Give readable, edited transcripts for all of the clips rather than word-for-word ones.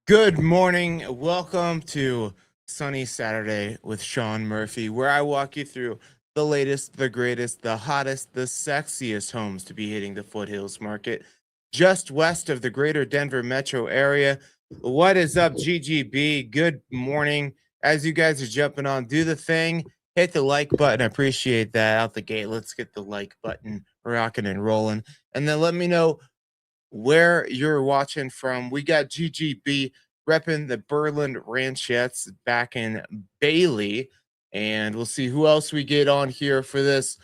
Good morning. Welcome to Sunny Saturday with Sean Murphy, where I walk you through the latest, the greatest, the hottest, the sexiest homes to be hitting the Foothills market just west of the greater Denver metro area. What is up, GGB? Good morning. As you guys are jumping on, do the thing, hit the like button. I appreciate that out the gate. Let's get the like button rocking and rolling. And then let me know where you're watching from. We got GGB repping the Berlin Ranchettes back in Bailey. And we'll see who else we get on here for this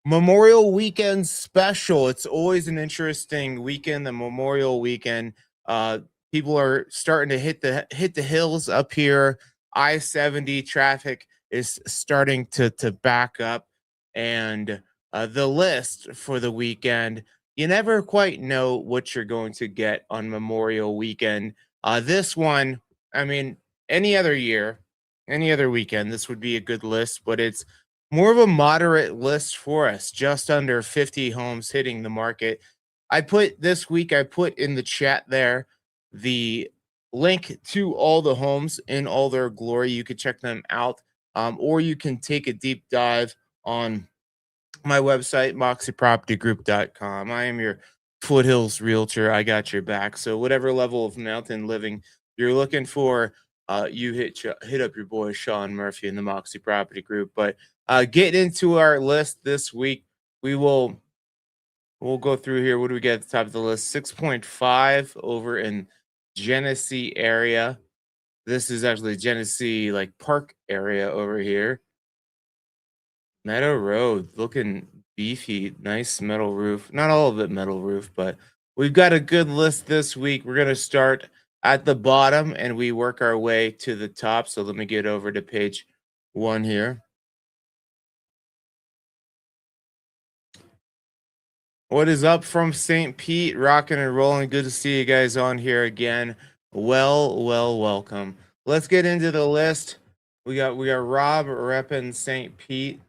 Memorial Weekend special. It's always an interesting weekend, the Memorial Weekend. Uh, People are starting to hit the hills up here. I-70 traffic is starting to back up, and the list for the weekend, you never quite know what you're going to get on Memorial Weekend. This one, I mean, any other year, any other weekend, this would be a good list, but it's more of a moderate list for us, just under 50 homes hitting the market. I put this week, I put in the chat there the link to all the homes in all their glory. You could check them out, or you can take a deep dive on my website, moxiepropertygroup.com. I am your Foothills realtor. I got your back. So whatever level of mountain living you're looking for, you hit up your boy Sean Murphy in the Moxie Property Group. But getting into our list this week, we'll go through here. What do we get at the top of the list? 6.5 over in Genesee area. This is actually Genesee like park area over here. Meadow Road, looking beefy, nice metal roof. Not all of it metal roof, but we've got a good list this week. We're going to start at the bottom and we work our way to the top. So let me get over to page 1 here. What is up from St. Pete? Rocking and rolling. Good to see you guys on here again. Welcome. Let's get into the list. We got Rob repping St. Pete.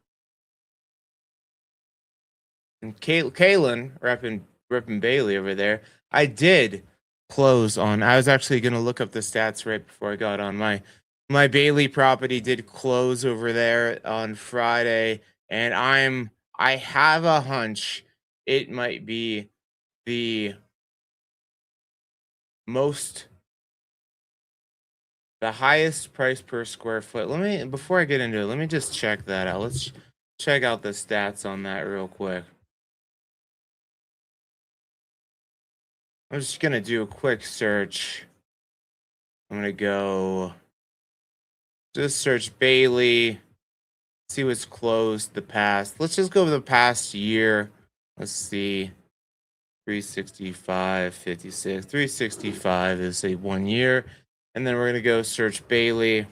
And Kaylin repping Bailey over there. I did close on. I was actually going to look up the stats right before I got on. My Bailey property did close over there on Friday, and I have a hunch it might be the highest price per square foot. Before I get into it, let me just check that out. Let's check out the stats on that real quick. I'm just going to do a quick search. I'm going to go just search Bailey, see what's closed the past. Let's just go over the past year. Let's see. 365, 56. 365 is a 1 year. And then we're going to go search Bailey.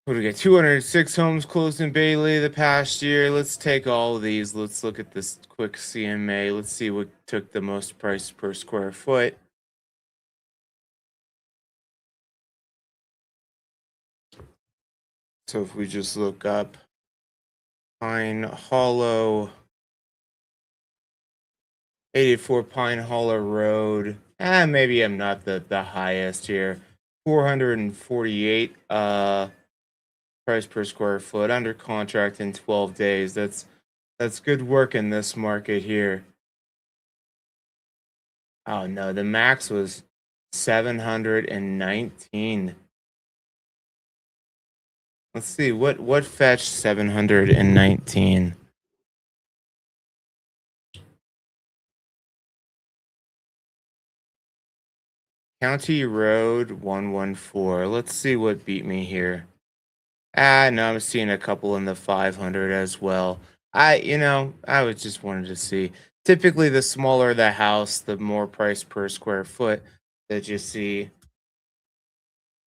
What do we get? 206 homes closed in Bailey the past year. Let's take all of these. Let's look at this quick CMA. Let's see what took the most price per square foot. So if we just look up Pine Hollow, 84 Pine Hollow Road. Maybe I'm not the highest here. 448 price per square foot under contract in 12 days. That's good work in this market here. Oh no, the max was 719. Let's see what fetched 719. County Road 114. Let's see what beat me here. No, I'm seeing a couple in the 500 as well. I was just wanted to see. Typically, the smaller the house, the more price per square foot that you see.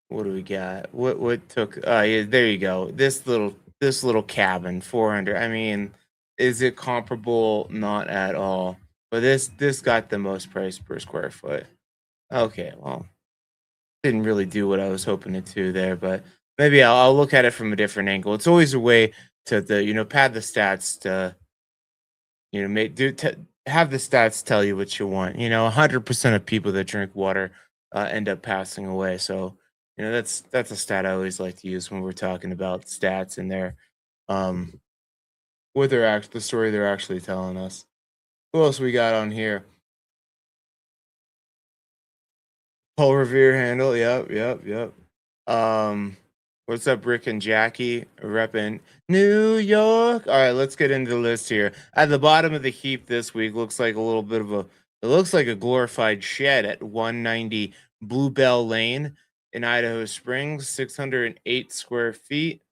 What do we got? What took? Yeah, there you go. This little cabin, 400. I mean, is it comparable? Not at all. But this got the most price per square foot. Okay, well, didn't really do what I was hoping it to there, but maybe I'll look at it from a different angle. It's always a way to pad the stats to make have the stats tell you what you want. 100% of people that drink water end up passing away. So, that's a stat I always like to use when we're talking about stats and their um what they're the story they're actually telling us. Who else we got on here? Paul Revere handle. Yep, yep, yep. Um, what's up, Rick and Jackie repping New York? All right, let's get into the list here. At the bottom of the heap this week looks like a little bit of a. It looks like a glorified shed at 190 Bluebell Lane in Idaho Springs, 608 square feet.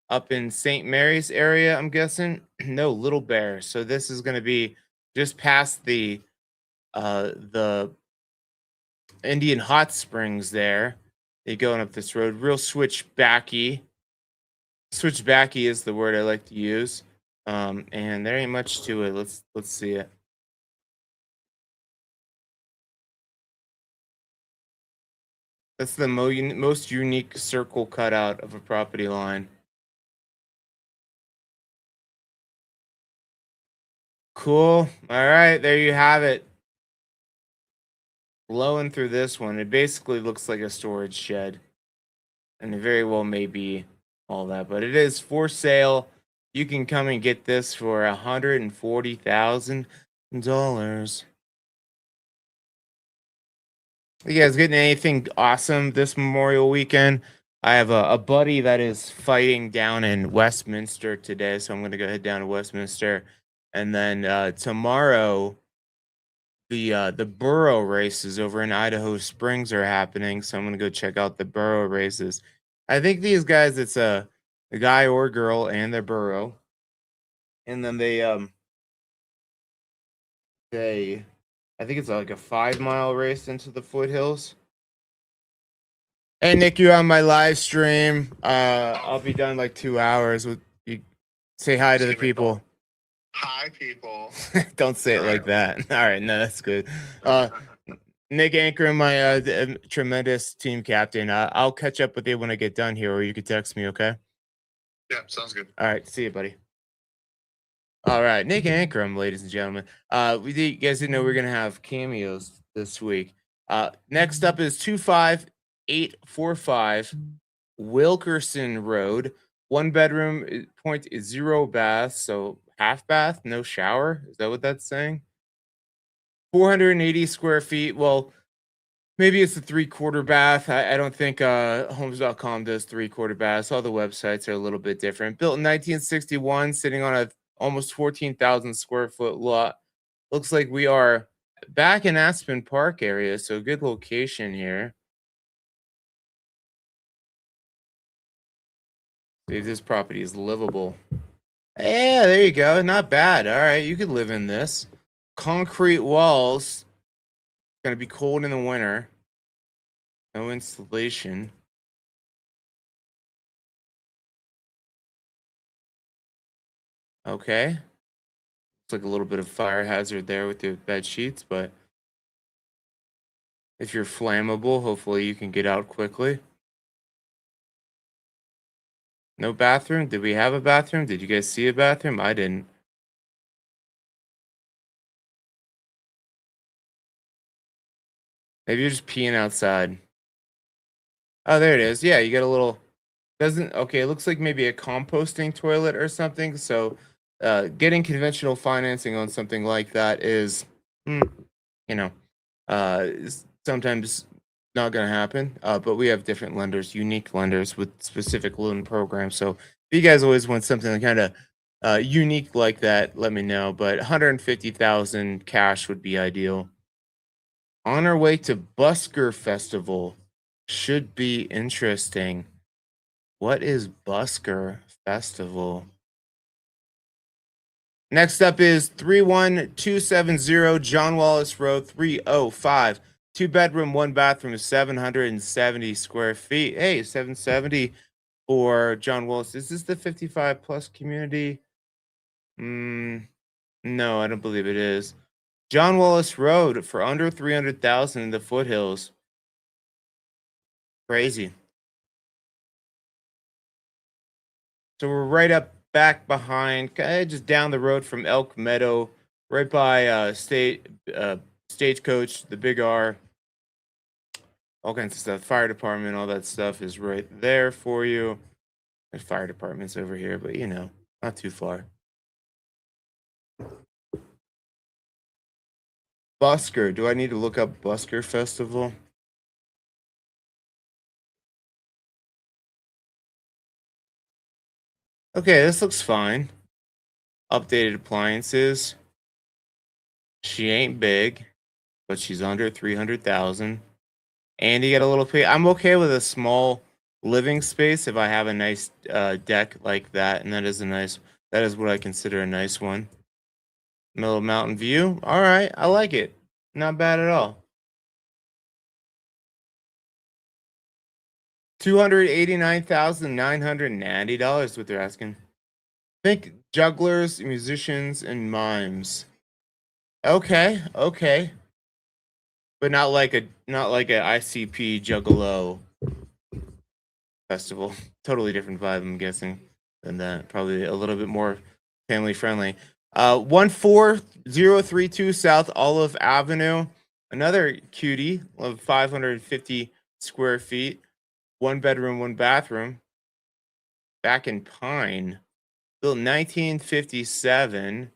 Up in St. Mary's area, I'm guessing. No, Little Bear. So this is going to be just past the Indian Hot Springs there. They going up this road, real switchbacky. Switchbacky is the word I like to use. And there ain't much to it. Let's see it. That's the most unique circle cutout of a property line. Cool. All right, there you have it. Blowing through this one, it basically looks like a storage shed, and it very well may be all that, but it is for sale. You can come and get this for $140,000. You guys getting anything awesome this Memorial weekend? I have a buddy that is fighting down in Westminster today, so I'm going to go head down to Westminster, and then tomorrow the burro races over in Idaho Springs are happening, so I'm going to go check out the burro races. I think these guys, it's a guy or girl and their burro, and then they I think it's like a 5 mile race into the foothills. Hey Nick, you're on my live stream. I'll be done like 2 hours. With you, say hi to the people. Hi, people. Don't say it like that. All right, no, that's good. Nick Ankrum, my tremendous team captain. I'll catch up with you when I get done here, or you could text me. Okay. Yeah, sounds good. All right, see you, buddy. All right, Nick Ankrum, ladies and gentlemen. You guys didn't know we are gonna have cameos this week. Next up is 25845 Wilkerson Road. 1 bedroom, 0 bath, so half bath, no shower. Is that what that's saying? 480 square feet. Well, maybe it's a 3/4 bath. I don't think homes.com does 3/4 baths. All the websites are a little bit different. Built in 1961, sitting on a almost 14,000 square foot lot. Looks like we are back in Aspen Park area, so good location here. See if this property is livable. Yeah, there you go. Not bad. All right, you could live in this. Concrete walls. Gonna be cold in the winter. No insulation. Okay. Looks like a little bit of fire hazard there with the bed sheets, but if you're flammable, hopefully you can get out quickly. No bathroom? Did we have a bathroom? Did you guys see a bathroom? I didn't. Maybe you're just peeing outside. Oh, there it is. Yeah, you get a little. Doesn't okay? It looks like maybe a composting toilet or something. So, getting conventional financing on something like that is, mm, you know, sometimes not going to happen. But we have different lenders, unique lenders with specific loan programs. So, if you guys always want something kind of unique like that, let me know. But 150,000 cash would be ideal. On our way to Busker Festival, should be interesting. What is Busker Festival? Next up is 31270 John Wallace Road 305. 2 bedroom, 1 bathroom, 770 square feet. Hey, 770 for John Wallace. Is this the 55 plus community? No, I don't believe it is. John Wallace Road for under 300,000 in the foothills. Crazy. So we're right up back behind, just down the road from Elk Meadow right by Stagecoach, the Big R, all kinds of stuff. Fire department, all that stuff is right there for you. The fire department's over here, but not too far. Busker. Do I need to look up Busker Festival? Okay, this looks fine. Updated appliances. She ain't big, but she's under 300,000. And you get a little pay. I'm okay with a small living space if I have a nice deck like that, and that is what I consider a nice one. Middle Mountain View. All right, I like it. Not bad at all. $289,990 what they're asking. Think jugglers, musicians, and mimes. Okay, okay. But not like a ICP Juggalo festival. Totally different vibe, I'm guessing, than that. Probably a little bit more family friendly. 14032 South Olive Avenue. Another cutie of 550 square feet. 1 bedroom, 1 bathroom. Back in Pine. Built 1957.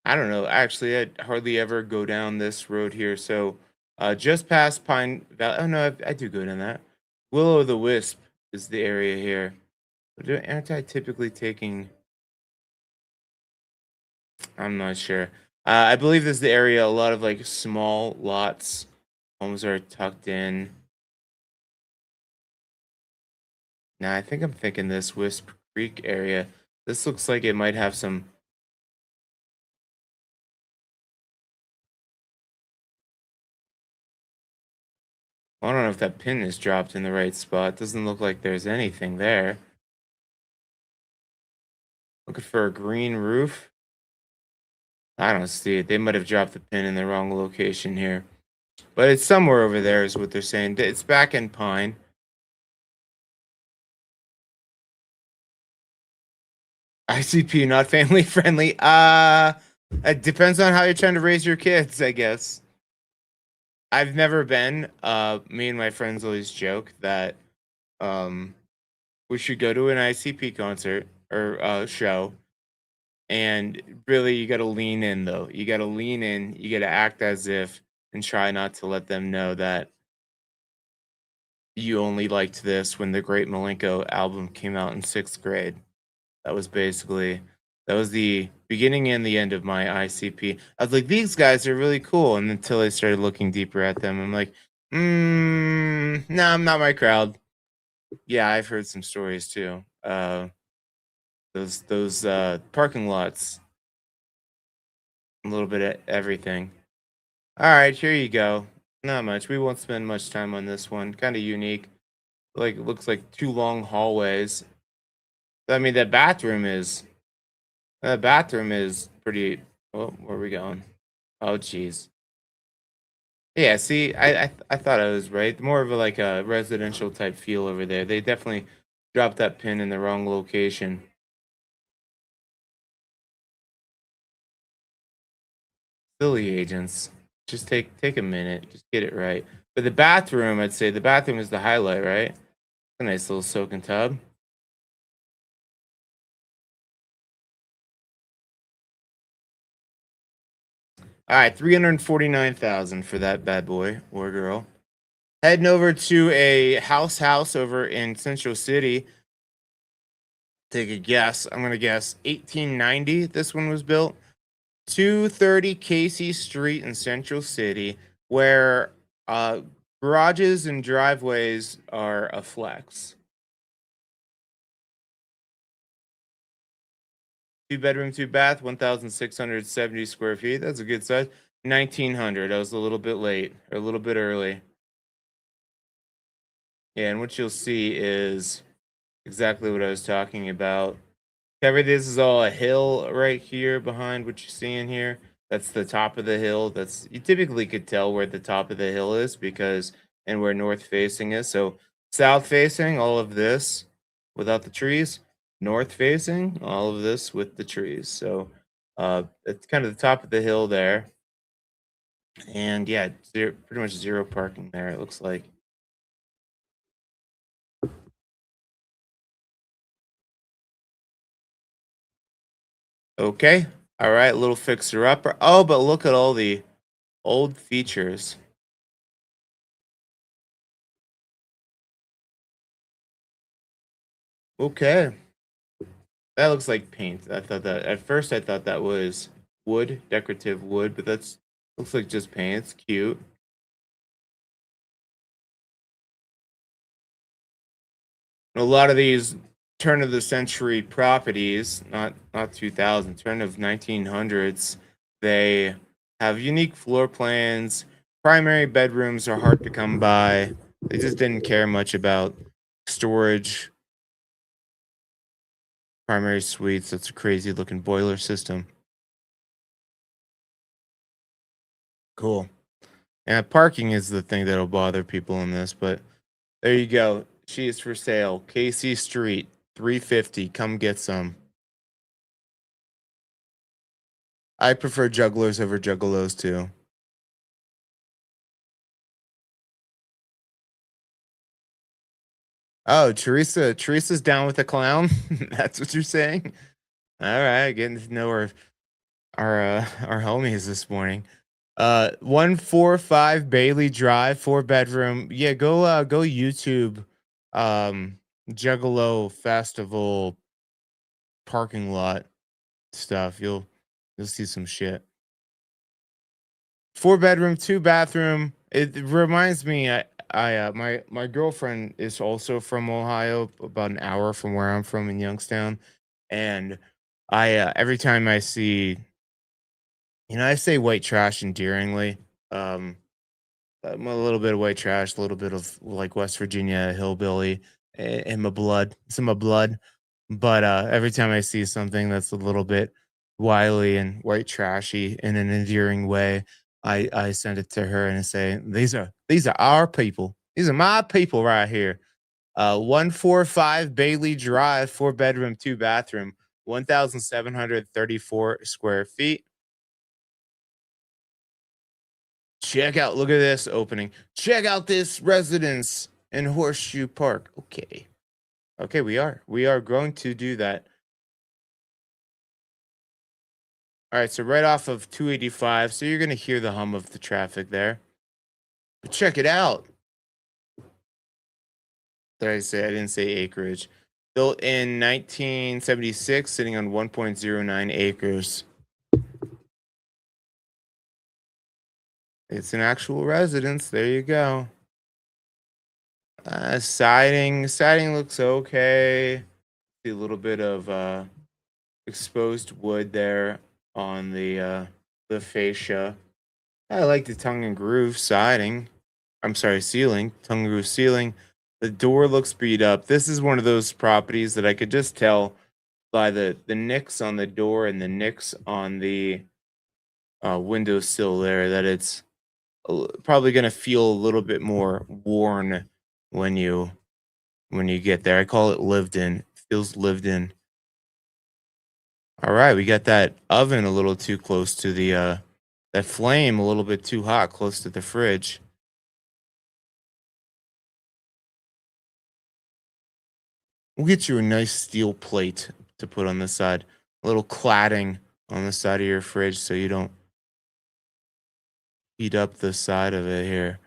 I don't know. Actually, I hardly ever go down this road here. So, just past Pine Valley. Oh no, I do go down that. Willow the Wisp is the area here. But aren't I typically taking? I'm not sure. I believe this is the area. A lot of like small lots, homes are tucked in. Now I think I'm thinking this Wisp Creek area. This looks like it might have some. I don't know if that pin is dropped in the right spot. Doesn't look like there's anything there. Looking for a green roof. I don't see it. They might have dropped the pin in the wrong location here. But it's somewhere over there is what they're saying. It's back in Pine. ICP not family friendly. It depends on how you're trying to raise your kids, I guess. I've never been. Me and my friends always joke that we should go to an ICP concert or show. And really, you got to lean in, though. You got to lean in. You got to act as if and try not to let them know that you only liked this when the Great Malenko album came out in 6th grade. That was the beginning and the end of my ICP. I was like, these guys are really cool. And until I started looking deeper at them, I'm like, no, I'm not my crowd. Yeah, I've heard some stories too. Those parking lots, a little bit of everything. All right, here you go. Not much. We won't spend much time on this one. Kind of unique. Like looks like 2 long hallways. I mean, that bathroom is pretty. Oh, where are we going? Oh, jeez. Yeah, see, I thought I was right. More of like a residential type feel over there. They definitely dropped that pin in the wrong location. Silly agents. Just take a minute. Just get it right. But the bathroom, I'd say the bathroom is the highlight, right? A nice little soaking tub. All right, 349,000 for that bad boy or girl. Heading over to a house over in Central City. Take a guess. I'm gonna guess 1890. This one was built. 230 Casey Street in Central City, where garages and driveways are a flex. 2 bedroom, 2 bath, 1,670 square feet. That's a good size. 1,900. I was a little bit late or a little bit early. Yeah, and what you'll see is exactly what I was talking about. This is all a hill right here behind what you're seeing here. That's the top of the hill. You typically could tell where the top of the hill is because and where north facing is. So south facing, all of this without the trees north facing, all of this with the trees. So it's kind of the top of the hill there. And yeah, pretty much zero parking there, it looks like. Okay. All right, little fixer upper. Oh, but look at all the old features. Okay. That looks like paint. I thought that at first I thought that was wood, decorative wood, but that's looks like just paint. It's cute. A lot of these turn of the century properties, not 2000, turn of 1900s, they have unique floor plans. Primary bedrooms are hard to come by. They just didn't care much about storage. Primary suites, that's a crazy looking boiler system. Cool. And parking is the thing that'll bother people in this, but there you go. She is for sale. Casey Street, 350. Come get some. I prefer jugglers over juggalos too. Oh, Teresa's down with the clown. That's what you're saying. All right, getting to know our homies this morning. 145 Bailey Drive, 4 bedroom. Yeah, go YouTube Juggalo Festival parking lot stuff. You'll see some shit. 4 bedroom, 2 bathroom. It reminds me, my girlfriend is also from Ohio, about an hour from where I'm from in Youngstown, and every time I see, I say white trash endearingly. Um, a little bit of white trash, a little bit of like West Virginia hillbilly in my blood. It's in my blood. But every time I see something that's a little bit wily and white trashy in an endearing way, I send it to her and I say, these are our people. These are my people right here. 145 Bailey Drive, 4 bedroom, 2 bathroom, 1,734 square feet. Check out, look at this opening. Check out this residence in Horseshoe Park. Okay. Okay, we are going to do that. All right, so right off of 285, so you're going to hear the hum of the traffic there. But check it out. Did I say I didn't say acreage? Built in 1976, sitting on 1.09 acres. It's an actual residence. There you go. Siding looks okay. See a little bit of exposed wood there on the fascia. I like the tongue and groove siding. I'm sorry, ceiling, tongue and groove ceiling. The door looks beat up. This is one of those properties that I could just tell by the nicks on the door and the nicks on the windowsill there that it's probably going to feel a little bit more worn when you get there. I call it lived in. It feels lived in. All right, we got that oven a little too close to the that flame a little bit too hot close to the fridge. We'll get you a nice steel plate to put on the side, a little cladding on the side of your fridge so you don't heat up the side of it here.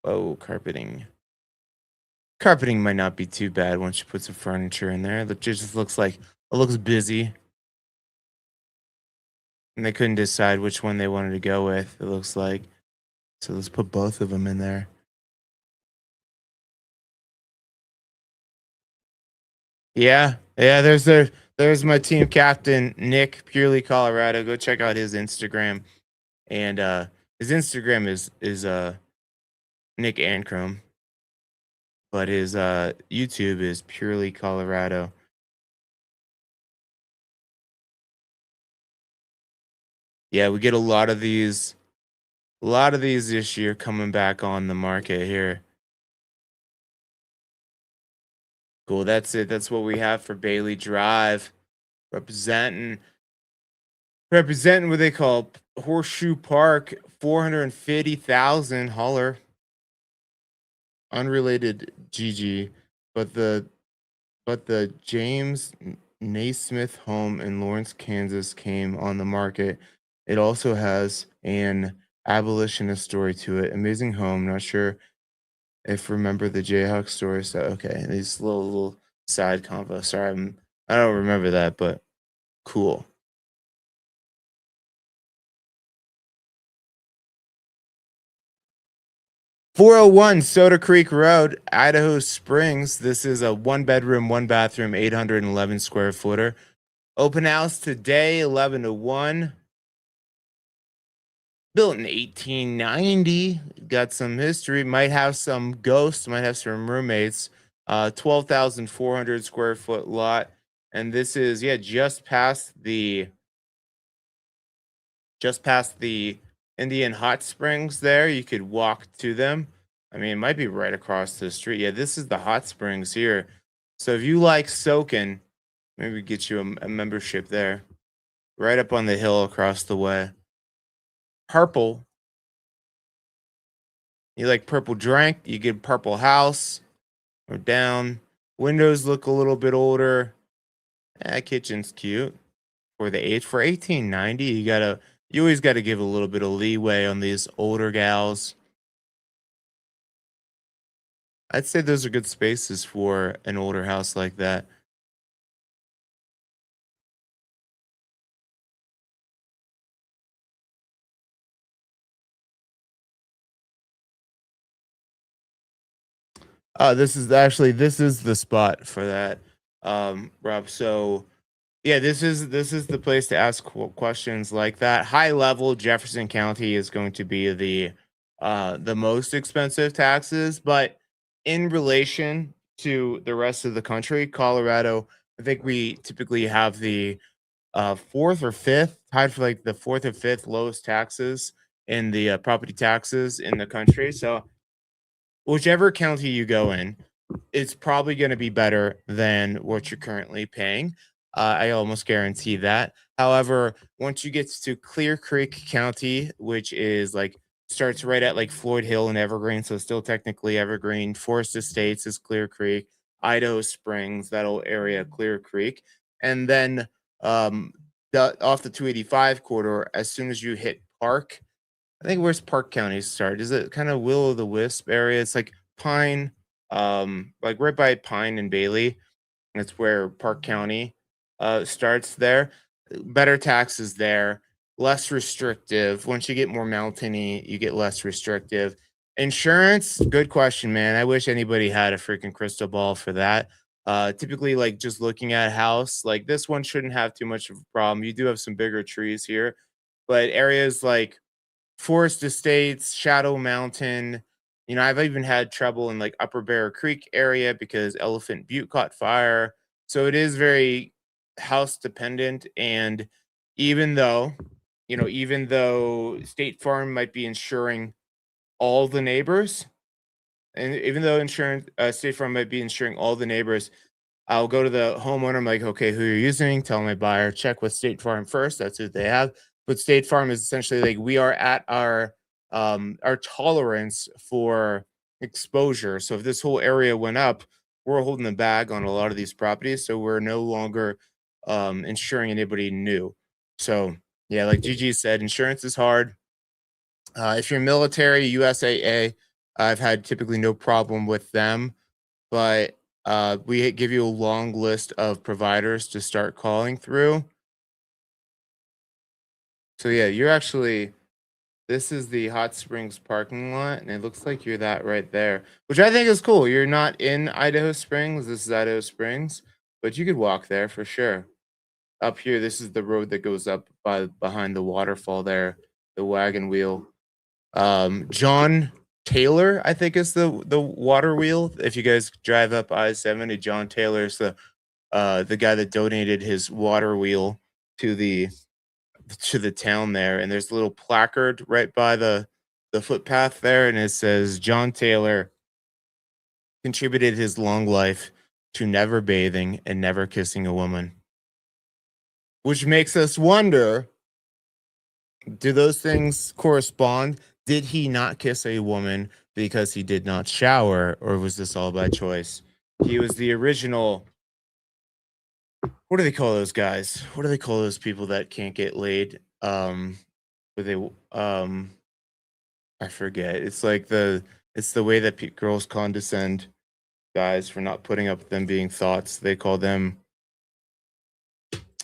Oh, carpeting. Carpeting might not be too bad once you put some furniture in there. It just looks like it looks busy, and they couldn't decide which one they wanted to go with. It looks like so. Let's put both of them in there. Yeah, yeah. There's my team captain Nick, purely Colorado. Go check out his Instagram, and his Instagram is Nick Ancrum, but his YouTube is purely Colorado. Yeah, we get a lot of these this year coming back on the market here. Cool. That's it. That's what we have for Bailey Drive. Representing representing what they call Horseshoe Park, 450,000 holler. Unrelated GG, but the James Naismith home in Lawrence, Kansas came on the market. It also has an abolitionist story to it. Amazing home. Not sure if remember the Jayhawk story. So okay, these little side convo. Sorry, I don't remember that, but cool. 401 Soda Creek Road, Idaho Springs. This is a one bedroom, one bathroom, 811 square footer. Open house today, 11 to 1. Built in 1890. Got some history. Might have some ghosts, might have some roommates. 12,400 square foot lot. And this is, yeah, just past the Indian Hot Springs there. You could walk to them. I mean, it might be right across the street. Yeah, this is the Hot Springs here. So if you like soaking, maybe get you a membership there. Right up on the hill across the way. Purple. You like purple drink, you get purple house or down. Windows look a little bit older. Kitchen's cute for the age. For 1890, you always gotta give a little bit of leeway on these older gals. I'd say those are good spaces for an older house like that. This is the spot for that, Rob. So yeah, this is the place to ask questions like that. High level, Jefferson County is going to be the most expensive taxes, but in relation to the rest of the country, Colorado, I think we typically have the fourth or fifth, tied for like the fourth or fifth lowest taxes in the property taxes in the country. So whichever county you go in, it's probably going to be better than what you're currently paying. I almost guarantee that. However, once you get to Clear Creek County, which is like starts right at like Floyd Hill and Evergreen, so still technically Evergreen. Forest Estates is Clear Creek. Idaho Springs, that whole area, Clear Creek, and then off the 285 corridor, as soon as you hit Park, I think where's Park County start? Is it kind of Will o' the Wisp area? It's like Pine, like right by Pine and Bailey. That's where Park County starts there. Better taxes there, less restrictive. Once you get more mountainy, you get less restrictive. Insurance, good question, man. I wish anybody had a freaking crystal ball for that. Typically, like just looking at a house, like this one shouldn't have too much of a problem. You do have some bigger trees here, but areas like Forest Estates, Shadow Mountain. I've even had trouble in like Upper Bear Creek area because Elephant Butte caught fire. So it is very house dependent. And even though, even though State Farm might be insuring all the neighbors, and even though insurance State Farm might be insuring all the neighbors, I'll go to the homeowner. I'm like, okay, who you're using? Tell my buyer, check with State Farm first. That's who they have. But State Farm is essentially like we are at our tolerance for exposure. So if this whole area went up, we're holding the bag on a lot of these properties. So we're no longer insuring anybody new. So yeah, like Gigi said, insurance is hard. If you're military, USAA, I've had typically no problem with them, but we give you a long list of providers to start calling through. So yeah, you're actually this is the Hot Springs parking lot, and it looks like you're that right there, which I think is cool. You're not in Idaho Springs. This is Idaho Springs, but you could walk there for sure. Up here, this is the road that goes up behind the waterfall there, the wagon wheel. John Taylor, I think is the water wheel. If you guys drive up I-70, John Taylor is the guy that donated his water wheel to the town there. And there's a little placard right by the footpath there, and it says John Taylor contributed his long life to never bathing and never kissing a woman, which makes us wonder, do those things correspond? Did he not kiss a woman because he did not shower, or was this all by choice? He was the original. What do they call those guys? What do they call those people that can't get laid? Where they I forget. It's the way that girls condescend guys for not putting up with them being thoughts. They call them,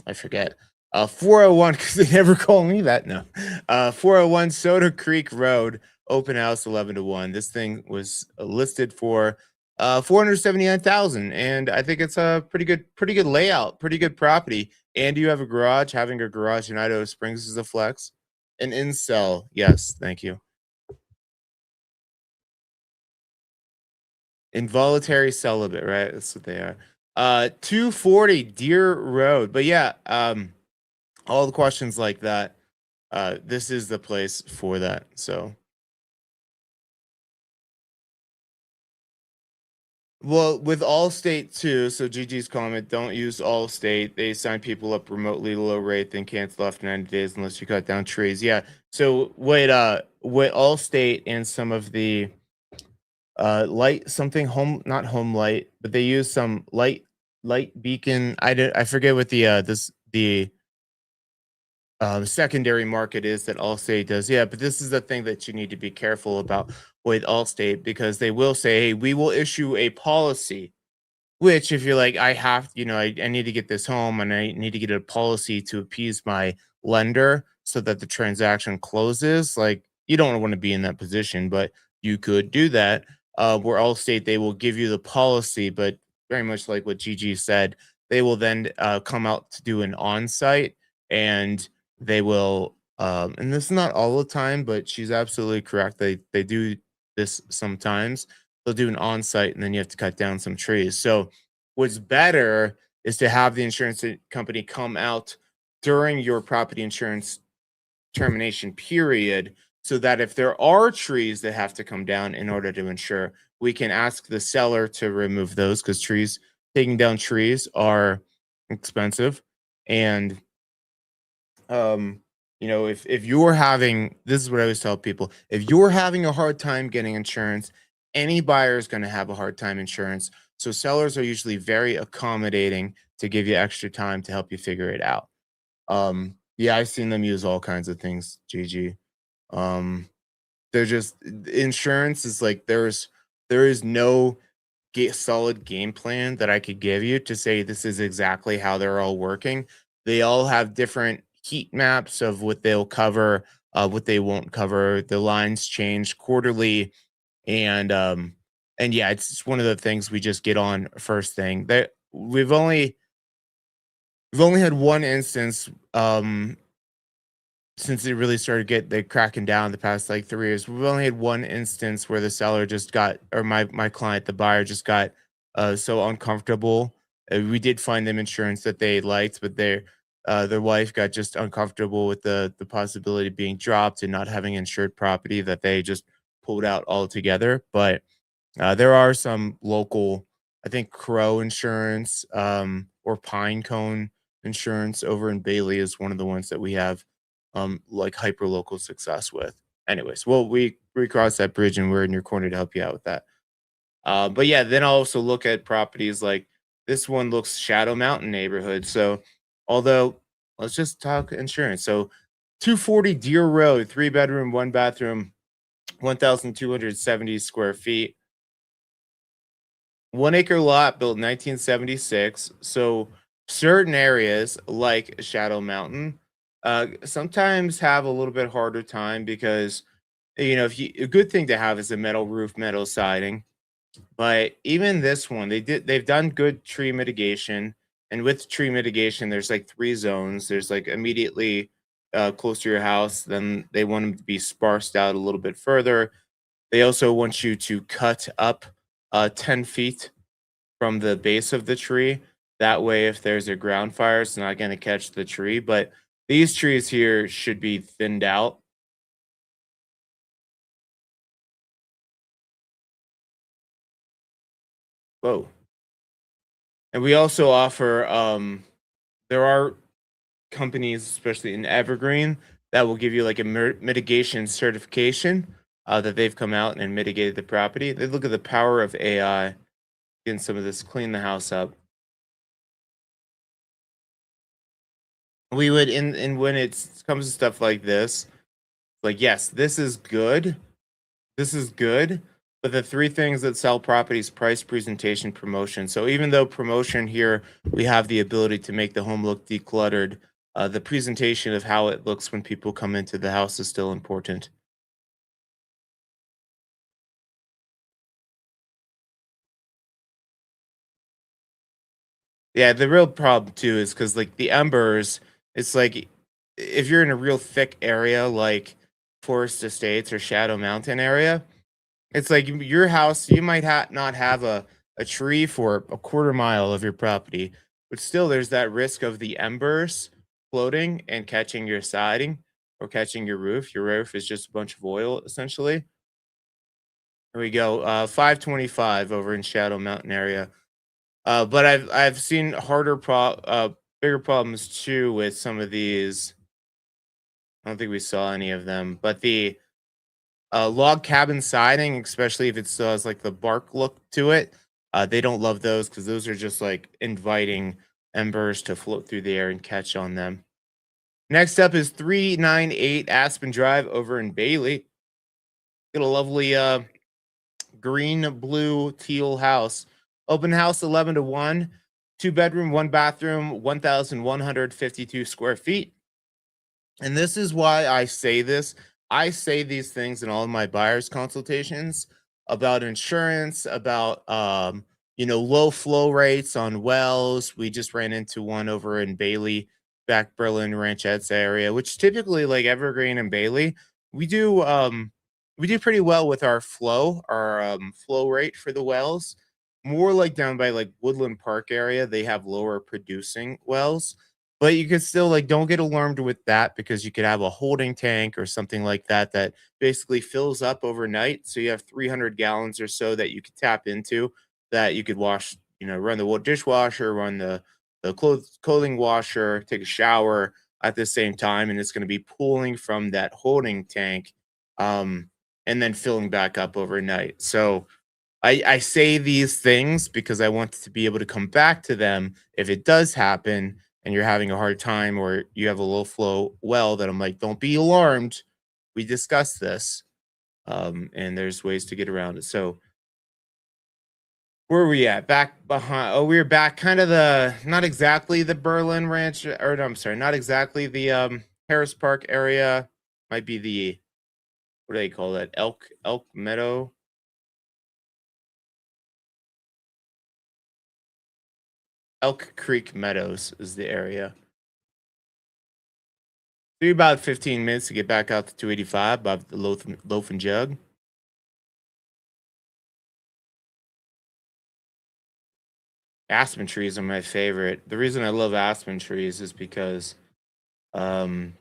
I forget. 401, because they never call me that. No. 401 Soda Creek Road, open house 11 to 1. This thing was listed for 479,000, and I think it's a pretty good layout, pretty good property. And you have a garage. Having a garage in Idaho Springs is a flex. An incel. Yes, thank you. Involuntary celibate, right? That's what they are. 240 Deer Road. But yeah, all the questions like that, this is the place for that. So, well, with Allstate too. So GG's comment: don't use Allstate. They sign people up remotely low rate, then cancel after 90 days unless you cut down trees. Yeah. So with Allstate and some of the light something home, not home light, but they use some light beacon. I forget what the secondary market is that Allstate does. Yeah, but this is the thing that you need to be careful about with Allstate, because they will say, hey, we will issue a policy. Which, if you're like, I have, I need to get this home and I need to get a policy to appease my lender so that the transaction closes, like, you don't want to be in that position, but you could do that. Where Allstate, they will give you the policy, but very much like what Gigi said, they will then come out to do an on-site, and they will, and this is not all the time, but she's absolutely correct. They do this sometimes. They'll do an on-site, and then you have to cut down some trees. So what's better is to have the insurance company come out during your property insurance termination period, so that if there are trees that have to come down in order to insure, we can ask the seller to remove those, because taking down trees are expensive. And if you're having, this is what I always tell people: if you're having a hard time getting insurance, any buyer is going to have a hard time insurance. So sellers are usually very accommodating to give you extra time to help you figure it out. Yeah, I've seen them use all kinds of things, GG. um they're just, insurance is like, there is no solid game plan that I could give you to say this is exactly how they're all working. They all have different heat maps of what they'll cover, what they won't cover. The lines change quarterly, and yeah, it's just one of the things we just get on first thing. That we've only had one instance, since it really started they cracking down the past like 3 years. We've only had one instance where the seller just got, or my client, the buyer, just got so uncomfortable. We did find them insurance that they liked, but their wife got just uncomfortable with the possibility of being dropped and not having insured property, that they just pulled out altogether. But there are some local, I think Crow Insurance, or Pine Cone Insurance over in Bailey is one of the ones that we have, like hyper local success with. Anyways, well, we crossed that bridge and we're in your corner to help you out with that. But yeah, then I'll also look at properties like this one looks Shadow Mountain neighborhood. So, although, let's just talk insurance. So, 240 Deer Road, 3 bedroom, 1 bathroom, 1,270 square feet. 1 acre lot, built 1976. So certain areas like Shadow Mountain sometimes have a little bit harder time, because if a good thing to have is a metal roof, metal siding. But even this one, they've done good tree mitigation. And with tree mitigation, there's like 3 zones. There's like immediately close to your house. Then they want them to be sparsed out a little bit further. They also want you to cut up 10 feet from the base of the tree. That way, if there's a ground fire, it's not going to catch the tree. But these trees here should be thinned out. Whoa. And we also offer there are companies, especially in Evergreen, that will give you like a mitigation certification that they've come out and mitigated the property. They look at the power of AI in some of this, clean the house up. We would in when it comes to stuff like this, like yes, this is good. This is good. But the three things that sell properties: price, presentation, promotion. So even though promotion here, we have the ability to make the home look decluttered, the presentation of how it looks when people come into the house is still important. Yeah, the real problem too is because like the embers, it's like if you're in a real thick area like Forest Estates or Shadow Mountain area, it's like your house, you might not have a tree for a quarter mile of your property, but still there's that risk of the embers floating and catching your siding or catching your roof. Your roof is just a bunch of oil essentially. Here we go. 525 over in Shadow Mountain area. But I've seen bigger problems too with some of these. I don't think we saw any of them, but the log cabin siding, especially if it still has like the bark look to it, they don't love those because those are just like inviting embers to float through the air and catch on them. Next up is 398 Aspen Drive over in Bailey. Got a lovely green, blue, teal house. Open house 11 to 1, 2 bedroom, 1 bathroom, 1,152 square feet. And this is why I say this. I say these things in all of my buyers consultations about insurance, about low flow rates on wells. We just ran into one over in Bailey, back Berlin Ranchettes area, which typically like Evergreen and Bailey, we do we do pretty well with our flow rate for the wells. More like down by like Woodland Park area, they have lower producing wells, but you could still like don't get alarmed with that because you could have a holding tank or something like that that basically fills up overnight. So you have 300 gallons or so that you could tap into that you could wash, run the dishwasher, run the clothing washer, take a shower at the same time, and it's going to be pooling from that holding tank, um, and then filling back up overnight. So I say these things because I want to be able to come back to them if it does happen and you're having a hard time or you have a low flow well that I'm like, don't be alarmed. We discussed this. And there's ways to get around it. So where are we at? Back behind. Oh, we're back kind of not exactly the Berlin Ranch, or no, I'm sorry, not exactly the Harris Park area. Might be the, what do they call that? Elk Meadow. Elk Creek Meadows is the area. Be about 15 minutes to get back out to 285 above the loaf and jug. Aspen trees are my favorite. The reason I love aspen trees is because um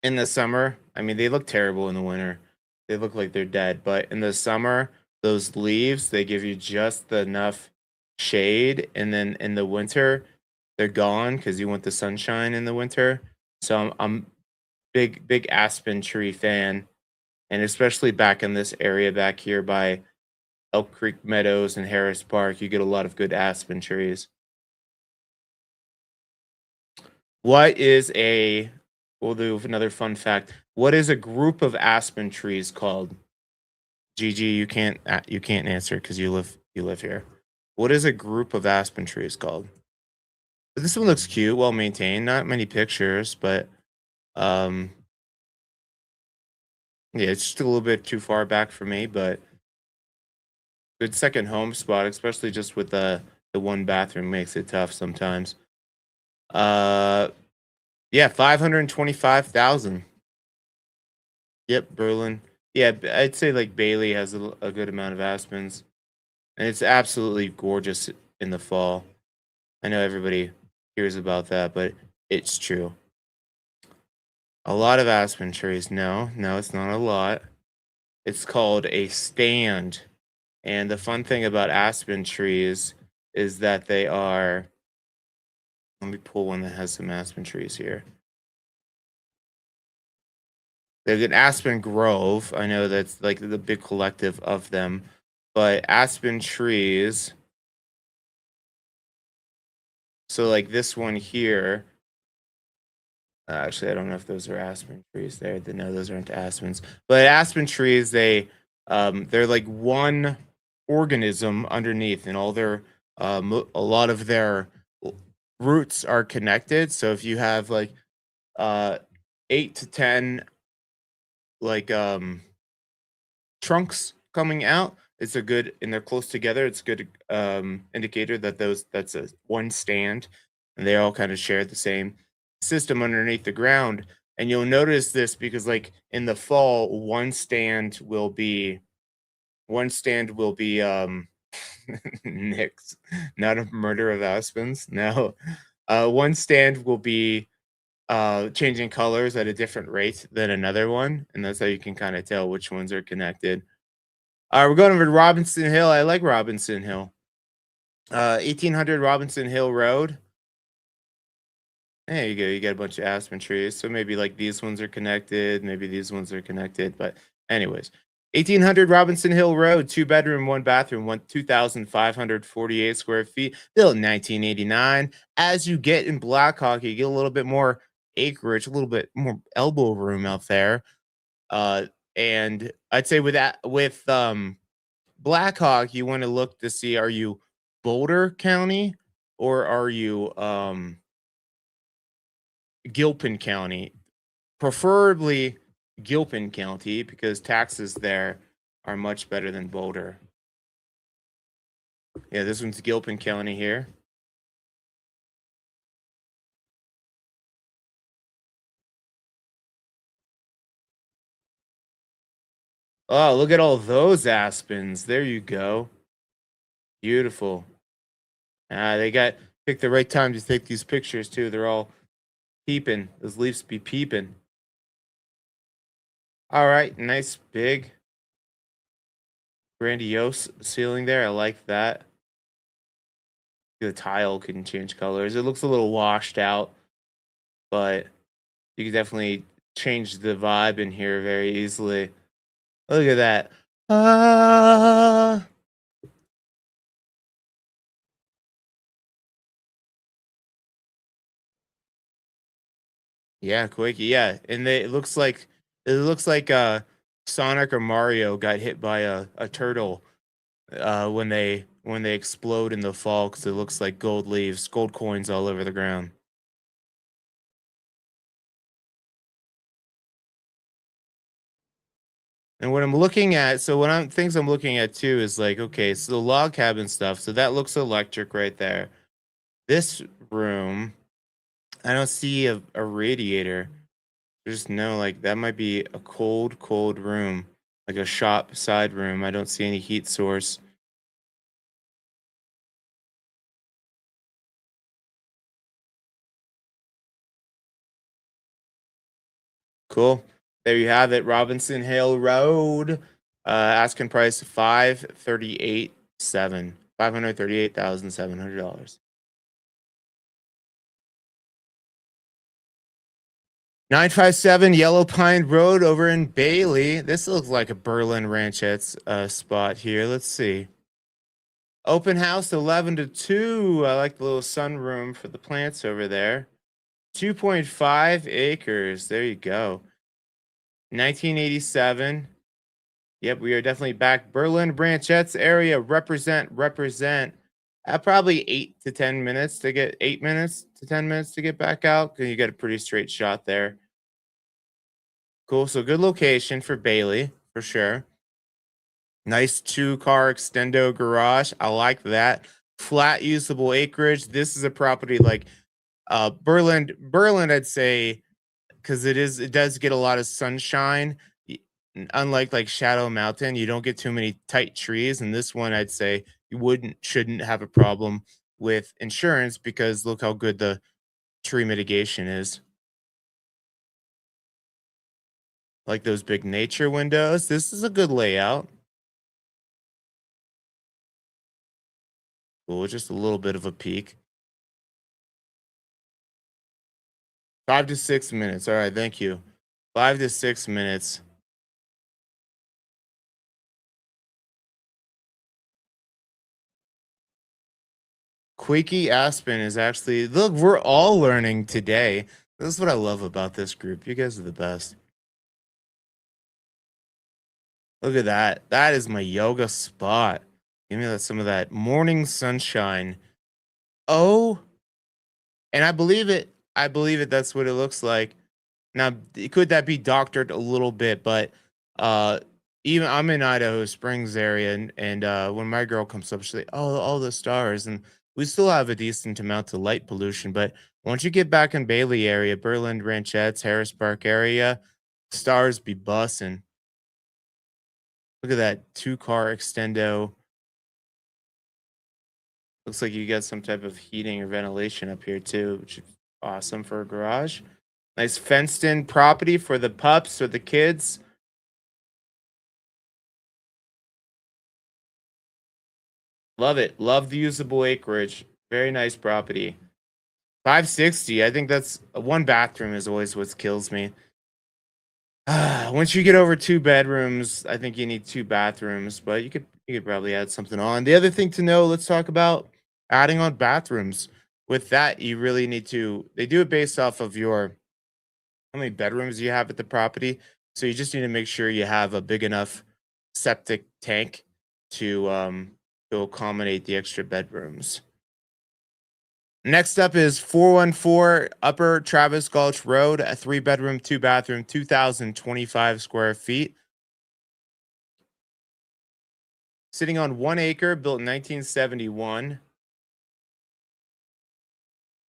in the summer, I mean they look terrible in the winter. They look like they're dead, but in the summer, those leaves, they give you just enough shade, and then in the winter, they're gone because you want the sunshine in the winter. So I'm big aspen tree fan, and especially back in this area back here by Elk Creek Meadows and Harris Park, you get a lot of good aspen trees. What is a We'll do another fun fact. What is a group of aspen trees called? Gigi, you can't answer because you live here. What is a group of aspen trees called? This one looks cute, well maintained. Not many pictures, but um, yeah, it's just a little bit too far back for me. But good second home spot, especially just with the one bathroom makes it tough sometimes. Uh, yeah, 525,000. Yep, Berlin. Yeah, I'd say like Bailey has a good amount of aspens, and it's absolutely gorgeous in the fall. I know everybody hears about that, but it's true. A lot of aspen trees. No, it's not a lot. It's called a stand. And the fun thing about aspen trees is that they are. Let me pull one that has some aspen trees here. There's an aspen grove. I know that's like the big collective of them, but aspen trees. So like this one here. Actually, I don't know if those are aspen trees there. No, those aren't aspens. But aspen trees, they're like one organism underneath, and all their a lot of their roots are connected. So if you have like uh 8 to 10 like trunks coming out, it's a good, and they're close together, it's a good indicator that that's a one stand, and they all kind of share the same system underneath the ground. And you'll notice this because like in the fall, one stand will be Nick's not a murder of aspens. No. One stand will be changing colors at a different rate than another one, and that's how you can kind of tell which ones are connected. We're going over to Robinson Hill. I like Robinson Hill. 1800 Robinson Hill Road. There you go. You got a bunch of aspen trees. So maybe like these ones are connected. Maybe these ones are connected. But anyways, 1800 Robinson Hill Road, 2 bedroom, 1 bathroom, 2,548 square feet, built in 1989. As you get in Blackhawk, you get a little bit more acreage, a little bit more elbow room out there. Uh, and I'd say with Blackhawk, you want to look to see, are you Boulder County or are you Gilpin County? Preferably Gilpin County because taxes there are much better than Boulder. Yeah, this one's Gilpin County here. Oh, look at all those aspens. There you go. Beautiful. They got picked the right time to take these pictures too. They're all peeping. Those leaves be peeping. All right, nice big grandiose ceiling there. I like that. The tile can change colors. It looks a little washed out, but you can definitely change the vibe in here very easily. Look at that. Ah. Yeah, Quakey. Yeah, and it looks like Sonic or Mario got hit by a turtle when they explode in the fall because it looks like gold leaves, gold coins all over the ground. And what I'm looking at, so what I'm things I'm looking at too is like, okay, so the log cabin stuff. So that looks electric right there. This room, I don't see a radiator. There's no like that might be a cold room, like a shop side room. I don't see any heat source. Cool. There you have it, Robinson Hill Road. Asking price 538,700. 957 Yellow Pine Road over in Bailey. This looks like a Berlin Ranchettes spot here. Let's see. Open house 11 to 2. I like the little sunroom for the plants over there. 2.5 acres. There you go. 1987. Yep, we are definitely back. Berlin Branchettes area. Represent. Probably 8 to 10 minutes to get 8 minutes to 10 minutes to get back out because you get a pretty straight shot there. Cool. So good location for Bailey for sure. Nice 2 car extendo garage. I like that. Flat usable acreage. This is a property like Berlin, I'd say, because it does get a lot of sunshine. Unlike like Shadow Mountain, you don't get too many tight trees. And this one, I'd say you shouldn't have a problem with insurance because look how good the tree mitigation is. Like those big nature windows. This is a good layout. Cool, just a little bit of a peek. 5 to 6 minutes. All right, thank you. 5 to 6 minutes. Quakey Aspen is actually look. We're all learning today. This is what I love about this group. You guys are the best. Look at that. That is my yoga spot. Give me that, some of that morning sunshine. Oh, and I believe it. I believe it. That's what it looks like. Now, could that be doctored a little bit? But uh, even I'm in Idaho Springs area, and when my girl comes up, she's like, "Oh, all the stars," and we still have a decent amount of light pollution. But once you get back in Bailey area, Berlin Ranchettes, Harris Park area, stars be bussing. Look at that 2 car extendo. Looks like you got some type of heating or ventilation up here too, which is awesome for a garage. Nice fenced in property for the pups or the kids. Love it. Love the usable acreage. Very nice property. 560. I think that's one bathroom is always what kills me. Once you get over 2 bedrooms, I think you need 2 bathrooms, but you could probably add something on. The other thing to know, let's talk about adding on bathrooms. With that, you really need to they do it based off of your how many bedrooms you have at the property. So you just need to make sure you have a big enough septic tank to accommodate the extra bedrooms. Next up is 414 Upper Travis Gulch Road, a 3 bedroom, 2 bathroom, 2,025 square feet. Sitting on 1 acre, built in 1971.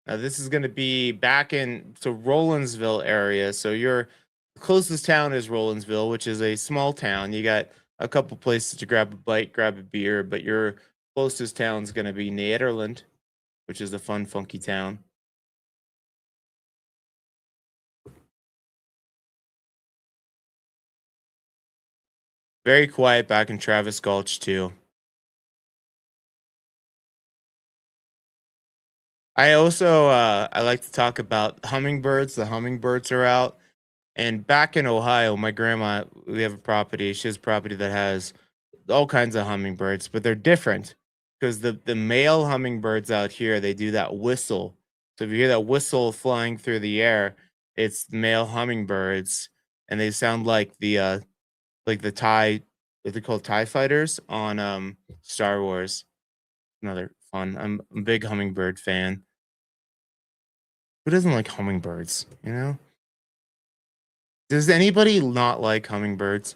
Now this is going to be back in Rollinsville area. So your closest town is Rollinsville, which is a small town. You got a couple places to grab a bite, grab a beer, but your closest town is going to be Nederland, which is a fun, funky town. Very quiet back in Travis Gulch too. I also I like to talk about hummingbirds. The hummingbirds are out. And back in Ohio, my grandma, we have a property. She has property that has all kinds of hummingbirds, but they're different because the male hummingbirds out here, they do that whistle. So if you hear that whistle flying through the air, it's male hummingbirds, and they sound like the tie, what they call tie fighters on Star Wars. Another fun. I'm a big hummingbird fan. Who doesn't like hummingbirds? You know? Does anybody not like hummingbirds?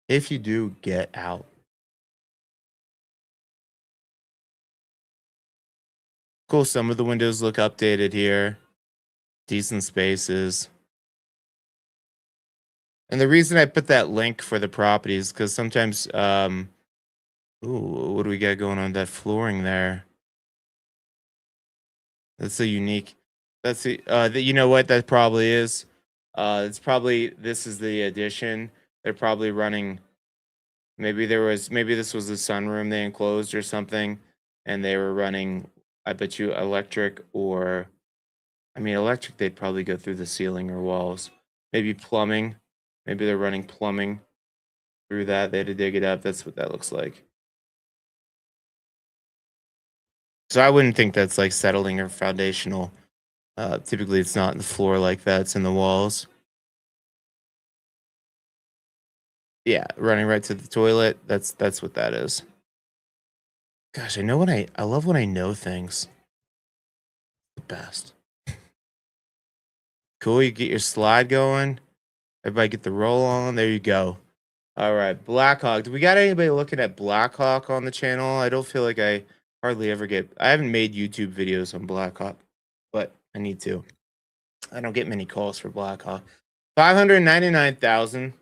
If you do, get out. Cool. Some of the windows look updated here. Decent spaces. And the reason I put that link for the property is because sometimes, ooh, what do we got going on that flooring there? That's a unique. That's you know what that probably is. It's probably this is the addition. They're probably running. Maybe this was the sunroom they enclosed or something, and they were running. I bet you electric or I mean, electric, they'd probably go through the ceiling or walls. Maybe plumbing. Maybe they're running plumbing through that. They had to dig it up. That's what that looks like. So I wouldn't think that's like settling or foundational. Typically, it's not in the floor like that. It's in the walls. Yeah, running right to the toilet. That's what that is. Gosh, I love when I know things. The best. Cool. You get your slide going. Everybody get the roll on. There you go. All right, Blackhawk. Do we got anybody looking at Blackhawk on the channel? I don't feel like I hardly ever get. I haven't made YouTube videos on Blackhawk, but I need to. I don't get many calls for Blackhawk. 599,000.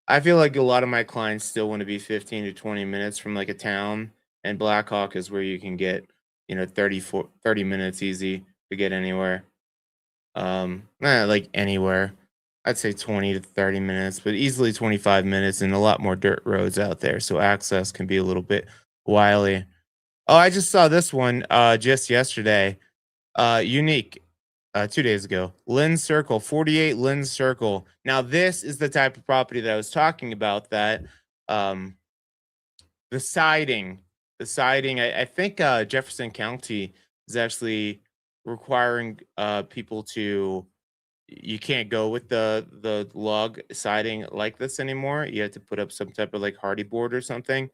I feel like a lot of my clients still want to be 15 to 20 minutes from like a town, and Blackhawk is where you can get, 30 minutes easy to get anywhere. Like anywhere. I'd say 20 to 30 minutes, but easily 25 minutes and a lot more dirt roads out there. So access can be a little bit wily. Oh, I just saw this one just yesterday. Unique. 2 days ago. Lynn Circle, 48 Lynn Circle. Now, this is the type of property that I was talking about that um the siding, I think Jefferson County is actually requiring people to you can't go with the log siding like this anymore. You have to put up some type of like hardy board or something.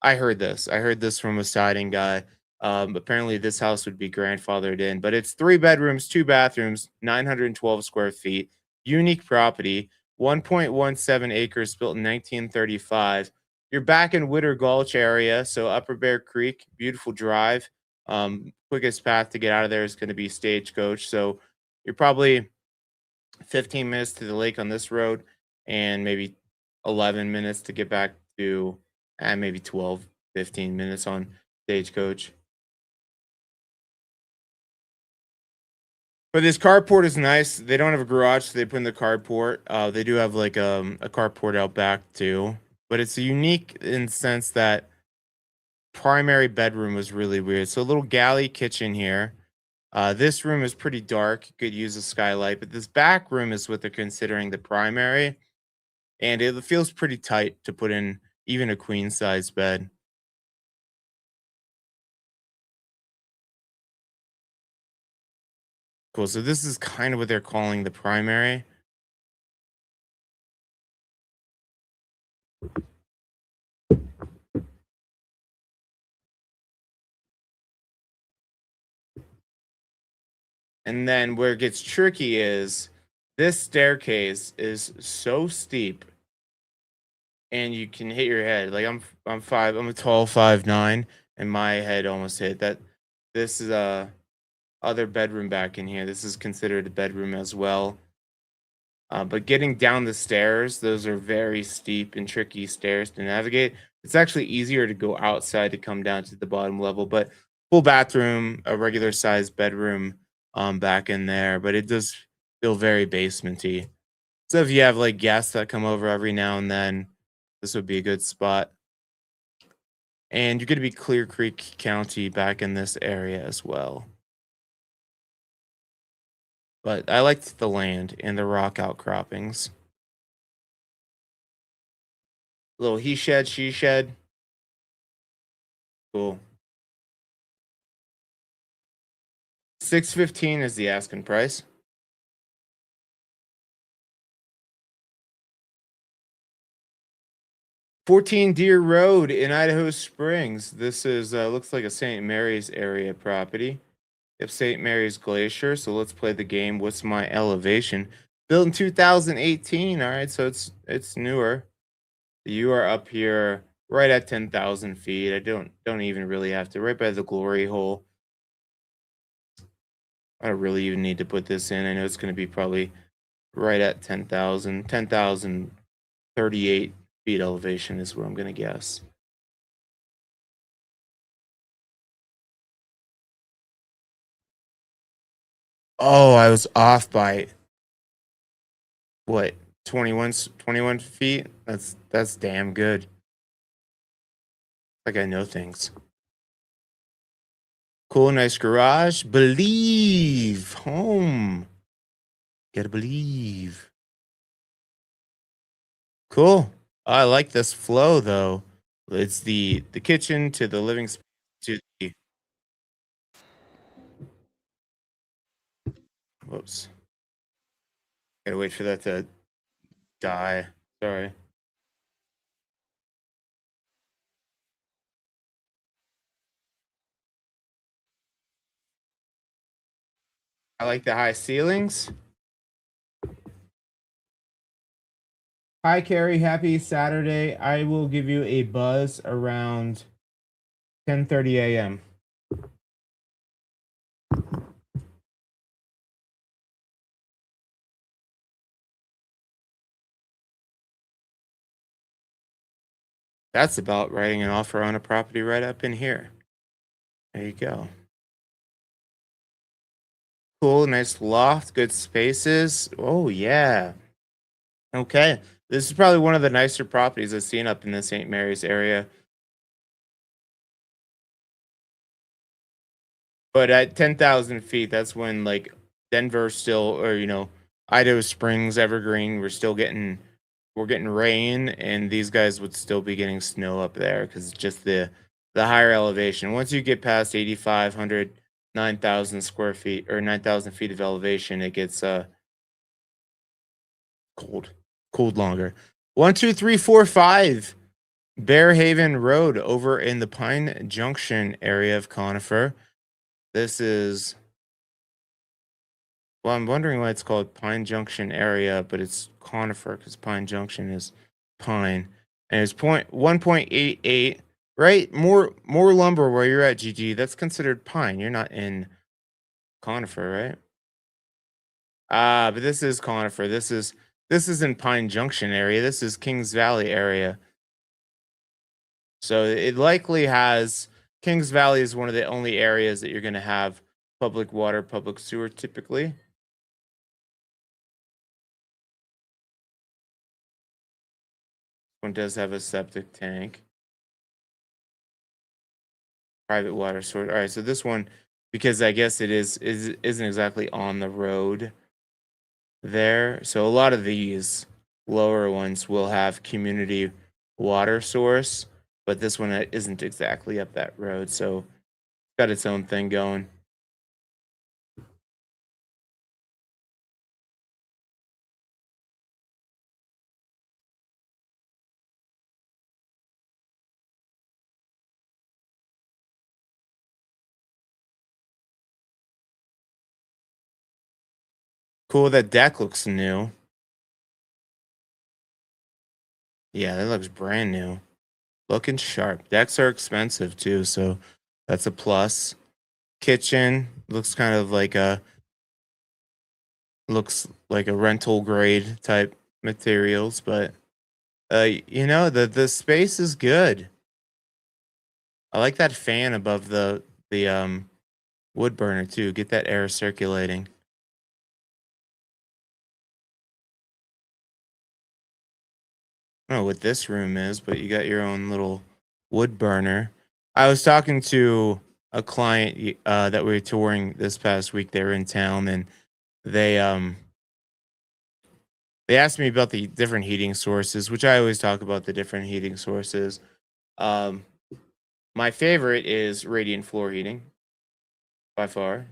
I heard this. I heard this from a siding guy. Apparently, this house would be grandfathered in, but it's 3 bedrooms, 2 bathrooms, 912 square feet, unique property, 1.17 acres, built in 1935. You're back in Witter Gulch area, so Upper Bear Creek, beautiful drive. Quickest path to get out of there is going to be Stagecoach. So you're probably 15 minutes to the lake on this road and maybe 11 minutes to get back to maybe 12, 15 minutes on Stagecoach. But this carport is nice. They don't have a garage, so they put in the carport. They do have like a carport out back too, but it's unique in the sense that primary bedroom was really weird. So a little galley kitchen here. This room is pretty dark. You could use a skylight, but this back room is what they're considering the primary, and it feels pretty tight to put in even a queen size bed. Cool. So this is kind of what they're calling the primary. And then where it gets tricky is this staircase is so steep and you can hit your head. Like I'm a tall 5'9", and my head almost hit that. This is a other bedroom back in here. This is considered a bedroom as well. But getting down the stairs, those are very steep and tricky stairs to navigate. It's actually easier to go outside to come down to the bottom level, but full bathroom, a regular sized bedroom back in there, but it does feel very basementy. So if you have like guests that come over every now and then, this would be a good spot. And you're going to be Clear Creek County back in this area as well. But I liked the land and the rock outcroppings. Little he shed, she shed. Cool. 615 is the asking price. 14 Deer Road in Idaho Springs. This is looks like a St. Mary's area property. If St. Mary's Glacier, so let's play the game. What's my elevation? Built in 2018. All right, so it's newer. You are up here right at 10,000 feet. I don't even really have to. Right by the glory hole. I don't really even need to put this in. I know it's going to be probably right at 10,000. 10,038 feet elevation is what I'm going to guess. Oh, I was off by what? 21 feet? That's damn good. Like I know things. Cool, nice garage. Believe. Home. Gotta believe. Cool. I like this flow though. It's the kitchen to the living space to the whoops. Gotta wait for that to die. Sorry. I like the high ceilings. Hi Carrie, happy Saturday. I will give you a buzz around 10:30 a.m. That's about writing an offer on a property right up in here. There you go. Cool, nice loft, good spaces. Oh yeah. Okay. This is probably one of the nicer properties I've seen up in the St. Mary's area. But at 10,000 feet, that's when like Denver still, or Idaho Springs, Evergreen, we're getting rain, and these guys would still be getting snow up there because just the higher elevation. Once you get past 8,500, 9,000 square feet or 9,000 feet of elevation, it gets cold, cold longer. 1, 2, 3, 4, 5. Bear Haven Road over in the Pine Junction area of Conifer. This is, well, I'm wondering why it's called Pine Junction area, but it's Conifer because Pine Junction is pine. And it's 1.88, right? More lumber where you're at, GG. That's considered pine. You're not in Conifer, right? But this is Conifer. This is in Pine Junction area. This is Kings Valley area. So it likely has Kings Valley is one of the only areas that you're going to have public water, public sewer typically. One does have a septic tank. Private water source. All right, so this one, because I guess it isn't exactly on the road there. So a lot of these lower ones will have community water source, but this one isn't exactly up that road. So it's got its own thing going. Cool, that deck looks new. Yeah, that looks brand new. Looking sharp. Decks are expensive too, so that's a plus. Kitchen looks like a rental grade type materials, but the space is good. I like that fan above the wood burner too. Get that air circulating. I don't know what this room is, but you got your own little wood burner. I was talking to a client that we were touring this past week. They were in town, and they um they asked me about the different heating sources, which I always talk about the different heating sources. Um, my favorite is radiant floor heating by far.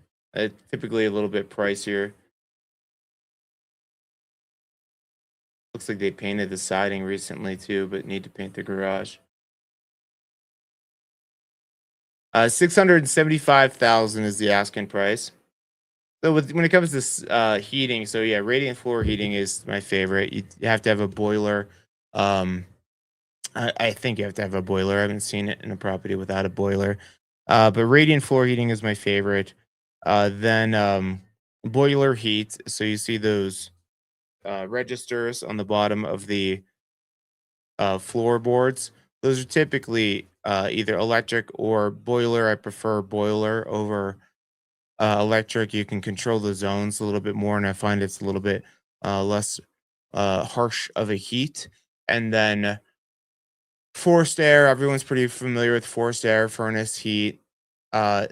Typically a little bit pricier. Looks like they painted the siding recently too, but need to paint the garage. 675,000 is the asking price. So when it comes to heating, so yeah, radiant floor heating is my favorite. You have to have a boiler. Um, I think you have to have a boiler. I haven't seen it in a property without a boiler. But radiant floor heating is my favorite. Then boiler heat. So you see those registers on the bottom of the floorboards. Those are typically either electric or boiler. I prefer boiler over electric. You can control the zones a little bit more, and I find it's a little bit less harsh of a heat. And then forced air. Everyone's pretty familiar with forced air furnace heat. Uh,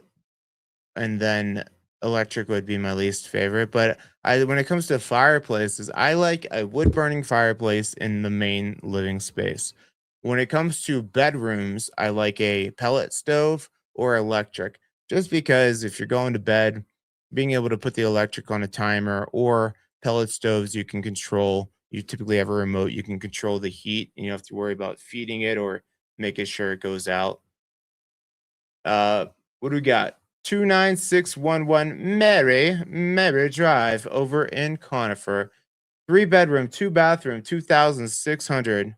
and then electric would be my least favorite. But when it comes to fireplaces, I like a wood burning fireplace in the main living space. When it comes to bedrooms, I like a pellet stove or electric, just because if you're going to bed, being able to put the electric on a timer or pellet stoves, you can control. You typically have a remote, you can control the heat, and you don't have to worry about feeding it or making sure it goes out. Uh, what do we got? 29611 Mary Drive over in Conifer. 3 bedroom, 2 bathroom, 2,600.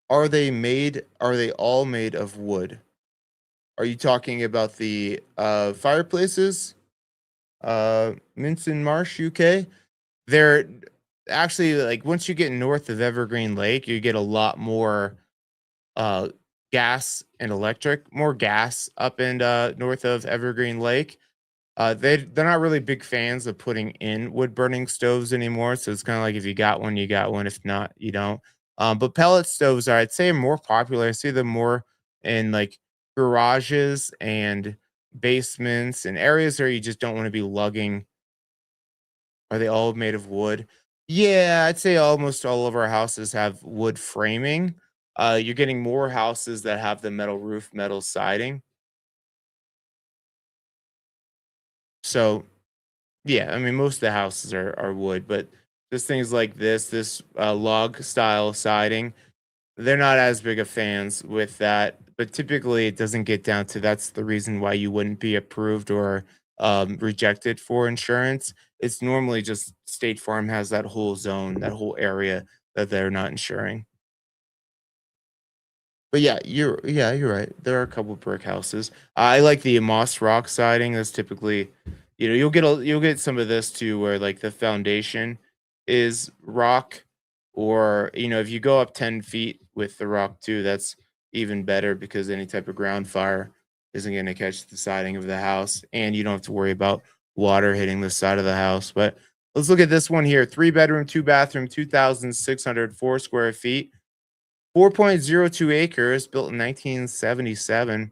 Are they all made of wood? Are you talking about the fireplaces? Minson Marsh, UK? They're actually, like, once you get north of Evergreen Lake, you get a lot more uh gas and electric, more gas up in north of Evergreen Lake. They're not really big fans of putting in wood burning stoves anymore, so it's kind of like if you got one, you got one. If not, you don't. But pellet stoves are, I'd say, more popular. I see them more in like garages and basements and areas where you just don't want to be lugging. Are they all made of wood? Yeah, I'd say almost all of our houses have wood framing. You're getting more houses that have the metal roof, metal siding. So yeah, I mean, most of the houses are wood, but just things like this log style siding, they're not as big of fans with that. But typically, it doesn't get down to that's the reason why you wouldn't be approved or rejected for insurance. It's normally just State Farm has that whole zone, that whole area that they're not insuring. But you're right. There are a couple brick houses. I like the moss rock siding. That's typically, you'll get some of this too, where like the foundation is rock, or if you go up 10 feet with the rock too, that's even better because any type of ground fire isn't going to catch the siding of the house, and you don't have to worry about water hitting the side of the house. But let's look at this one here: 3 bedroom, 2 bathroom, 2,604 square feet. 4.02 acres, built in 1977.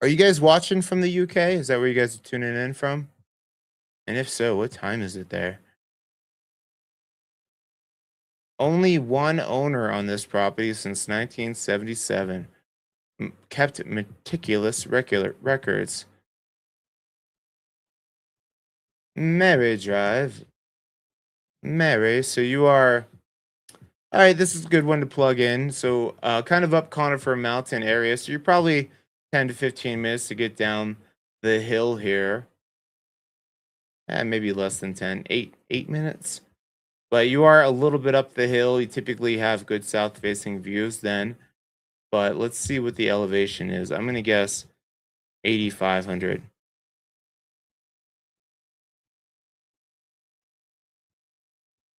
Are you guys watching from the UK? Is that where you guys are tuning in from? And if so, what time is it there? Only one owner on this property since 1977. Kept meticulous regular records. Mary Drive. Mary, so you are. All right, this is a good one to plug in. So, kind of up Conifer Mountain area. So, you're probably 10 to 15 minutes to get down the hill here. Maybe less than 10, 8 minutes. But you are a little bit up the hill. You typically have good south facing views then. But let's see what the elevation is. I'm going to guess 8,500.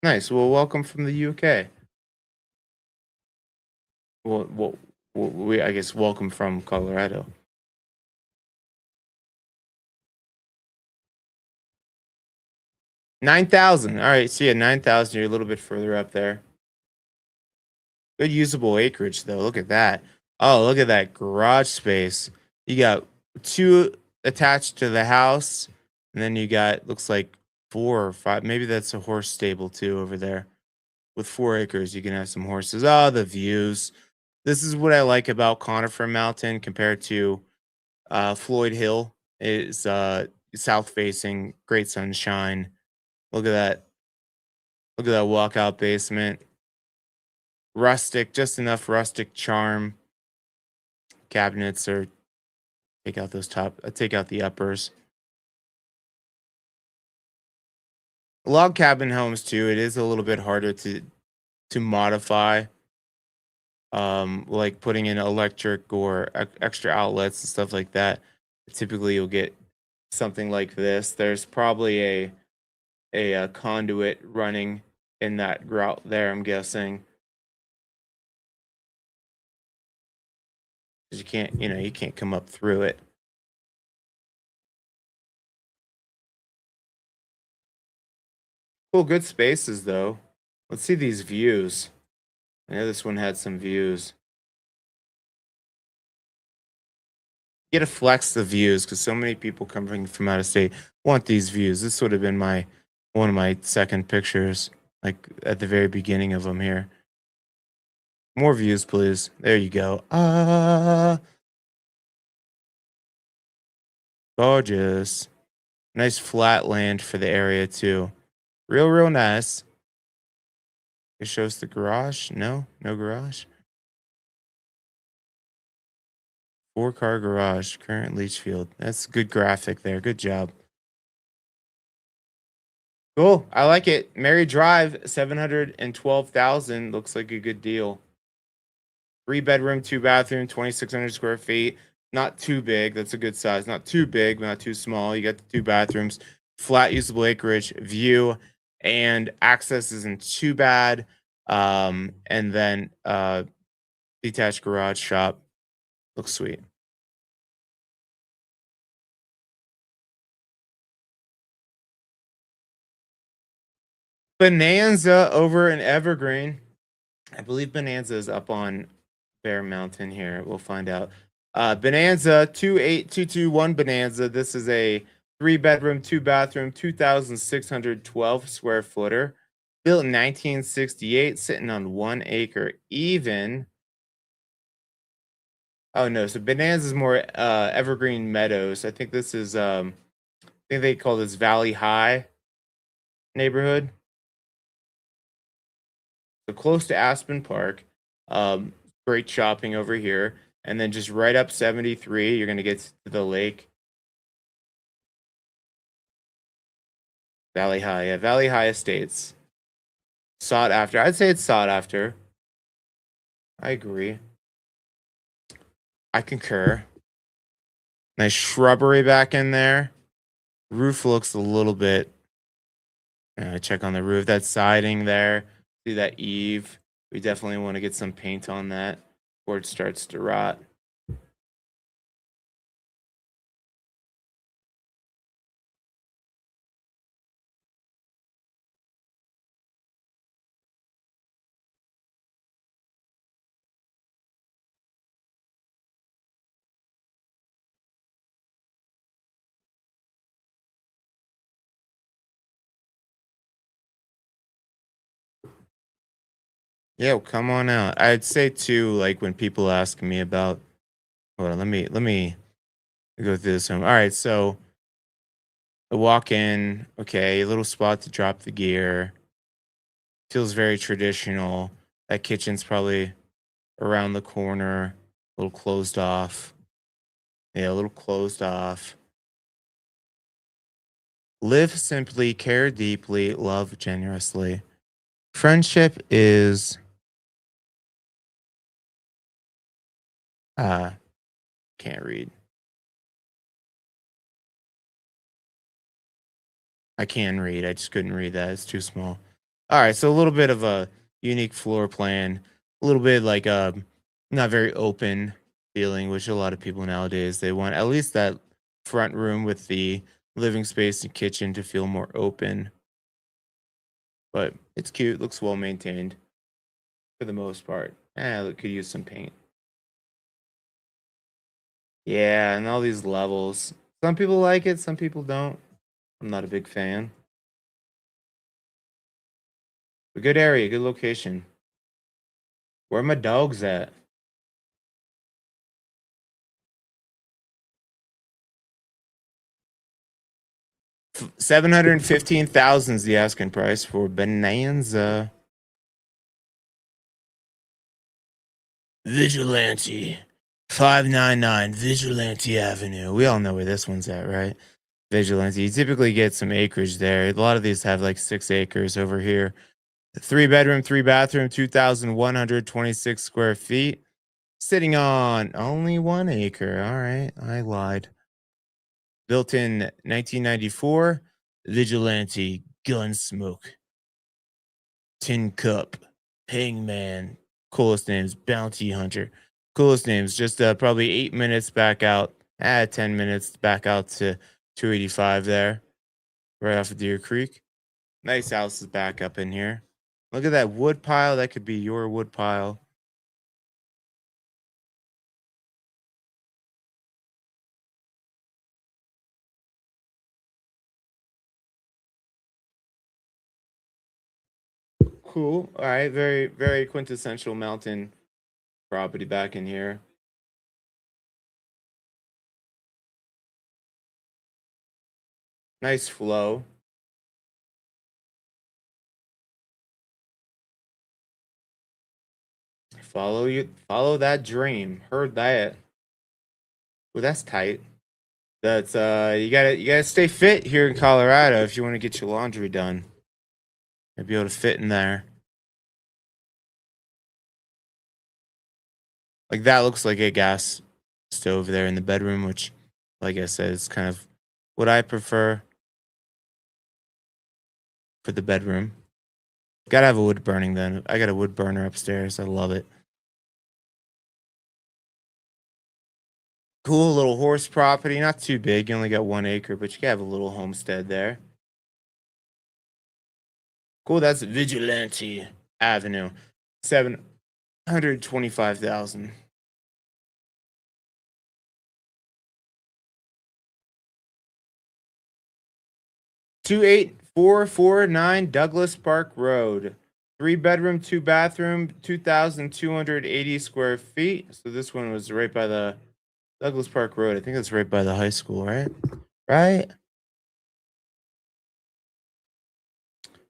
Nice. Well, welcome from the UK. I guess welcome from Colorado. 9,000. All right. So, yeah, 9,000. You're a little bit further up there. Good usable acreage, though. Look at that. Oh, look at that garage space. You got two attached to the house, and then you got looks like 4 or 5. Maybe that's a horse stable too over there. With 4 acres, you can have some horses. Oh, the views. This is what I like about Conifer Mountain compared to Floyd Hill. Is south facing, great sunshine. Look at that. Look at that walkout basement. Rustic, just enough rustic charm. Cabinets or take out the uppers. Log cabin homes too, it is a little bit harder to modify, like putting in electric or extra outlets and stuff like that. Typically, you'll get something like this. There's probably a conduit running in that grout there, I'm guessing, because you can't come up through it. Cool, good spaces though. Let's see these views. I know this one had some views. You gotta flex the views because so many people coming from out of state want these views. This would have been my one of my second pictures, like at the very beginning of them here. More views, please. There you go. Gorgeous. Nice flat land for the area too. Real nice. It shows the garage. No, no garage. 4 car garage. Current leach field. That's good graphic there. Good job. Cool. I like it. Mary Drive, 712,000. Looks like a good deal. 3 bedroom, 2 bathroom, 2,600 square feet. Not too big. That's a good size. Not too big, but not too small. You got the 2 bathrooms, flat usable acreage, view, and access isn't too bad. And then detached garage shop. Looks sweet. Bonanza over in Evergreen. I believe Bonanza is up on Bear Mountain here. We'll find out. Bonanza 28221 Bonanza. This is a 3-bedroom, 2-bathroom, 2,612 square footer. Built in 1968, sitting on 1 acre even. Oh no, so Bonanza is more Evergreen Meadows. I think this is I think they call this Valley High neighborhood. So close to Aspen Park. Um, Great shopping over here. And then just right up 73, you're gonna get to the lake. Valley High, yeah, Valley High Estates. Sought after. I'd say it's sought after. I agree. I concur. Nice shrubbery back in there. Roof looks a little bit. Check on the roof. That siding there. See that eave. We definitely want to get some paint on that before it starts to rot. Yeah, well, come on out. I'd say too, like when people ask me about, hold on, let me go through this home. All right, so I walk in, okay, a little spot to drop the gear. Feels very traditional. That kitchen's probably around the corner, a little closed off. Yeah, a little closed off. Live simply, care deeply, love generously. Friendship is uh can't read. I can read. I just couldn't read that. It's too small. All right, so a little bit of a unique floor plan, a little bit like not very open feeling, which a lot of people nowadays they want at least that front room with the living space and kitchen to feel more open. But it's cute, looks well maintained for the most part. It could use some paint. Yeah, and all these levels. Some people like it, some people don't. I'm not a big fan. A good area, good location. Where are my dogs at? 715,000 is the asking price for Bonanza. Vigilante. 599 Vigilante Avenue. We all know where this one's at, right? Vigilante. You typically get some acreage there. A lot of these have like 6 acres over here. 3-bedroom, 3-bathroom, 2,126 square feet. Sitting on only 1 acre. All right, I lied. Built in 1994. Vigilante, Gunsmoke, Tin Cup, Hangman. Coolest names, Bounty Hunter. Coolest names. Just probably 8 minutes back out. 10 minutes back out to 285 there, right off of Deer Creek. Nice houses back up in here. Look at that wood pile. That could be your wood pile. Cool. All right. Very, very quintessential mountain property back in here. Nice flow. Follow that dream. Heard that. Well, that's tight. That's you gotta stay fit here in Colorado if you want to get your laundry done. You'll be able to fit in there. Like that looks like a gas stove there in the bedroom, which, like I said, is kind of what I prefer for the bedroom. Gotta have a wood burning then. I got a wood burner upstairs. I love it. Cool little horse property, not too big. You only got 1 acre, but you can have a little homestead there. Cool. That's Vigilante Avenue. 725,000. 28449 Douglas Park Road. 3 bedroom, 2 bathroom, 2,280 square feet. So this one was right by the Douglas Park Road. I think that's right by the high school, right? Right?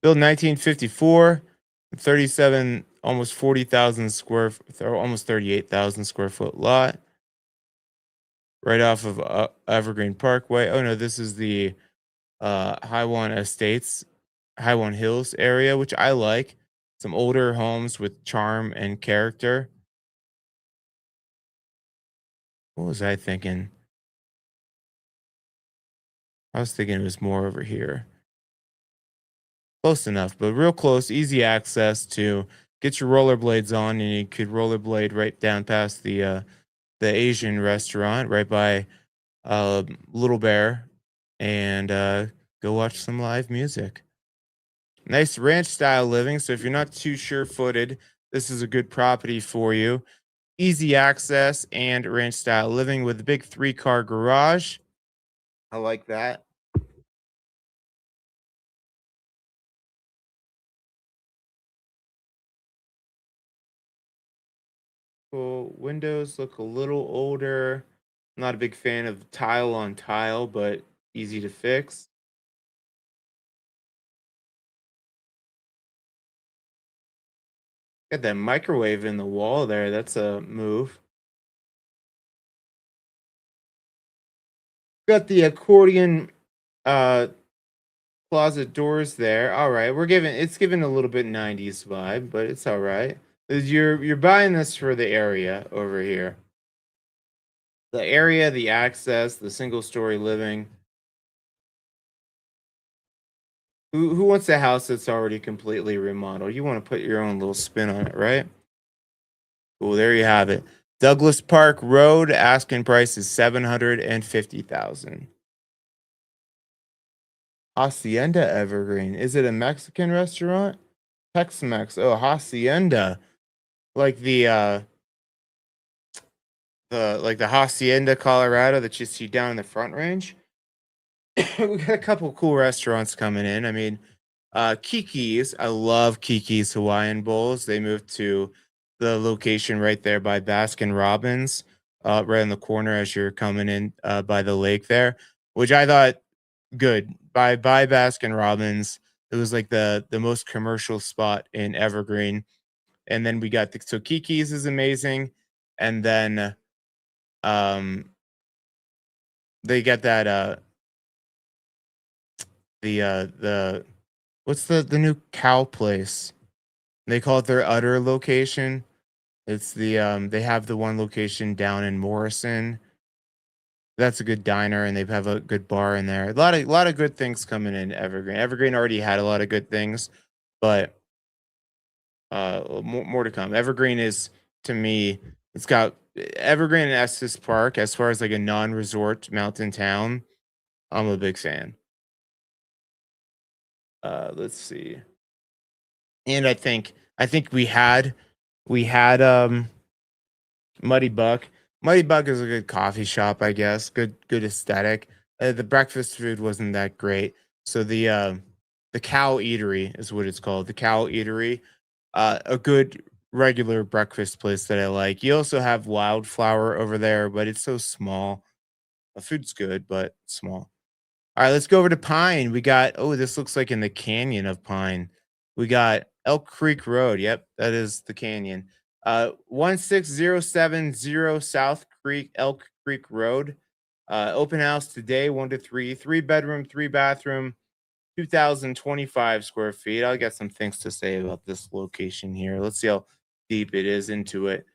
Built 1954, 37, almost 40,000 square, or almost 38,000 square foot lot, right off of Evergreen Parkway. Oh no, this is the Highwan Estates, Highwan Hills area, which I like. Some older homes with charm and character. What was I thinking? I was thinking it was more over here. Close enough, but real close, easy access to get your rollerblades on, and you could rollerblade right down past the Asian restaurant right by Little Bear, and go watch some live music. Nice ranch style living. So if you're not too sure footed, this is a good property for you. Easy access and ranch style living with a big 3-car garage. I like that. Cool. Windows look a little older. I'm not a big fan of tile on tile, but easy to fix. Got that microwave in the wall there. That's a move. Got the accordion uh closet doors there. All right. It's giving a little bit 90s vibe, but it's all right. You're buying this for the area over here. The area, the access, the single story living. Who wants a house that's already completely remodeled? You want to put your own little spin on it, right? Cool, there you have it. Douglas Park Road, asking price is 750,000. Hacienda Evergreen. Is it a Mexican restaurant? Tex-Mex. Oh, Hacienda. Like the Hacienda, Colorado that you see down in the Front Range. We got a couple cool restaurants coming in. I mean, Kiki's. I love Kiki's Hawaiian Bowls. They moved to the location right there by Baskin Robbins, right in the corner as you're coming in by the lake there, which I thought good. By Baskin Robbins, it was like the most commercial spot in Evergreen. And then we got so Kiki's is amazing, and then um they get that the what's the new cow place? They call it their Utter location. It's they have the one location down in Morrison. That's a good diner, and they have a good bar in there. A lot of good things coming in Evergreen. Evergreen already had a lot of good things, but more to come. Evergreen is, to me, it's got Evergreen and Estes Park as far as like a non-resort mountain town. I'm a big fan. Let's see. And I think we had Muddy Buck. Muddy Buck is a good coffee shop, I guess. Good aesthetic. The breakfast food wasn't that great. So the Cow Eatery is what it's called. The Cow Eatery. A good regular breakfast place that I like. You also have Wildflower over there, but it's so small. The food's good, but small. All right, let's go over to Pine. We got, oh, this looks like in the canyon of Pine. We got Elk Creek Road. Yep, that is the canyon. 16070 South Creek, Elk Creek Road. Open house today, 1 to 3, 3 bedroom, 3 bathroom, 2,025 square feet. I got some things to say about this location here. Let's see how deep it is into it.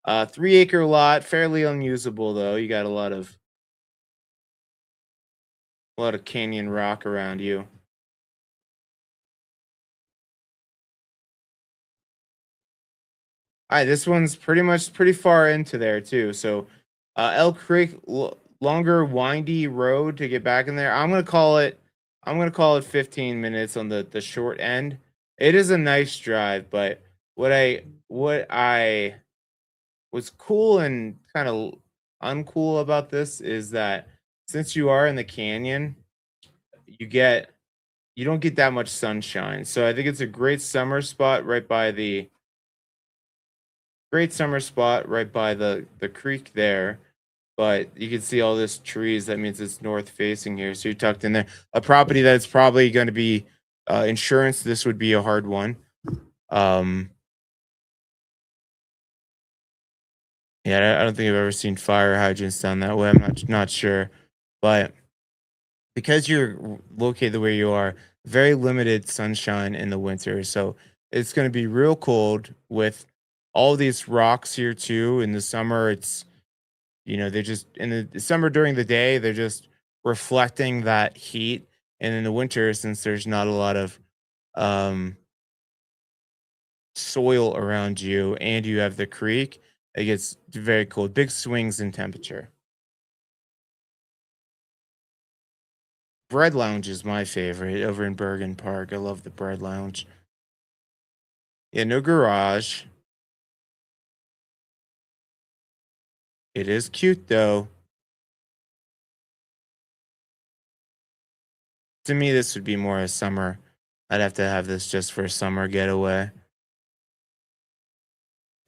3 acre lot, fairly unusable though. You got a lot of canyon rock around you. All right, this one's pretty far into there too. So, Elk Creek, longer windy road to get back in there. I'm gonna call it 15 minutes on the short end. It is a nice drive, but what I was cool and kind of uncool about this is that since you are in the canyon, you get you don't get that much sunshine. So I think it's a great summer spot right by the creek there. But you can see all this trees. That means it's north facing here. So you're tucked in there. A property that's probably going to be insurance. This would be a hard one. Um, yeah, I don't think I've ever seen fire hydrants down that way. I'm not sure, but because you're located the way you are, very limited sunshine in the winter. So it's going to be real cold with all these rocks here too. In the summer, they're just in the summer during the day, they're just reflecting that heat. And in the winter, since there's not a lot of um, soil around you and you have the creek, it gets very cold, big swings in temperature. Bread Lounge is my favorite over in Bergen Park. I love the Bread Lounge. Yeah, no garage. It is cute though. To me, this would be more a summer. I'd have to have this just for a summer getaway.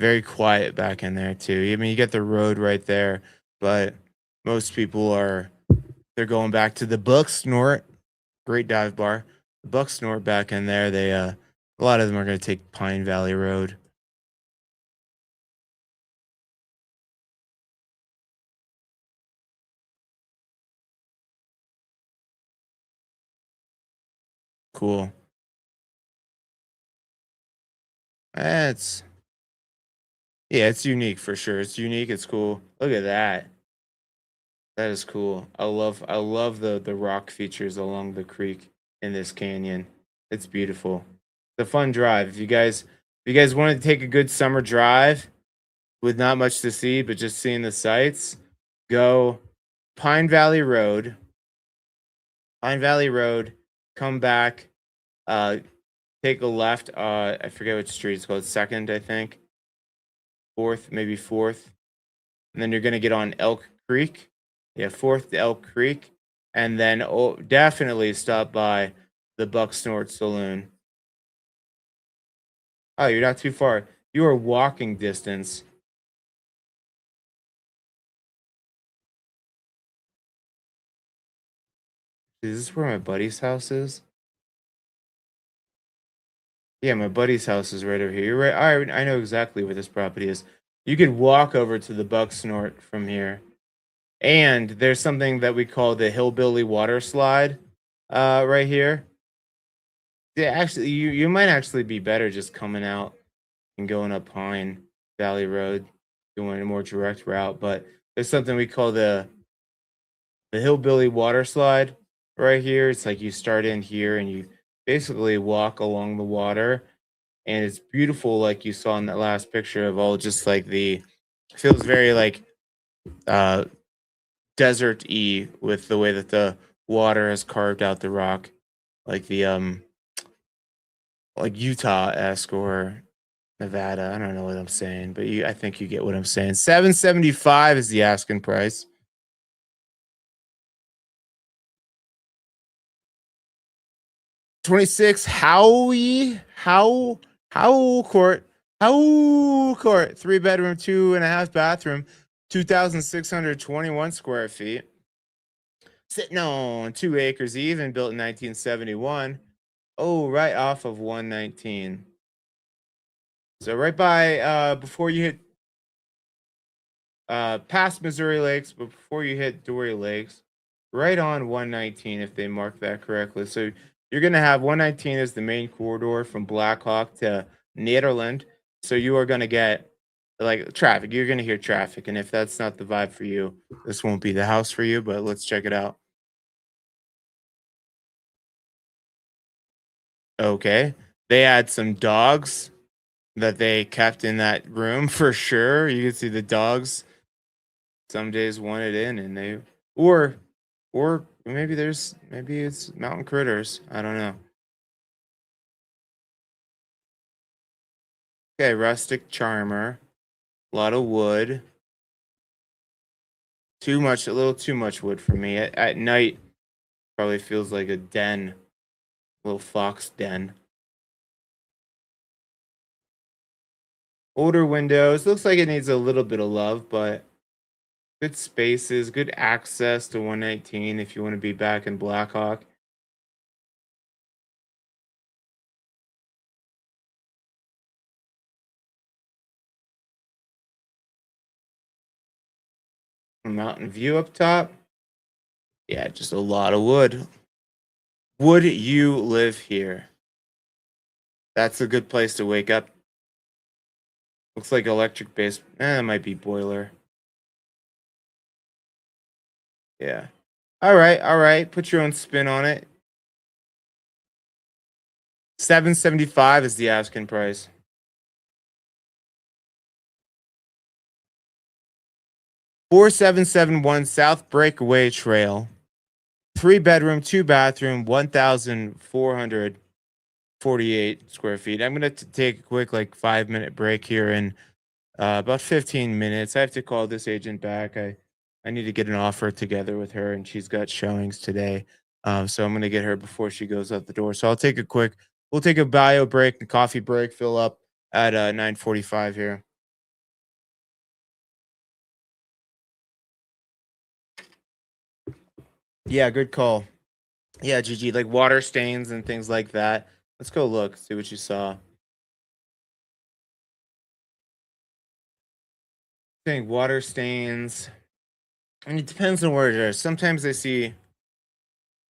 Very quiet back in there too. I mean, you get the road right there, but most people they're going back to the Buck Snort. Great dive bar. The Buck Snort back in there. A lot of them are going to take Pine Valley Road. Cool. It's Yeah, it's unique for sure. It's unique. It's cool. Look at that. That is cool. I love the rock features along the creek in this canyon. It's beautiful. It's a fun drive. If you guys wanted to take a good summer drive with not much to see but just seeing the sights, go Pine Valley Road. Pine Valley Road, come back, uh take a left, I forget which street it's called, second, I think. Fourth, maybe fourth. And then you're gonna get on Elk Creek. Yeah, fourth to Elk Creek, and then definitely stop by the Buck Snort Saloon. Oh, you're not too far. You are walking distance. Is this where my buddy's house is? Yeah, my buddy's house is right over here. You're right. I know exactly where this property is. You could walk over to the Buck Snort from here. And there's something that we call the hillbilly water slide right here. Yeah, actually, you might actually be better just coming out and going up Pine Valley Road, doing a more direct route. But there's something we call the hillbilly water slide right here. It's like you start in here and you basically walk along the water, and it's beautiful, like you saw in that last picture of all just like the feels very like uh desert y with the way that the water has carved out the rock, like the like Utah esque or Nevada. I don't know what I'm saying, but I think you get what I'm saying. 775 is the asking price. 26 Howie Court. Howie Court. 3 bedroom, 2.5 bathroom, 2,621 square feet. Sitting on 2 acres even, built in 1971. Oh, right off of 119. So right by before you hit past Missouri Lakes, but before you hit Dory Lakes, right on 119 if they mark that correctly. So you're gonna have 119 as the main corridor from Blackhawk to Nederland. So you are gonna get like traffic. You're gonna hear traffic, and if that's not the vibe for you, this won't be the house for you. But let's check it out. Okay, they had some dogs that they kept in that room for sure. You can see the dogs some days wanted in, and they or or maybe it's mountain critters. I don't know. Okay, rustic charmer. A lot of wood. Too much, a little too much wood for me. At night, probably feels like a den, a little fox den. Older windows. Looks like it needs a little bit of love, but good spaces, good access to 119 if you want to be back in Blackhawk. Mountain view up top. Yeah, just a lot of wood. Would you live here? That's a good place to wake up. Looks like electric base. It might be boiler. Yeah. All right, all right. Put your own spin on it. 775 is the asking price. 4771 South Breakaway Trail. 3 bedroom, 2 bathroom, 1,448 square feet. I'm gonna take a quick 5 minute break here in about 15 minutes. I have to call this agent back. I need to get an offer together with her, and she's got showings today. So I'm gonna get her before she goes out the door. So I'll take a quick. We'll take a bio break and coffee break. Fill up at 9:45 here. Yeah, good call. Yeah, GG, like water stains and things like that. Let's go look, see what you saw. Think water stains. And it depends on where it is. Sometimes I see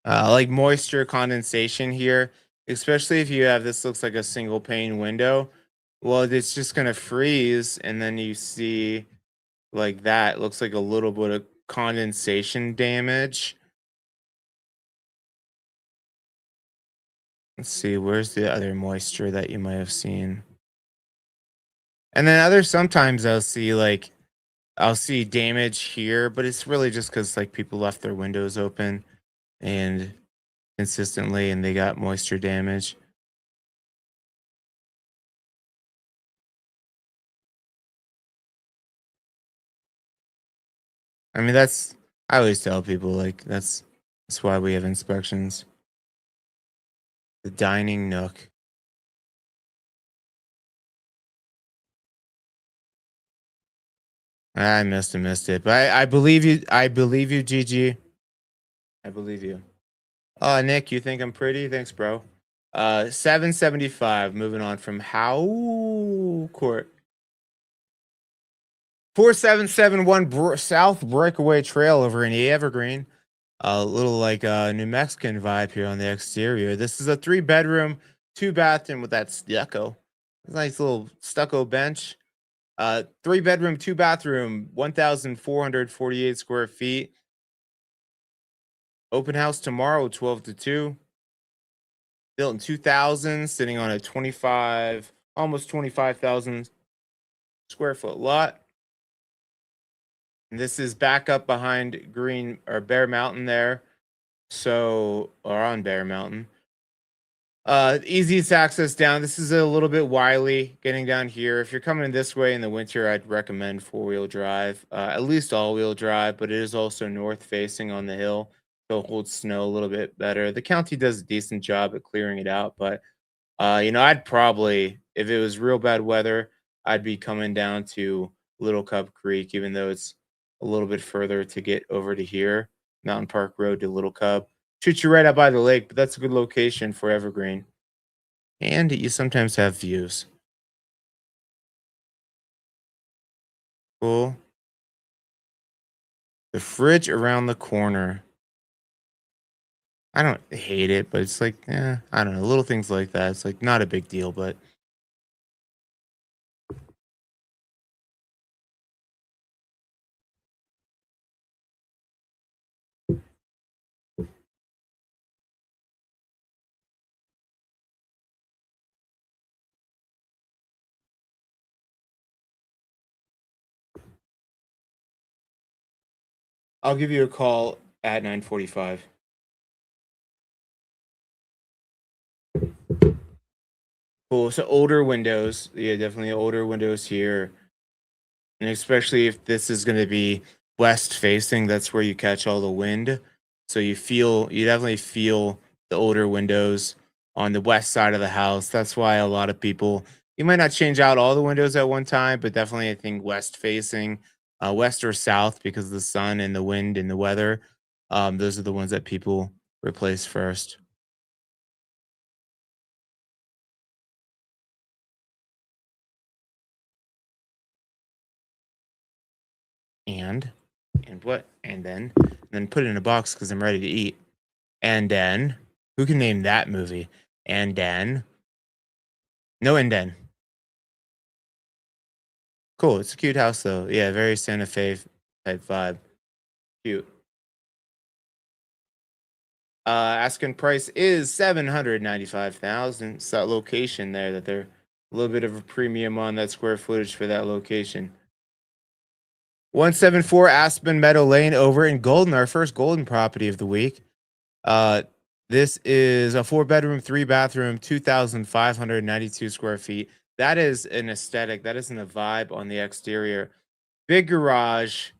like moisture condensation here, especially if you have this looks like a single pane window. Well, it's just gonna freeze, and then you see like that looks like a little bit of condensation damage. Let's see, where's the other moisture that you might have seen? And then other sometimes I'll see damage here, but it's really just because people left their windows open and consistently, and they got moisture damage. I mean, I always tell people that's why we have inspections. The dining nook. I missed it, but I believe you. I believe you, GG. I believe you. Nick, you think I'm pretty? Thanks, bro. 775. Moving on from How Court. 4771 South Breakaway Trail over in the Evergreen. A little New Mexican vibe here on the exterior. This is a 3 bedroom, 2 bathroom with that stucco. Nice little stucco bench. 3 bedroom, 2 bathroom, 1,448 square feet. Open house tomorrow, 12 to 2. Built in 2000, sitting on a 25, almost 25,000 square foot lot. And this is back up behind Green or Bear Mountain there. So, or on Bear Mountain. Easiest access down. This is a little bit wily getting down here. If you're coming this way in the winter, I'd recommend 4-wheel drive, at least all-wheel drive, but it is also north facing on the hill, so it holds snow a little bit better. The county does a decent job at clearing it out, but I'd probably, if it was real bad weather, I'd be coming down to Little Cub Creek, even though it's a little bit further to get over to here, Mountain Park Road to Little Cub. Shoot you right out by the lake, but that's a good location for Evergreen. And you sometimes have views. Cool. The fridge around the corner. I don't hate it, but it's I don't know, little things like that. It's not a big deal, but I'll give you a call at 9:45. Cool. So older windows. Yeah, definitely older windows here. And especially if this is going to be west facing, that's where you catch all the wind. So you definitely feel the older windows on the west side of the house. That's why a lot of people, you might not change out all the windows at one time, but definitely I think west facing, west or south because of the sun and the wind and the weather. Those are the ones that people replace first. And and what? And then put it in a box because I'm ready to eat. And then who can name that movie? And then no and then. Cool. It's a cute house though. Yeah, very Santa Fe type vibe. Cute. Asking price is 795,000. It's that location there that they're a little bit of a premium on that square footage for that location. 174 Aspen Meadow Lane over in Golden, our first Golden property of the week. Uh, this is a 4 bedroom, 3 bathroom, 2,592 square feet. That is an aesthetic. That isn't a vibe on the exterior. Big garage.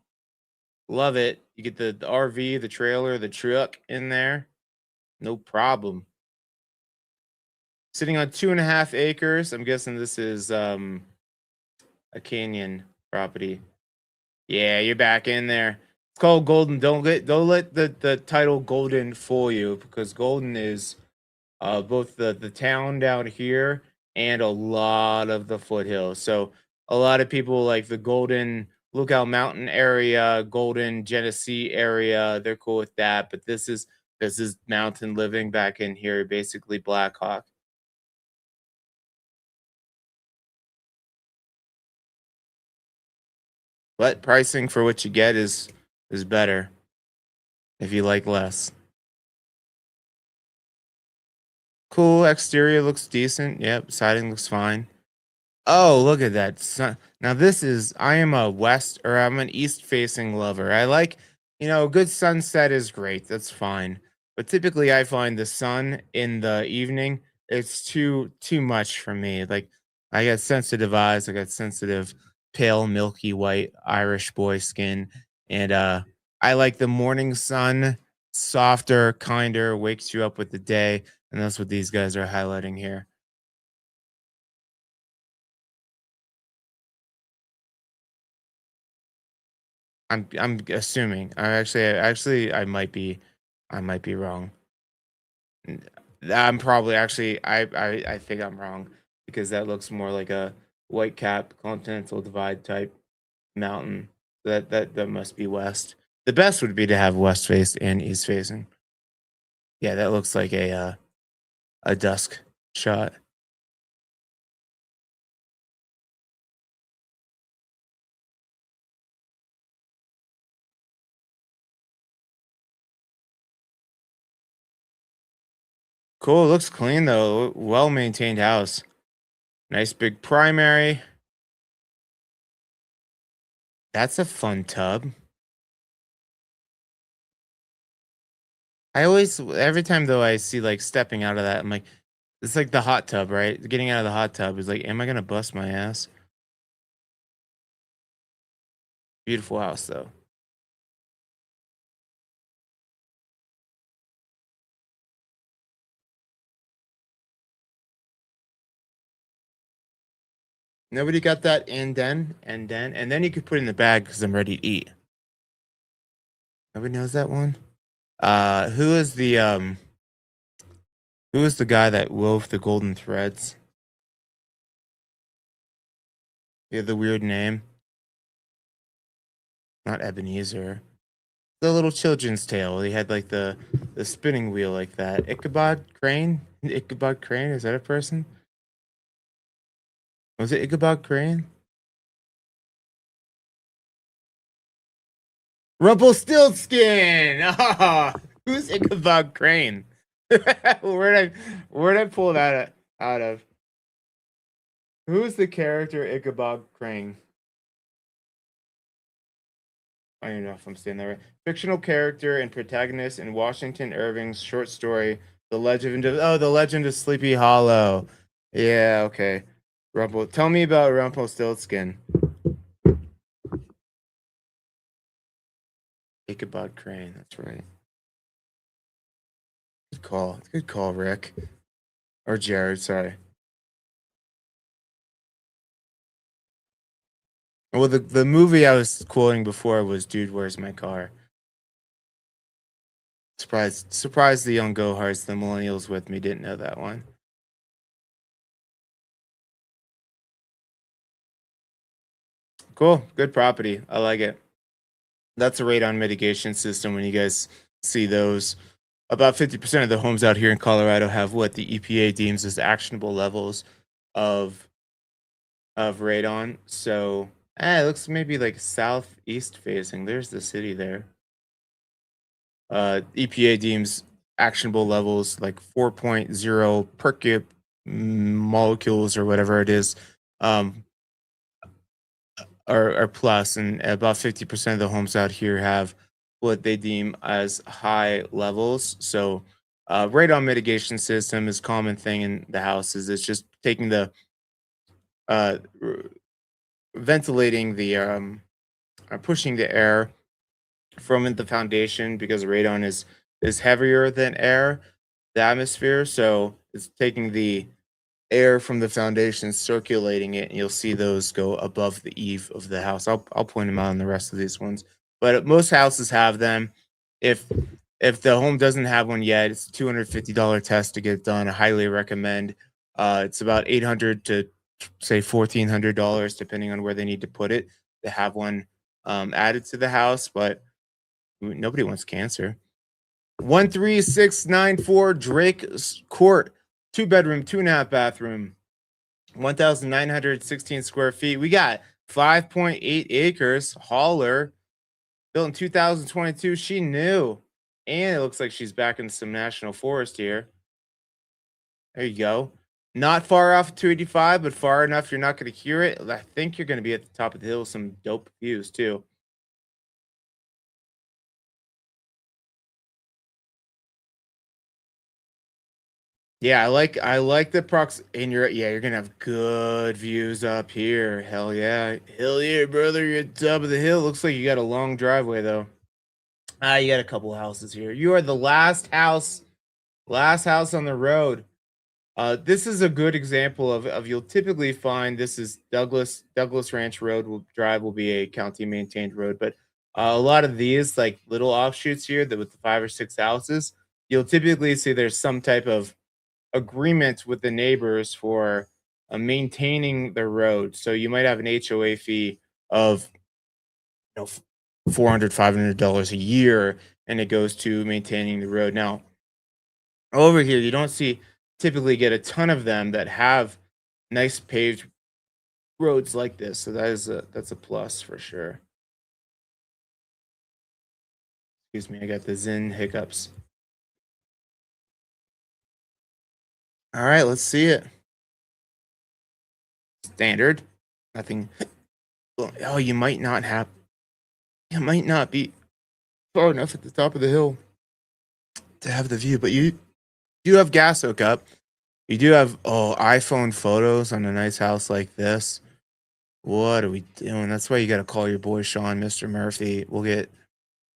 Love it. You get the RV, the trailer, the truck in there. No problem. Sitting on 2.5 acres. I'm guessing this is a canyon property. Yeah, you're back in there. It's called Golden. Don't let the title Golden fool you because Golden is both the town down here and a lot of the foothills. So a lot of people like the Golden Lookout Mountain area, Golden Genesee area. They're cool with that, but this is mountain living back in here, basically Black Hawk. But pricing for what you get is better if you like less. Cool exterior looks decent. Yep, siding looks fine. Oh, look at that. Now this is I am a west or I'm an east facing lover. I like, a good sunset is great. That's fine. But typically I find the sun in the evening it's too much for me. Like I got sensitive eyes, I got sensitive pale milky white Irish boy skin and I like the morning sun, softer, kinder, wakes you up with the day, and that's what these guys are highlighting here. I'm assuming. I might be wrong. N- I'm probably actually I think I'm wrong because that looks more like a white cap continental divide type mountain. That must be west. The best would be to have west face and east facing. Yeah, that looks like a dusk shot. Cool, looks clean though. Well maintained house. Nice big primary. That's a fun tub. I always every time though I see like stepping out of that, I'm like, it's like the hot tub, right? Getting out of the hot tub is like, am I gonna bust my ass? Beautiful house though. Nobody got that and then you could put it in the bag because I'm ready to eat. Nobody knows that one. Who is the guy that wove the golden threads? He had the weird name. Not Ebenezer. The little children's tale. He had like the spinning wheel like that. Ichabod Crane? Ichabod Crane? Is that a person? Was it Ichabod Crane? Rumpelstiltskin. Ah, who's Ichabod Crane? Where'd I pull that out of? Who's the character Ichabod Crane? I don't even know if I'm saying that right. Fictional character and protagonist in Washington Irving's short story, The Legend of Sleepy Hollow. Yeah, okay. Tell me about Rumpelstiltskin. Ichabod Crane, that's right. Good call. Good call, Rick. Or Jared, sorry. Well, the movie I was quoting before was Dude, Where's My Car? Surprised the young Goharts, the millennials with me, didn't know that one. Cool. Good property. I like it. That's a radon mitigation system. When you guys see those, about 50% of the homes out here in Colorado have what the EPA deems as actionable levels of radon. So, it looks maybe like southeast facing. There's the city there. EPA deems actionable levels like 4.0 per cubic molecules or whatever it is, um, or plus, and about 50% of the homes out here have what they deem as high levels. So, radon mitigation system is a common thing in the houses. It's just taking the uh, r- ventilating the pushing the air from the foundation because radon is heavier than air, the atmosphere. So it's taking the air from the foundation, circulating it, and you'll see those go above the eave of the house. I'll point them out on the rest of these ones, but most houses have them. If if the home doesn't have one yet, it's a $250 test to get done. I highly recommend. It's about 800 to say $1,400 depending on where they need to put it to have one added to the house, but nobody wants cancer. 13694 Drake Court, 2 bedroom, 2.5 bathroom, 1,916 square feet. We got 5.8 acres. Hauler, built in 2022. She knew. And it looks like she's back in some national forest here. There you go. Not far off 285, but far enough you're not going to hear it. I think you're going to be at the top of the hill with some dope views, too. Yeah, I like the prox and you're gonna have good views up here. Hell yeah. Hell yeah, brother. You're at the top of the hill. Looks like you got a long driveway though. You got a couple houses here. You are the last house on the road. This is a good example of you'll typically find this is Douglas Ranch Road will be a county maintained road, but a lot of these like little offshoots here that with the 5 or 6 houses, you'll typically see there's some type of agreement with the neighbors for maintaining the road. So you might have an HOA fee of you know 400 $500 a year, and it goes to maintaining the road. Now over here, you don't see typically get a ton of them that have nice paved roads like this. So that's a plus for sure. Excuse me, I got the Zen hiccups. All right, let's see it. Standard. Nothing. Oh, you might not be far enough at the top of the hill to have the view, but you do have gas hookup. You do have iPhone photos on a nice house like this. What are we doing? That's why you got to call your boy Sean, Mr. Murphy. We'll get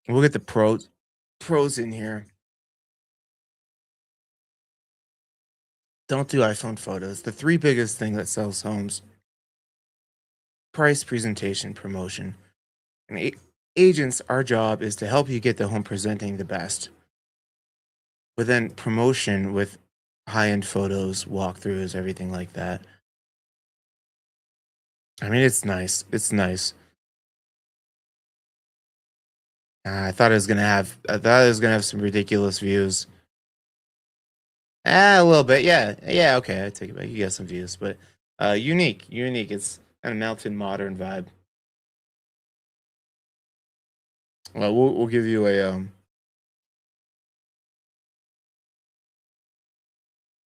the pros in here. Don't do iPhone photos. The three biggest thing that sells homes: price, presentation, promotion. And agents, our job is to help you get the home presenting the best. But then promotion with high-end photos, walkthroughs, everything like that. I mean, it's nice. It's nice. I thought it was gonna have some ridiculous views. A little bit, yeah, yeah. Okay, I take it back. You got some views, but unique. It's kind of mountain modern vibe. Well, we'll give you a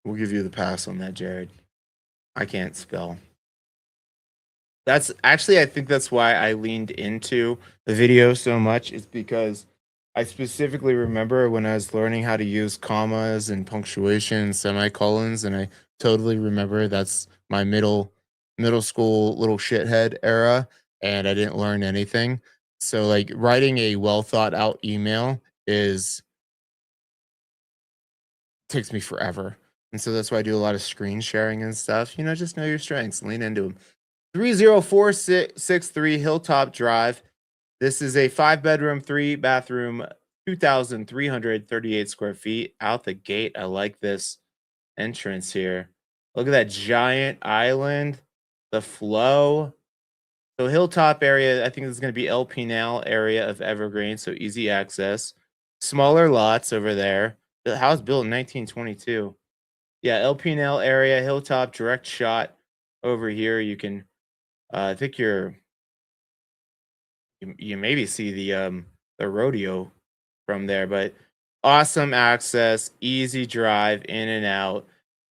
we'll give you the pass on that, Jared. I can't spell. That's actually, I think that's why I leaned into the video so much. Is because I specifically remember when I was learning how to use commas and punctuation and semicolons, and I totally remember that's my middle school little shithead era, and I didn't learn anything. So like writing a well thought out email is takes me forever. And so that's why I do a lot of screen sharing and stuff. Just know your strengths, lean into them. 30463 Hilltop Drive. This is a 5 bedroom, 3 bathroom, 2,338 square feet. Out the gate, I like this entrance here. Look at that giant island, the flow. So Hilltop area, I think this is going to be El Pinal area of Evergreen, so easy access. Smaller lots over there. The house built in 1922. Yeah, El Pinal area, Hilltop, direct shot over here. You can, I think you maybe see the rodeo from there, but awesome access, easy drive in and out.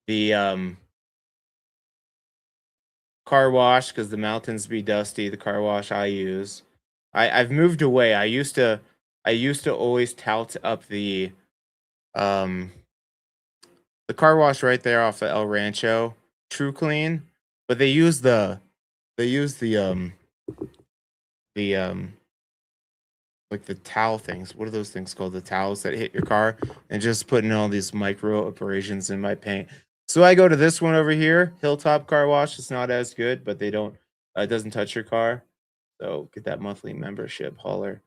The car wash, because the mountains be dusty. The car wash I use. I've moved away. I used to always tout up um the car wash right there off of El Rancho, True Clean, but they use the like the towel things. What are those things called? The towels that hit your car, and just putting all these micro abrasions in my paint. So I go to this one over here, Hilltop Car Wash. It's not as good, but they don't it doesn't touch your car. So get that monthly membership, holler.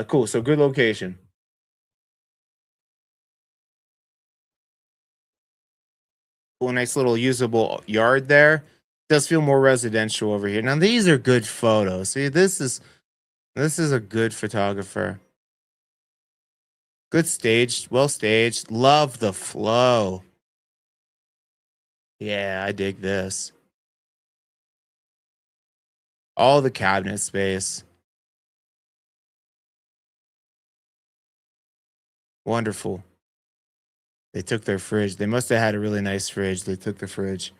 Cool. So good location. Cool, nice little usable yard there. Does feel more residential over here. Now these are good photos. See, this is a good photographer. Good staged, well staged. Love the flow. Yeah, I dig this. All the cabinet space. Wonderful. They took their fridge. They must have had a really nice fridge. They took the fridge.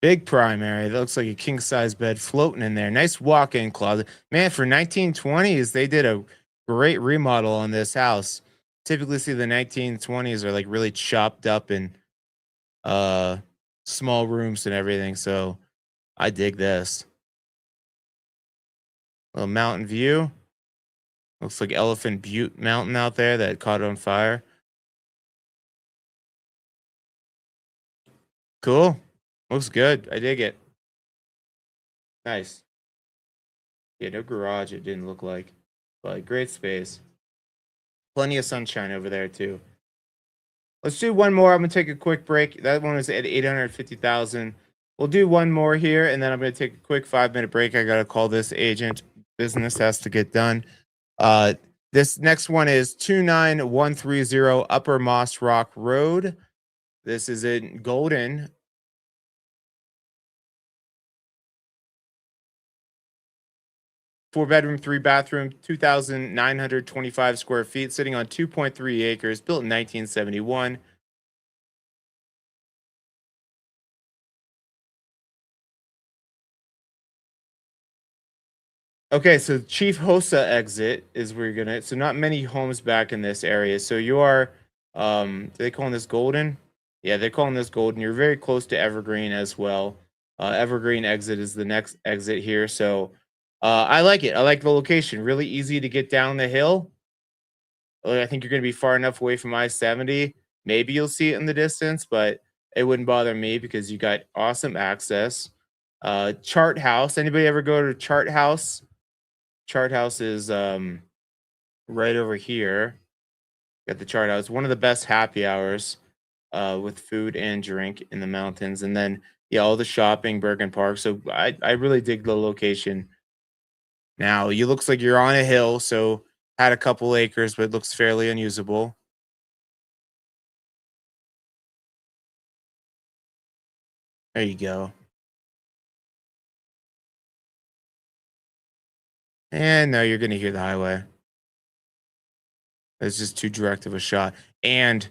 Big primary. That looks like a king size bed floating in there. Nice walk in closet. Man, for 1920s, they did a great remodel on this house. Typically see the 1920s are like really chopped up and uh small rooms and everything. So I dig this. Little mountain view. Looks like Elephant Butte Mountain out there that caught on fire. Cool. Looks good. I dig it. Nice. Yeah, no garage, it didn't look like. But great space. Plenty of sunshine over there too. Let's do one more. I'm gonna take a quick break. That one was at 850,000. We'll do one more here, and then I'm gonna take a quick 5 minute break. I gotta call this agent. Business has to get done. Uh, this next one is 29130 Upper Moss Rock Road. This is in Golden. 4 bedroom, 3 bathroom, 2,925 square feet, sitting on 2.3 acres, built in 1971. Okay, so Chief Hosa exit is where you're gonna. So not many homes back in this area. So you are, they calling this Golden? Yeah, they're calling this Golden. You're very close to Evergreen as well. Evergreen exit is the next exit here. So, I like it. I like the location. Really easy to get down the hill. I think you're gonna be far enough away from I-70. Maybe you'll see it in the distance, but it wouldn't bother me because you got awesome access. Chart House. Anybody ever go to Chart House? Chart House is right over here. Got the Chart House, one of the best happy hours with food and drink in the mountains, and then yeah, all the shopping, Bergen Park. So I really dig the location. Now you looks like you're on a hill, so had a couple acres, but looks fairly unusable. There you go. And now you're gonna hear the highway. It's just too direct of a shot. And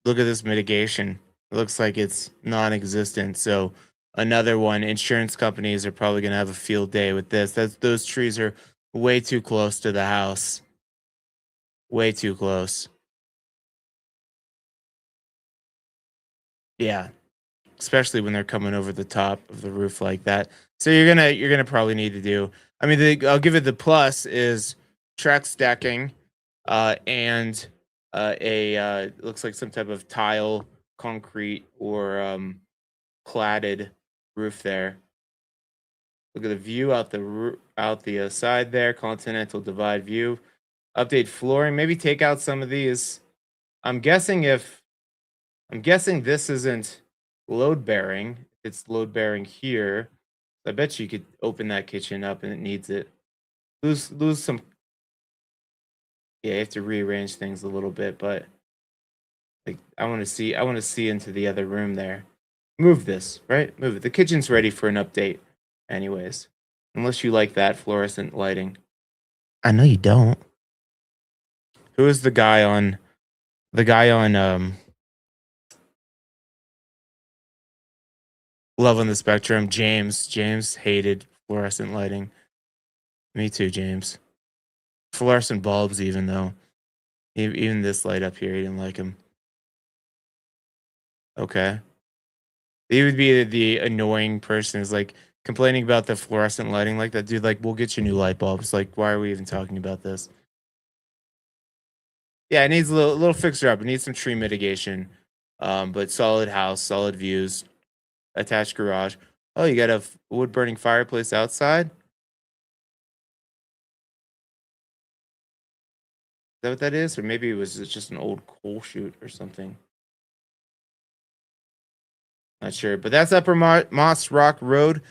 look at this mitigation. It looks like it's non-existent. So another one, insurance companies are probably gonna have a field day with this. Those trees are way too close to the house. Way too close. Yeah, especially when they're coming over the top of the roof like that. So you're gonna probably need to do. I mean, I'll give it the plus is track stacking, and a looks like some type of tile, concrete, or platted roof there. Look at the view out out the side there. Continental divide view. Update flooring. Maybe take out some of these. I'm guessing if I'm guessing this isn't load bearing. It's load bearing here. I bet you could open that kitchen up and it needs it. Lose some. Yeah, you have to rearrange things a little bit, but like I want to see into the other room there. Move this, right? Move it. The kitchen's ready for an update anyways. Unless you like that fluorescent lighting. I know you don't. Who is the guy on Love on the Spectrum? James hated fluorescent lighting. Me too, James. Fluorescent bulbs, even though even this light up here, he didn't like him. Okay, he would be the annoying person who's like complaining about the fluorescent lighting like that. Dude, like, we'll get you new light bulbs. Like, why are we even talking about this? Yeah, it needs a little fixer up. It needs some tree mitigation. But solid house, solid views, attached garage. Oh, you got a wood burning fireplace outside? Is that what that is? Or maybe it was just an old coal chute or something. Not sure. But that's Upper Moss Rock Road,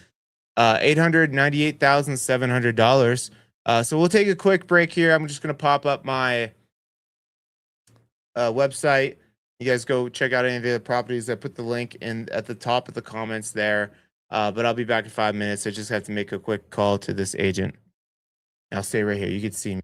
$898,700. So we'll take a quick break here. I'm just gonna pop up my website. You guys go check out any of the other properties. I put the link in at the top of the comments there. But I'll be back in 5 minutes. I just have to make a quick call to this agent. I'll stay right here. You can see me.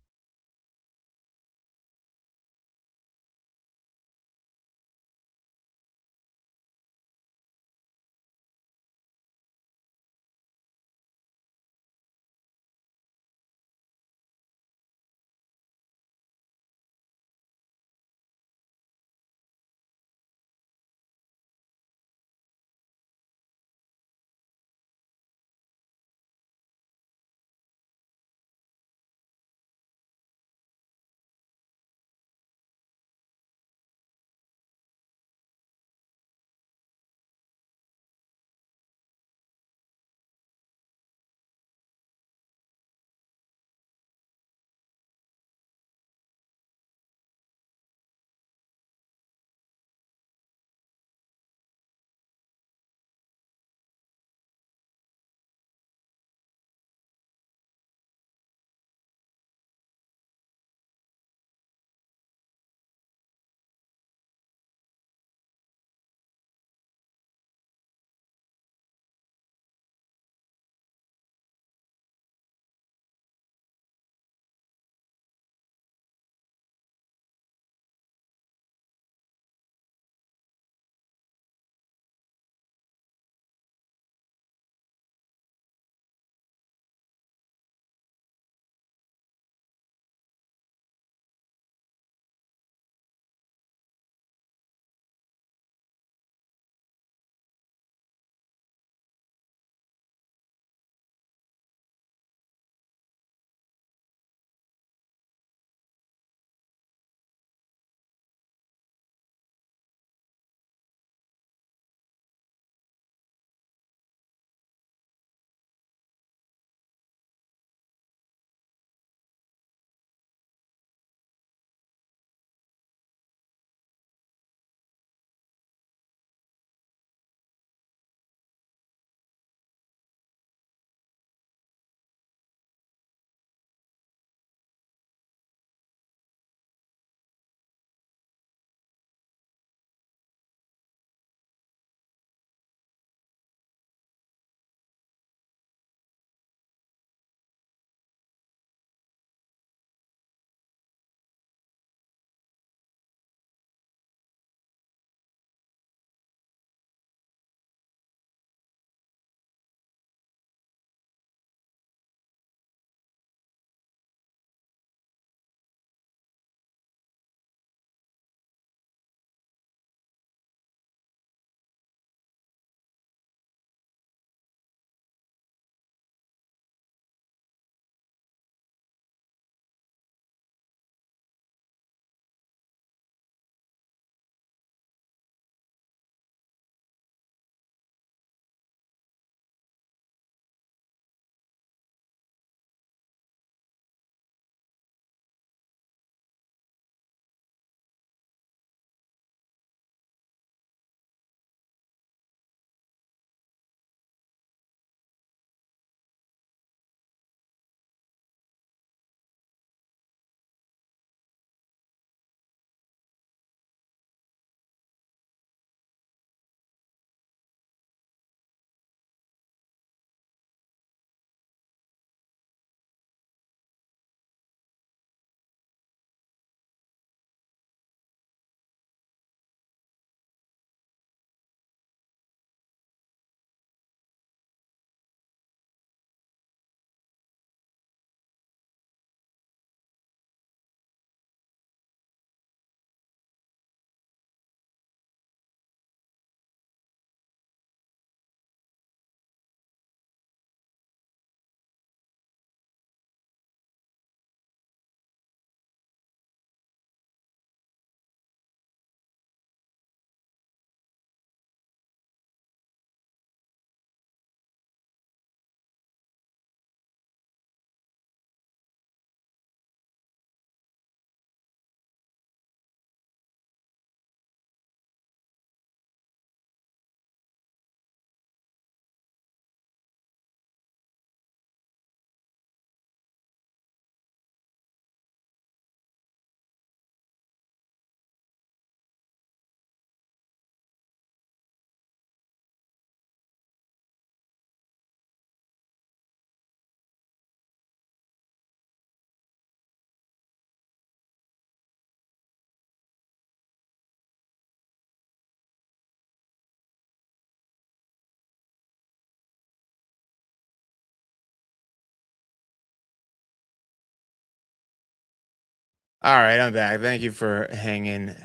All right, I'm back. Thank you for hanging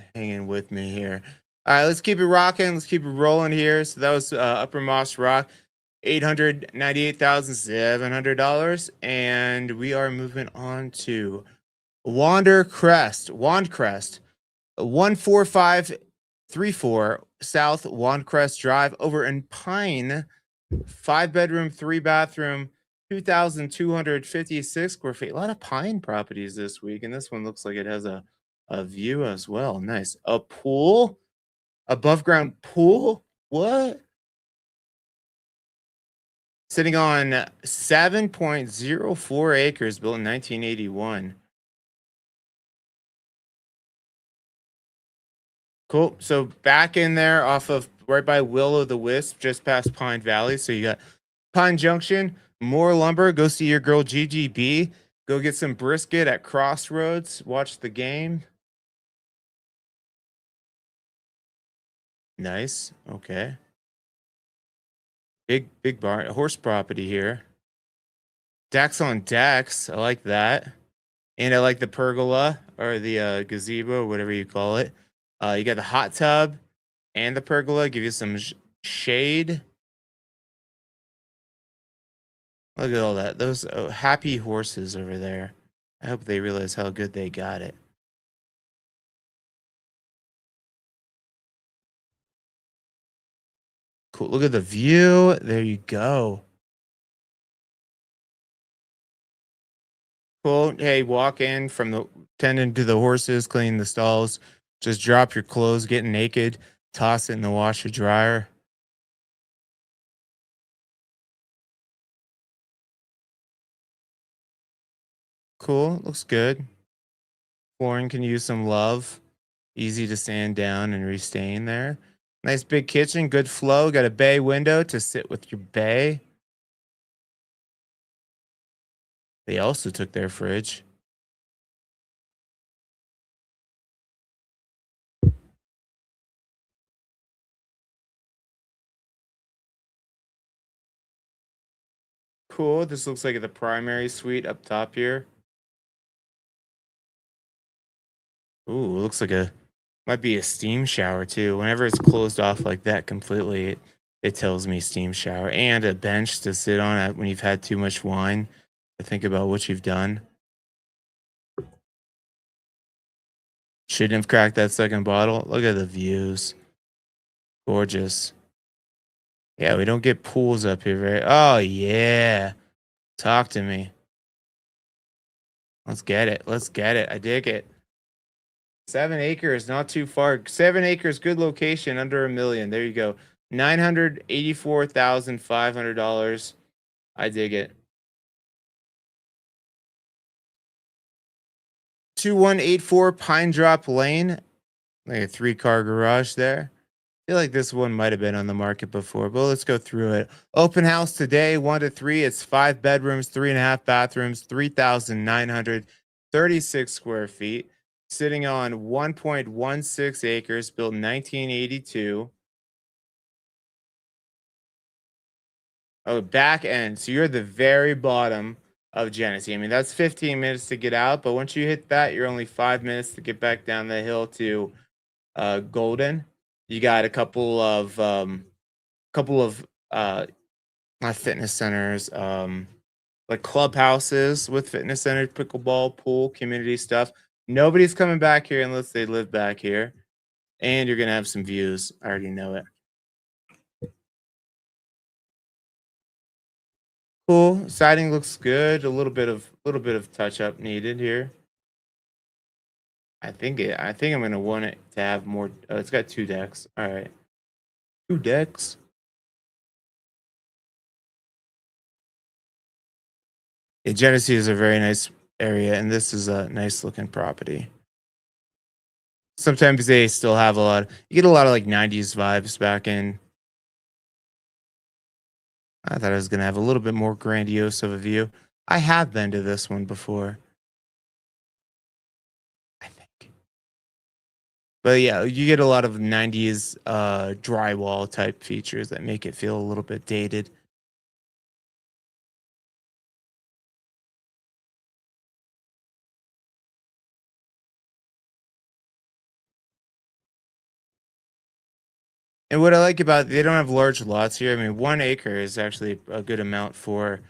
with me here. All right, let's keep it rocking. Let's keep it rolling here. So that was Upper Moss Rock, $898,700, and we are moving on to Wandcrest, 14534 South Wandcrest Drive over in Pine. 5 bedroom, 3 bathroom, 2,256 square feet. A lot of Pine properties this week, and this one looks like it has a view as well. Nice. A pool, above ground pool. What? Sitting on 7.04 acres, built in 1981. Cool. So back in there off of right by Will o' the Wisp, just past Pine Valley. So you got Pine Junction, more lumber. Go see your girl GGB. Go get some brisket at Crossroads. Watch the game. Nice. Okay. Big barn. Horse property here. Decks on decks. I like that. And I like the pergola or the gazebo, whatever you call it. You got the hot tub and the pergola. Give you some shade. Look at all that. Those happy horses over there. I hope they realize how good they got it. Cool. Look at the view. There you go. Cool. Hey, walk in from the tending to the horses, cleaning the stalls. Just drop your clothes, get naked, toss it in the washer dryer. Cool. Looks good. Flooring can use some love. Easy to sand down and restain there. Nice big kitchen, good flow. Got a bay window to sit with your bay. They also took their fridge. Cool. This looks like the primary suite up top here. Ooh, looks like a might be a steam shower too. Whenever it's closed off like that completely, it tells me steam shower and a bench to sit on at when you've had too much wine to think about what you've done. Shouldn't have cracked that second bottle. Look at the views. Gorgeous. Yeah, we don't get pools up here very. Oh yeah. Talk to me. Let's get it. Let's get it. I dig it. 7 acres, not too far. 7 acres, good location, under a million. There you go. $984,500. I dig it. 2184 Pine Drop Lane. Like a 3 car garage there. I feel like this one might have been on the market before, but let's go through it. Open house today, 1 to 3. It's 5 bedrooms, 3.5 bathrooms, 3,936 square feet, sitting on 1.16 acres, built in 1982. Oh, back end. So you're the very bottom of Genesee. I mean, that's 15 minutes to get out, but once you hit that, you're only 5 minutes to get back down the hill to Golden. You got a couple of not fitness centers, like clubhouses with fitness centers, pickleball, pool, community stuff. Nobody's coming back here unless they live back here. And you're gonna have some views. I already know it. Cool. Siding looks good. A little bit of touch up needed here. I think I'm gonna want it to have more. Oh, it's got 2 decks. All right, 2 decks. Yeah, Genesee is a very nice area, and this is a nice looking property. Sometimes they still have a lot. You get a lot of like 90s vibes back in. I thought I was gonna have a little bit more grandiose of a view. I have been to this one before, I think. But yeah, you get a lot of 90s drywall type features that make it feel a little bit dated. And what I like about they don't have large lots here. I mean, 1 acre is actually a good amount for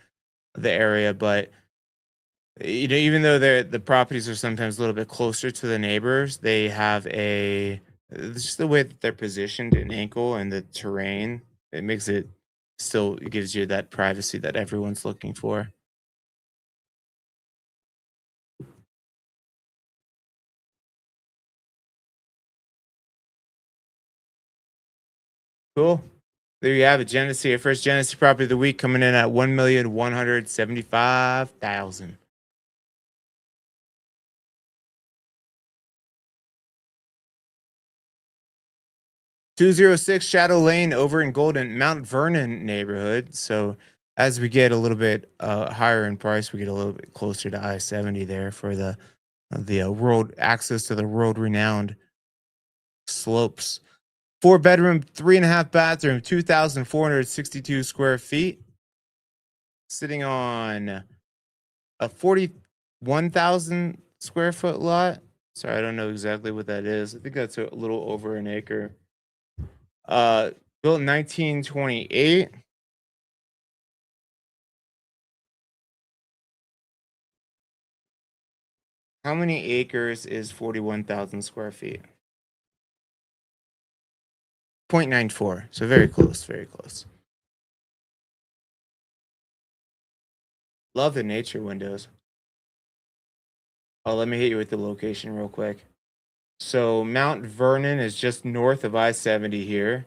the area, but even though the properties are sometimes a little bit closer to the neighbors, they have it's just the way that they're positioned in ankle and the terrain. It makes it still it gives you that privacy that everyone's looking for. Cool. There you have it, Genesee. Our first Genesee property of the week coming in at 1,175,000. 206 Shadow Lane over in Golden, Mount Vernon neighborhood. So as we get a little bit higher in price, we get a little bit closer to I-70 there for the world access to the world renowned slopes. 4 bedroom, 3.5 bathroom, 2,462 square feet, sitting on a 41,000 square foot lot. Sorry, I don't know exactly what that is. I think that's a little over an acre. Uh, built in 1928. How many acres is 41,000 square feet? 0.94. So very close, very close. Love the nature windows. Oh, let me hit you with the location real quick. So Mount Vernon is just north of I-70 here.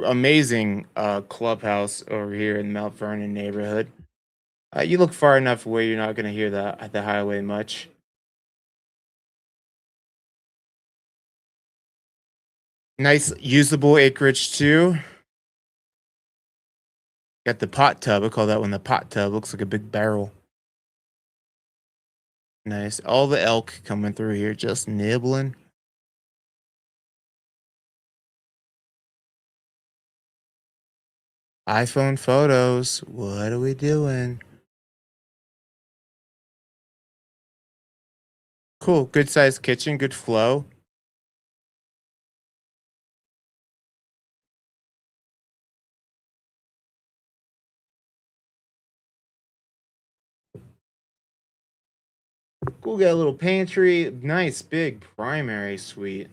Amazing clubhouse over here in the Mount Vernon neighborhood. You look far enough away, you're not going to hear the highway much. Nice usable acreage too. Got the pot tub. I call that one the pot tub. Looks like a big barrel. Nice. All the elk coming through here, just nibbling. iPhone photos. What are we doing? Cool. Good sized kitchen. Good flow. Cool. Got a little pantry. Nice big primary suite.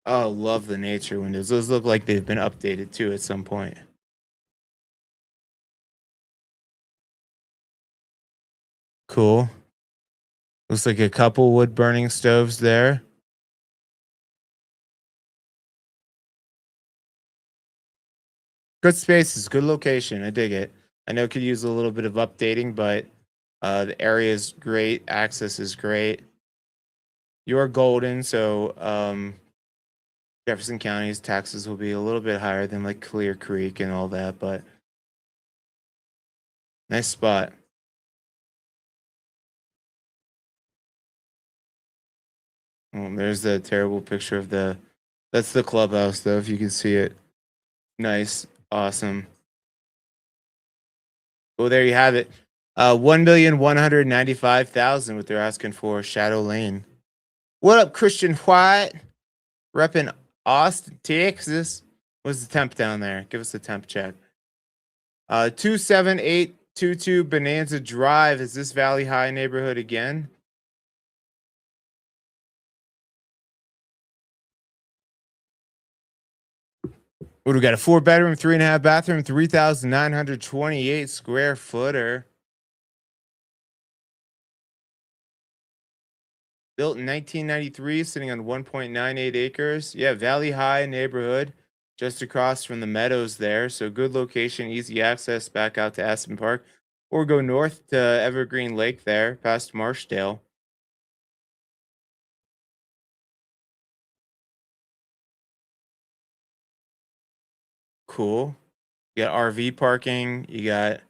Oh, love the nature windows. Those look like they've been updated too at some point. Cool. Looks like a couple wood burning stoves there. Good spaces, good location. I dig it. I know it could use a little bit of updating, but the area is great. Access is great. You're golden, so Jefferson County's taxes will be a little bit higher than like Clear Creek and all that, but nice spot. There's the terrible picture of that's the clubhouse though, if you can see it. Nice, awesome. Well, there you have it. 1,195,000 what they're asking for Shadow Lane. What up, Christian White? Repping Austin, Texas. What's the temp down there? Give us the temp check. 27822 Bonanza Drive. Is this Valley High neighborhood again? What do we got? A 4 bedroom, 3.5 bathroom, 3,928 square footer. Built in 1993, sitting on 1.98 acres. Yeah, Valley High neighborhood, just across from the meadows there. So good location, easy access back out to Aspen Park, or go north to Evergreen Lake there, past Marshdale. Cool. You got RV parking. You got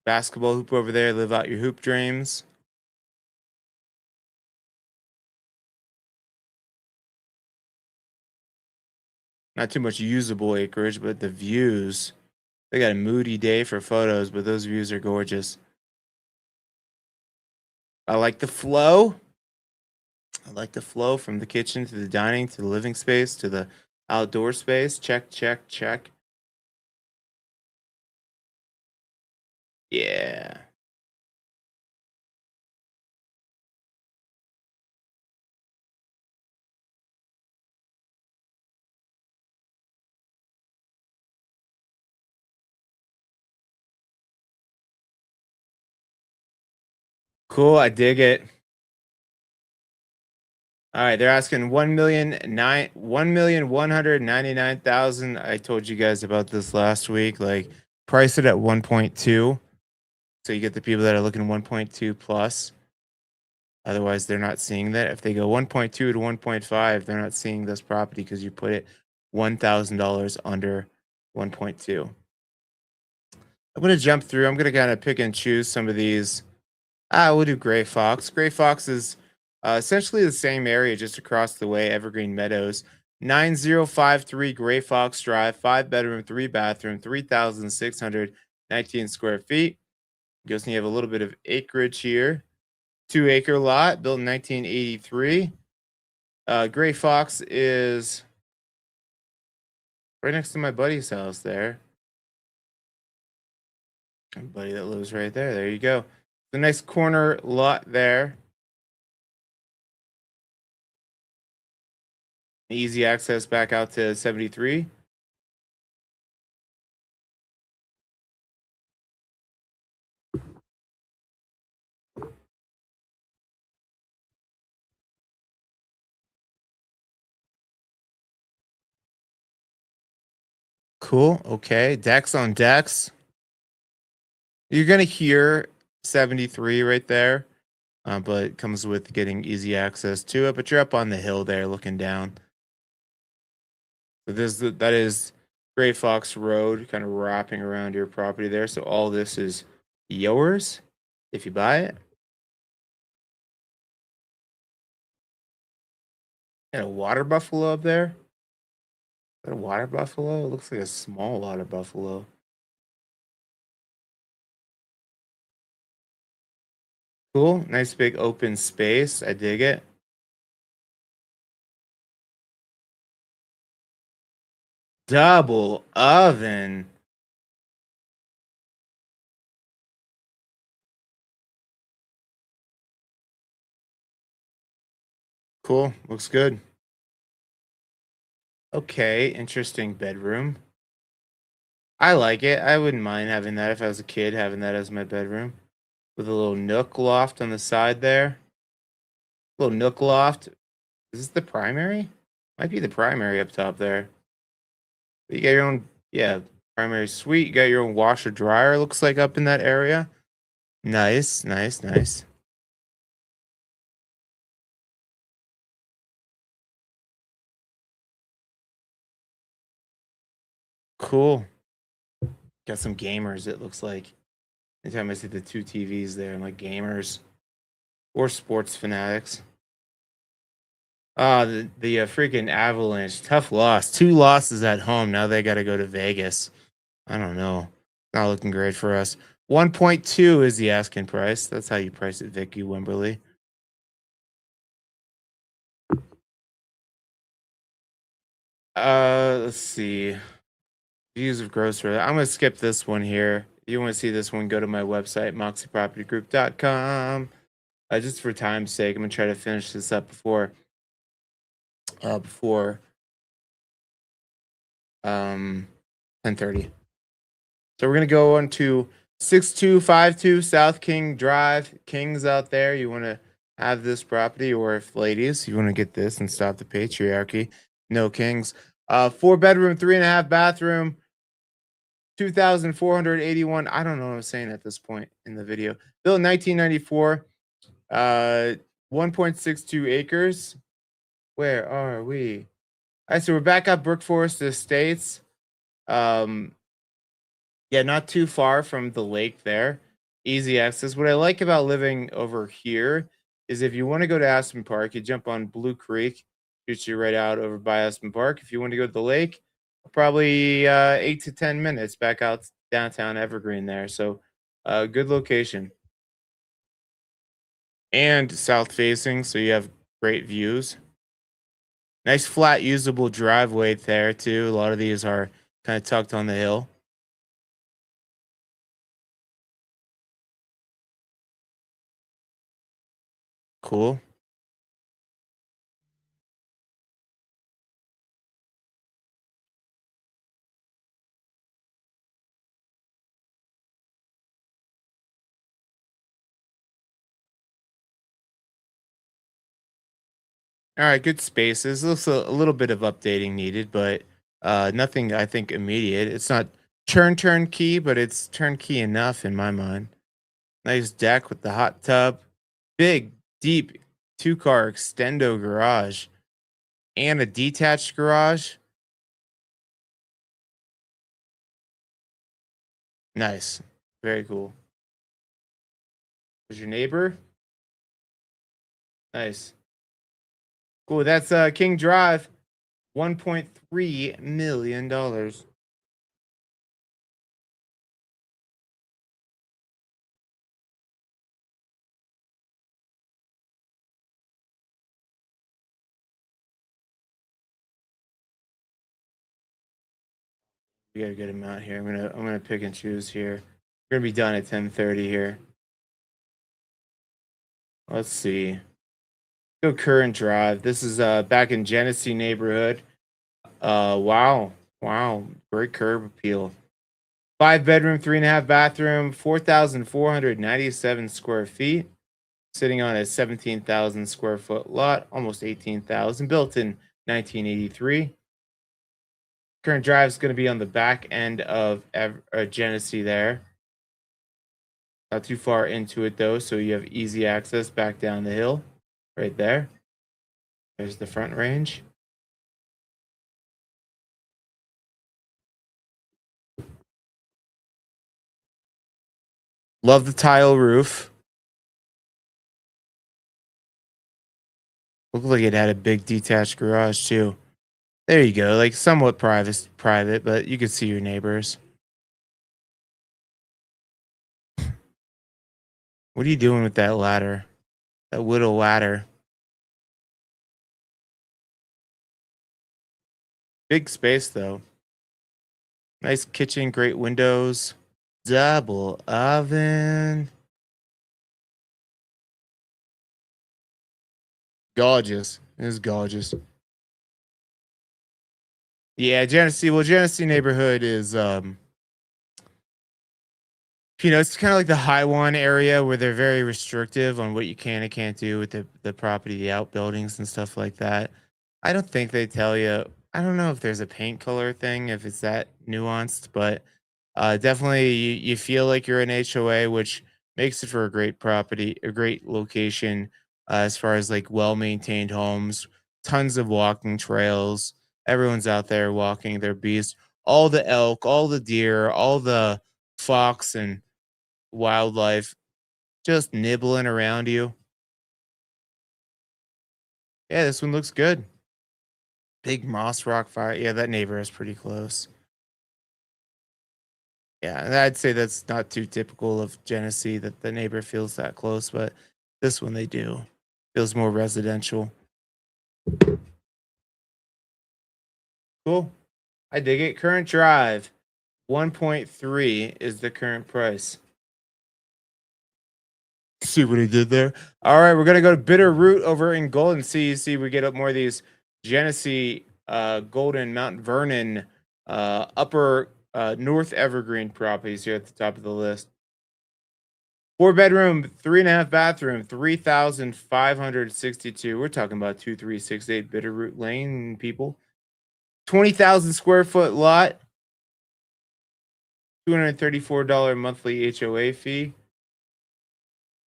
basketball hoop over there. Live out your hoop dreams. Not too much usable acreage, but the views They got a moody day for photos, but those views are gorgeous. I like the flow. I like the flow from the kitchen to the dining to the living space to the outdoor space. Check, check, check. Yeah. Cool. I dig it. All right, they're asking 1,199,000. I told you guys about this last week. Like, price it at 1.2. So you get the people that are looking 1.2 plus. Otherwise, they're not seeing that. If they go 1.2 to 1.5, they're not seeing this property because you put it $1,000 under 1.2. I'm gonna jump through. I'm gonna kind of pick and choose some of these. We'll do Gray Fox. Gray Fox is essentially the same area just across the way, Evergreen Meadows. 9053 Gray Fox Drive, 5 bedroom, 3 bathroom, 3,619 square feet. You just need to have a little bit of acreage here. 2-acre lot built in 1983. Gray Fox is right next to my buddy's house there. My buddy that lives right there. There you go. The nice corner lot there. Easy access back out to 73. Cool. Okay. Decks on decks. You're going to hear 73 right there, but it comes with getting easy access to it. But you're up on the hill there looking down. So that is Gray Fox Road kind of wrapping around your property there. So all this is yours if you buy it. And a water buffalo up there. Is that a water buffalo? It looks like a small water buffalo. Cool. Nice big open space. I dig it. Double oven. Cool. Looks good. Okay. Interesting bedroom. I like it. I wouldn't mind having that if I was a kid, having that as my bedroom with a little nook loft on the side there. Little nook loft. Is this the primary? Might be the primary up top there. You got your own, yeah, primary suite. You got your own washer dryer, looks like, up in that area. Nice, nice, nice. Cool. Got some gamers, it looks like. Anytime I see the two TVs there, I'm like gamers or sports fanatics. The freaking Avalanche, tough loss. 2 losses at home. Now they got to go to Vegas. I don't know. Not looking great for us. 1.2 is the asking price. That's how you price it, Vicky Wimberly. Let's see. Views of gross. I'm gonna skip this one here. If you want to see this one, go to my website, moxiepropertygroup.com. Just for time's sake, I'm gonna try to finish this up before 10:30. So we're gonna go on to 6252 South King Drive. Kings out there, you want to have this property, or if ladies, you want to get this and stop the patriarchy. No kings. 4 bedroom, 3.5 bathroom, 2,481. I don't know what I'm saying at this point in the video. Built in 1994. 1.62 acres. Where are we? All right, so we're back up Brook Forest Estates. Yeah, not too far from the lake there. Easy access. What I like about living over here is if you want to go to Aspen Park, you jump on Blue Creek, shoots you right out over by Aspen Park. If you want to go to the lake, probably 8 to 10 minutes back out downtown Evergreen there. So, good location and south facing, so you have great views. Nice flat usable driveway there too. A lot of these are kind of tucked on the hill. Cool. All right, good spaces. Looks a little bit of updating needed, but nothing I think immediate. It's not turnkey, but it's turnkey enough in my mind. Nice deck with the hot tub, big, deep two-car extendo garage, and a detached garage. Nice, very cool. Was your neighbor? Nice, cool. That's King Drive, $1.3 million. We got a good amount here. I'm gonna pick and choose here. We're gonna be done at 10:30 here. Let's see. Go current drive. This is back in Genesee neighborhood. Wow. Wow. Great curb appeal. 5 bedroom, 3.5 bathroom, 4,497 square feet. Sitting on a 17,000 square foot lot, almost 18,000, built in 1983. Current drive is going to be on the back end of Genesee there. Not too far into it though, so you have easy access back down the hill right there. There's the front range. Love the tile roof. Looked like it had a big detached garage too. There you go, like somewhat private, but you can see your neighbors. What are you doing with that ladder? That little ladder. Big space though. Nice kitchen, great windows. Double oven. Gorgeous. It is gorgeous. Yeah, Genesee. Well, Genesee neighborhood is it's kind of like the high one area where they're very restrictive on what you can and can't do with the property, the outbuildings and stuff like that. I don't think they tell you. I don't know if there's a paint color thing, if it's that nuanced, but definitely you feel like you're an HOA, which makes it for a great property, a great location as far as like well maintained homes, tons of walking trails. Everyone's out there walking their beast. All the elk, all the deer, all the fox and wildlife just nibbling around you. Yeah, this one looks good. Big moss rock fire. Yeah, that neighbor is pretty close. Yeah, and I'd say that's not too typical of Genesee that the neighbor feels that close, but this one they do. Feels more residential. Cool. I dig it. Current drive 1.3 is the current price. See what he did there. All right, we're gonna go to Bitter Root over in Golden Sea. You see, we get up more of these Genesee, Golden, Mount Vernon, upper North Evergreen properties here at the top of the list. 4 bedroom, 3.5 bathroom, 3,562. We're talking about 2368 Bitterroot Lane, people. 20,000 square foot lot, $234 monthly HOA fee.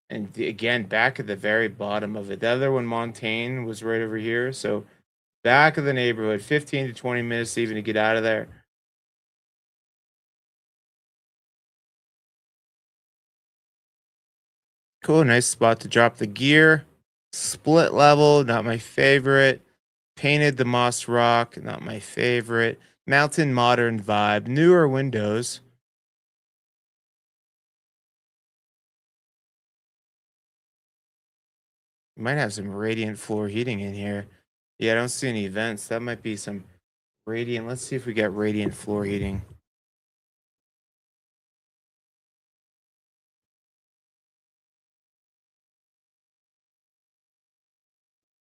And again, back at the very bottom of it. The other one, Montaigne, was right over here. So back of the neighborhood, 15 to 20 minutes even to get out of there. Cool, nice spot to drop the gear. Split level, not my favorite. Painted the moss rock, not my favorite. Mountain modern vibe, newer windows. We might have some radiant floor heating in here. Yeah, I don't see any vents. That might be some radiant. Let's see if we get radiant floor heating.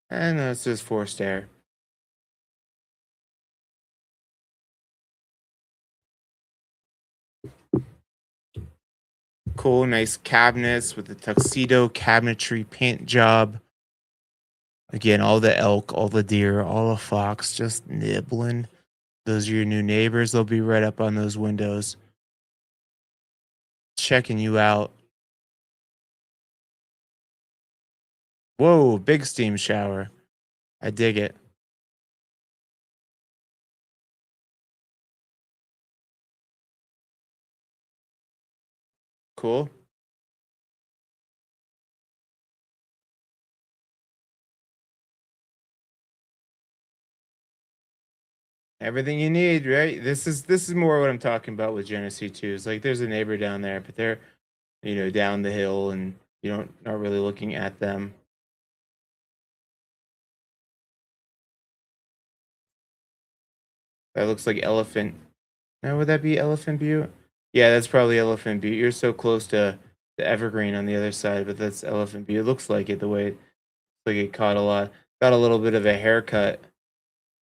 And no, it's just forced air. Cool, nice cabinets with the tuxedo cabinetry paint job. Again, all the elk, all the deer, all the fox just nibbling. Those are your new neighbors. They'll be right up on those windows, checking you out. Whoa, big steam shower. I dig it. Cool. Everything you need, right? This is more what I'm talking about with Genesee too. It's like there's a neighbor down there, but they're down the hill and you don't not really looking at them. That looks like Elephant. Now would that be Elephant Butte? Yeah, that's probably Elephant Butte. You're so close to the Evergreen on the other side, but that's Elephant Butte. It looks like it the way like it caught a lot. Got a little bit of a haircut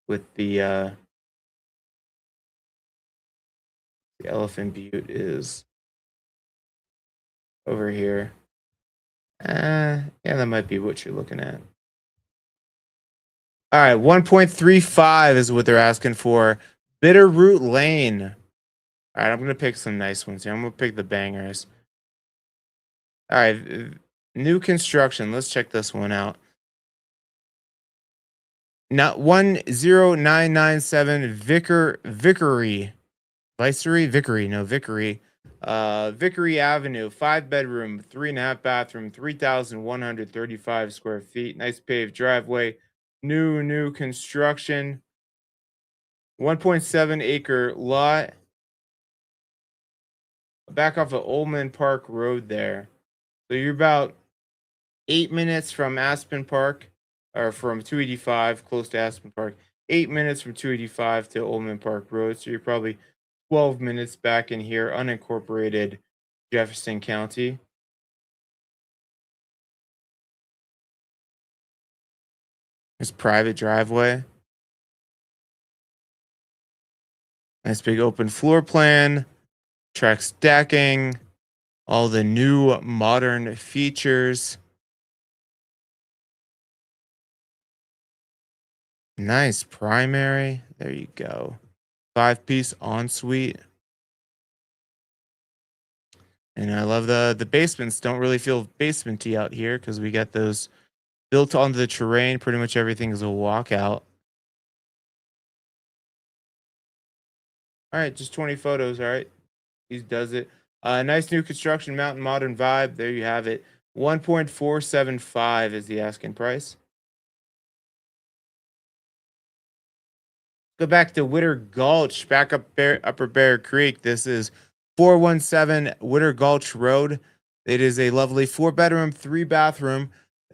with the Elephant Butte is over here. Yeah, that might be what you're looking at. All right, 1.35 is what they're asking for. Bitterroot Lane. All right, I'm gonna pick some nice ones here. I'm gonna pick the bangers. All right, new construction. Let's check this one out. Not 10997 Vickery. Vickery Avenue, 5 bedroom, 3.5 bathroom, 3,135 square feet. Nice paved driveway. New construction. 1.7 acre lot. Back off of Ullman Park Road there. So you're about 8 minutes from Aspen Park, or from 285, close to Aspen Park. 8 minutes from 285 to Ullman Park Road. So you're probably 12 minutes back in here, unincorporated Jefferson County. There's private driveway. Nice big open floor plan. Track stacking. All the new modern features. Nice primary. There you go. 5-piece ensuite. And I love the basements. Don't really feel basementy out here because we got those built onto the terrain. Pretty much everything is a walkout. All right, just 20 photos. All right, he does it. Nice new construction, mountain modern vibe. There you have it. 1.475 is the asking price. Go back to Witter Gulch, back up Upper Bear Creek. This is 417 Witter Gulch Road. It is a lovely 4 bedroom, 3 bathroom,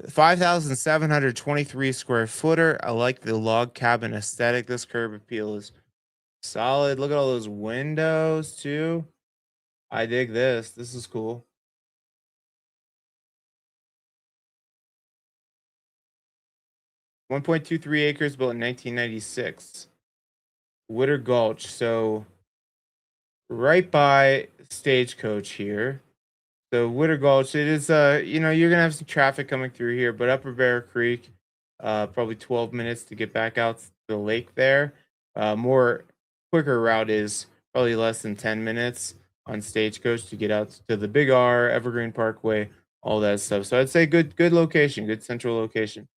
5,723 square footer. I like the log cabin aesthetic. This curb appeal is solid. Look at all those windows too. I dig this. This is cool. .23 acres, built in 1996. Witter Gulch. So right by Stagecoach here. So Witter Gulch, it is you're gonna have some traffic coming through here, but Upper Bear Creek, probably 12 minutes to get back out to the lake there. More quicker route is probably less than 10 minutes on Stagecoach to get out to the Big R, Evergreen Parkway, all that stuff. So I'd say good location, good central location.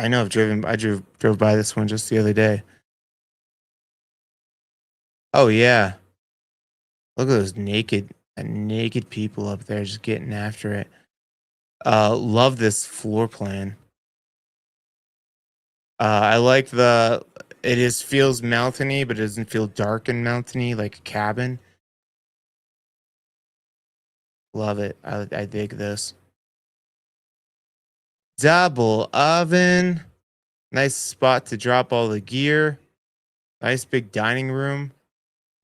I know I drove by this one just the other day. Oh yeah. Look at those naked people up there just getting after it. Love this floor plan. I like feels mountainy, but it doesn't feel dark and mountainy like a cabin. Love it. I dig this. double oven. Nice spot to drop all the gear. Nice big dining room.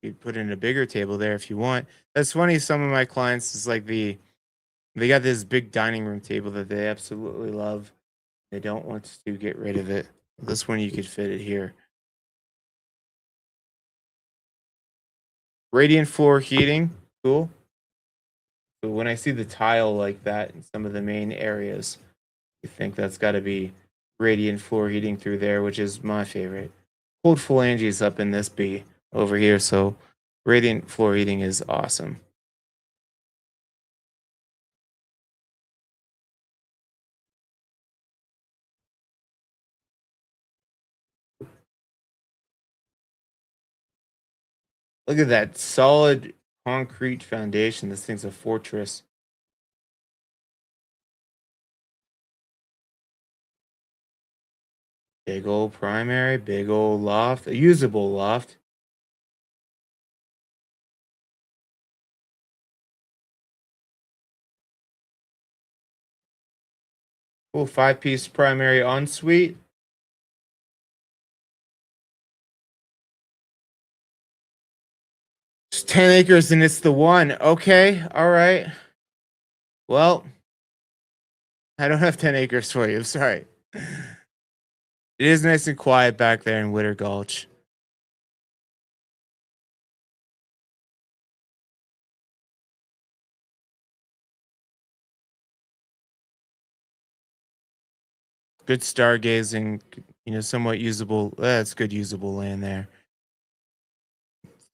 You could put in a bigger table there if you want. That's funny. Some of my clients is like they got this big dining room table that they absolutely love. They don't want to get rid of it. This one you could fit it here. Radiant floor heating, cool. But when I see the tile like that in some of the main areas, you think that's got to be radiant floor heating through there, which is my favorite. Cold phalanges up in this B over here, so radiant floor heating is awesome. Look at that solid concrete foundation. This thing's a fortress. Big old primary, big old loft, a usable loft. Cool 5-piece primary ensuite. It's 10 acres and it's the one. Okay, all right. Well, I don't have 10 acres for you. I'm sorry. It is nice and quiet back there in Witter Gulch. Good stargazing, somewhat usable. That's good usable land there.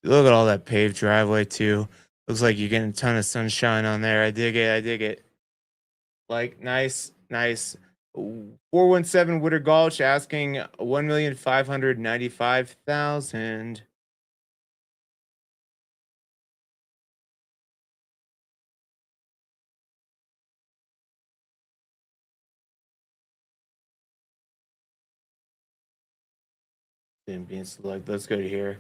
Look at all that paved driveway too. Looks like you're getting a ton of sunshine on there. I dig it. I dig it. Like nice, nice. 417 Witter Gulch asking 1,595,000. Being select. Let's go to here.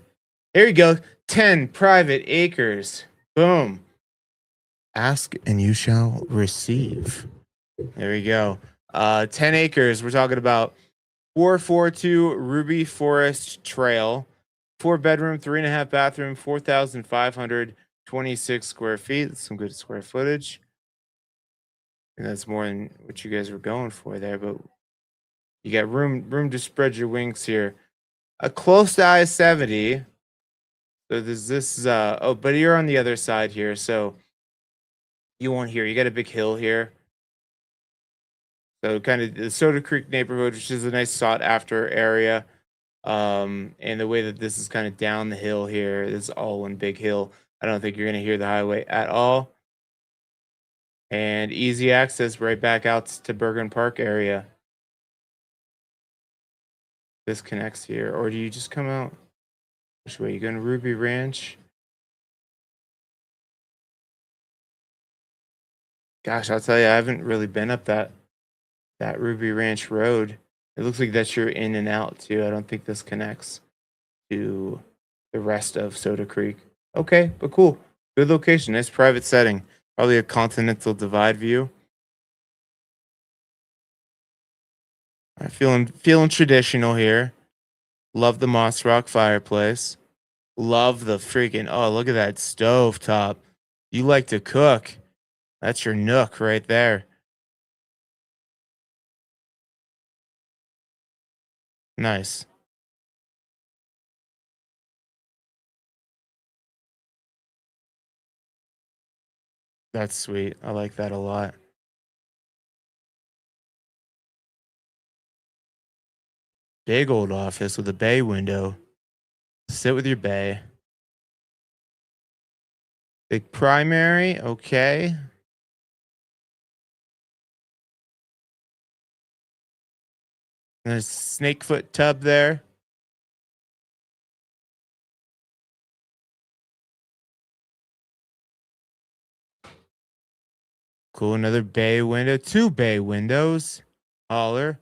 There you go. 10 private acres. Boom. Ask and you shall receive. There we go. 10 acres. We're talking about 442 Ruby Forest Trail. 4-bedroom, 3.5 bathroom, 4,526 square feet. That's some good square footage. And that's more than what you guys were going for there, but you got room to spread your wings here. A close to I-70. So this oh, but you're on the other side here, so you won't hear. You got a big hill here. So kind of the Soda Creek neighborhood, which is a nice sought after area. And the way that this is kind of down the hill here is all one big hill. I don't think you're gonna hear the highway at all. And easy access right back out to Bergen Park area. This connects here. Or do you just come out? Which way? You going to Ruby Ranch? Gosh, I'll tell you, I haven't really been up that Ruby Ranch Road. It looks like that's your in and out too. I don't think this connects to the rest of Soda Creek. Okay, but cool. Good location. Nice private setting. Probably a continental divide view. I'm feeling traditional here. Love the Moss Rock fireplace. Love the freaking look at that stove top. You like to cook. That's your nook right there. Nice. That's sweet. I like that a lot. Big old office with a bay window. Sit with your bay. Big primary. Okay. There's snakefoot tub there. Cool. Another bay window. 2 bay windows. Holler.